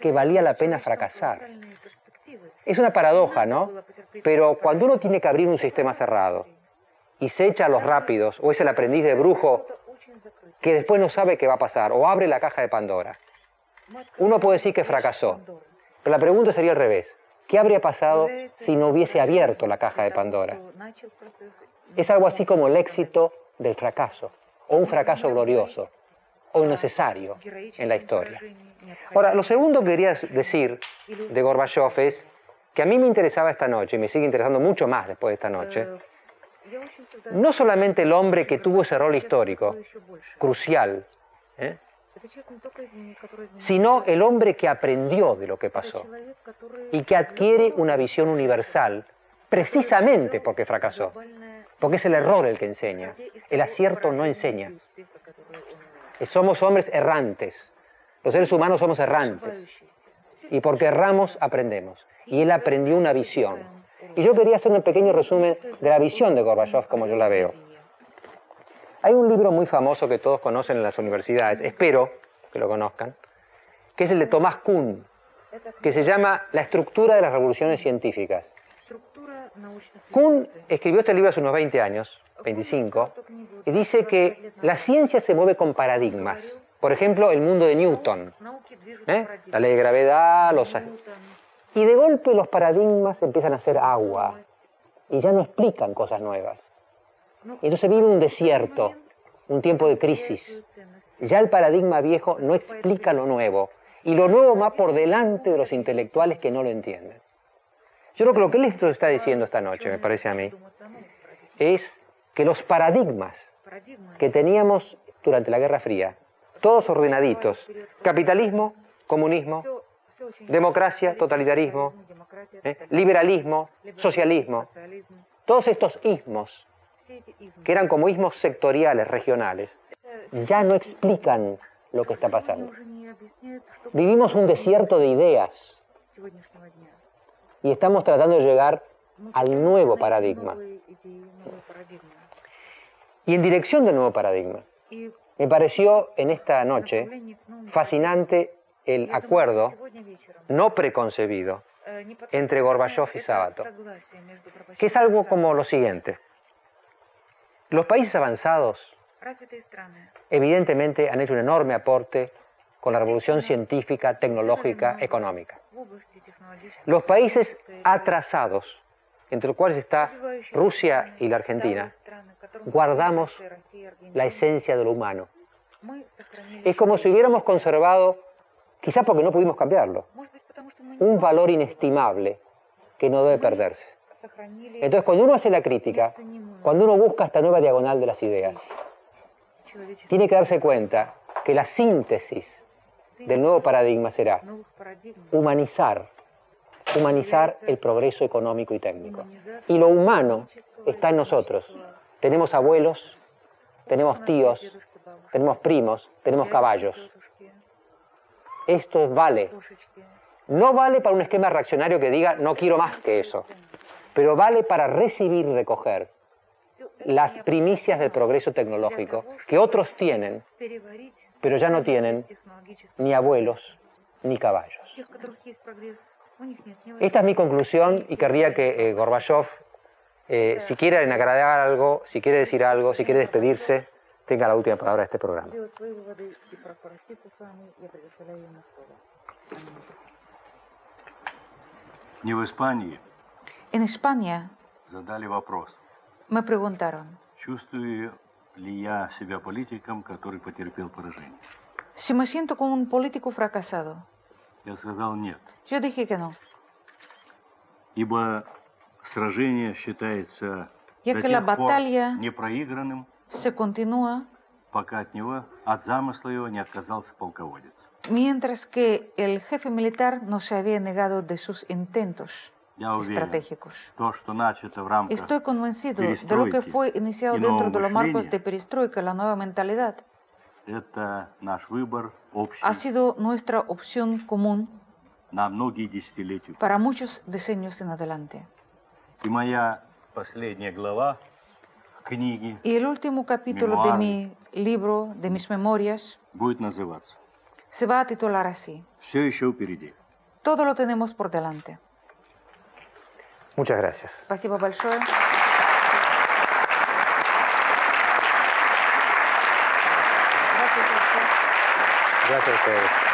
S1: que valía la pena fracasar. Es una paradoja, ¿no? Pero cuando uno tiene que abrir un sistema cerrado y se echa a los rápidos, o es el aprendiz de brujo que después no sabe qué va a pasar, o abre la caja de Pandora, uno puede decir que fracasó. Pero la pregunta sería al revés. ¿Qué habría pasado si no hubiese abierto la caja de Pandora? Es algo así como el éxito del fracaso, o un fracaso glorioso, o necesario en la historia. Ahora, lo segundo que quería decir de Gorbachev es que a mí me interesaba esta noche, y me sigue interesando mucho más después de esta noche, no solamente el hombre que tuvo ese rol histórico, crucial, sino el hombre que aprendió de lo que pasó y que adquiere una visión universal precisamente porque fracasó, porque es el error el que enseña, el acierto no enseña. Somos hombres errantes, los seres humanos somos errantes, y porque erramos aprendemos, y él aprendió una visión. Y yo quería hacer un pequeño resumen de la visión de Gorbachev como yo la veo. Hay un libro muy famoso que todos conocen en las universidades, espero que lo conozcan, que es el de Thomas Kuhn, que se llama La estructura de las revoluciones científicas. Kuhn escribió este libro hace unos 20 años, 25, y dice que la ciencia se mueve con paradigmas. Por ejemplo, el mundo de Newton, la ley de gravedad, y de golpe los paradigmas empiezan a ser agua y ya no explican cosas nuevas. Y entonces vive un desierto, un tiempo de crisis. Ya el paradigma viejo no explica lo nuevo y lo nuevo va por delante de los intelectuales que no lo entienden. Yo creo que lo que él está diciendo esta noche, me parece a mí, es que los paradigmas que teníamos durante la Guerra Fría, todos ordenaditos, capitalismo, comunismo, democracia, totalitarismo, liberalismo, socialismo, todos estos ismos, que eran como ismos sectoriales, regionales, ya no explican lo que está pasando. Vivimos un desierto de ideas y estamos tratando de llegar al nuevo paradigma. Y en dirección del nuevo paradigma, me pareció en esta noche fascinante el acuerdo no preconcebido entre Gorbachev y Sábato, que es algo como lo siguiente. Los países avanzados evidentemente han hecho un enorme aporte con la revolución científica, tecnológica, económica. Los países atrasados, entre los cuales está Rusia y la Argentina, guardamos la esencia de lo humano. Es como si hubiéramos conservado, quizás porque no pudimos cambiarlo, un valor inestimable que no debe perderse. Entonces, cuando uno hace la crítica, cuando uno busca esta nueva diagonal de las ideas, tiene que darse cuenta que la síntesis del nuevo paradigma será humanizar el progreso económico y técnico. Y lo humano está en nosotros. Tenemos abuelos, tenemos tíos, tenemos primos, tenemos caballos. Esto vale. No vale para un esquema reaccionario que diga no quiero más que eso, pero vale para recibir y recoger las primicias del progreso tecnológico que otros tienen, pero ya no tienen ni abuelos ni caballos. Esta es mi conclusión y querría que Gorbachev, si quiere agregar algo, si quiere decir algo, si quiere despedirse, tenga la última palabra de este programa.
S4: En España
S3: задали вопрос.
S4: me preguntaron
S3: Чувствую ли я себя политиком, который потерпел поражение?
S4: si me siento como un político fracasado.
S3: Я сказал нет.
S4: Yo dije que no,
S3: Ибо сражение считается
S4: ya
S3: до
S4: que la
S3: тех пор
S4: batalla
S3: не проигранным,
S4: se continúa
S3: пока от замысла его не отказался полководец.
S4: mientras que el jefe militar no se había negado de sus intentos estratégicos. Estoy convencido de lo que fue iniciado dentro de los marcos de perestroika, la nueva mentalidad. Ha sido nuestra opción común para muchos decenios en adelante. Y el último capítulo de mi libro, de mis memorias, se va a titular así: Todo lo tenemos por delante.
S1: Muchas gracias.
S4: Спасибо большое.
S1: Gracias a ustedes.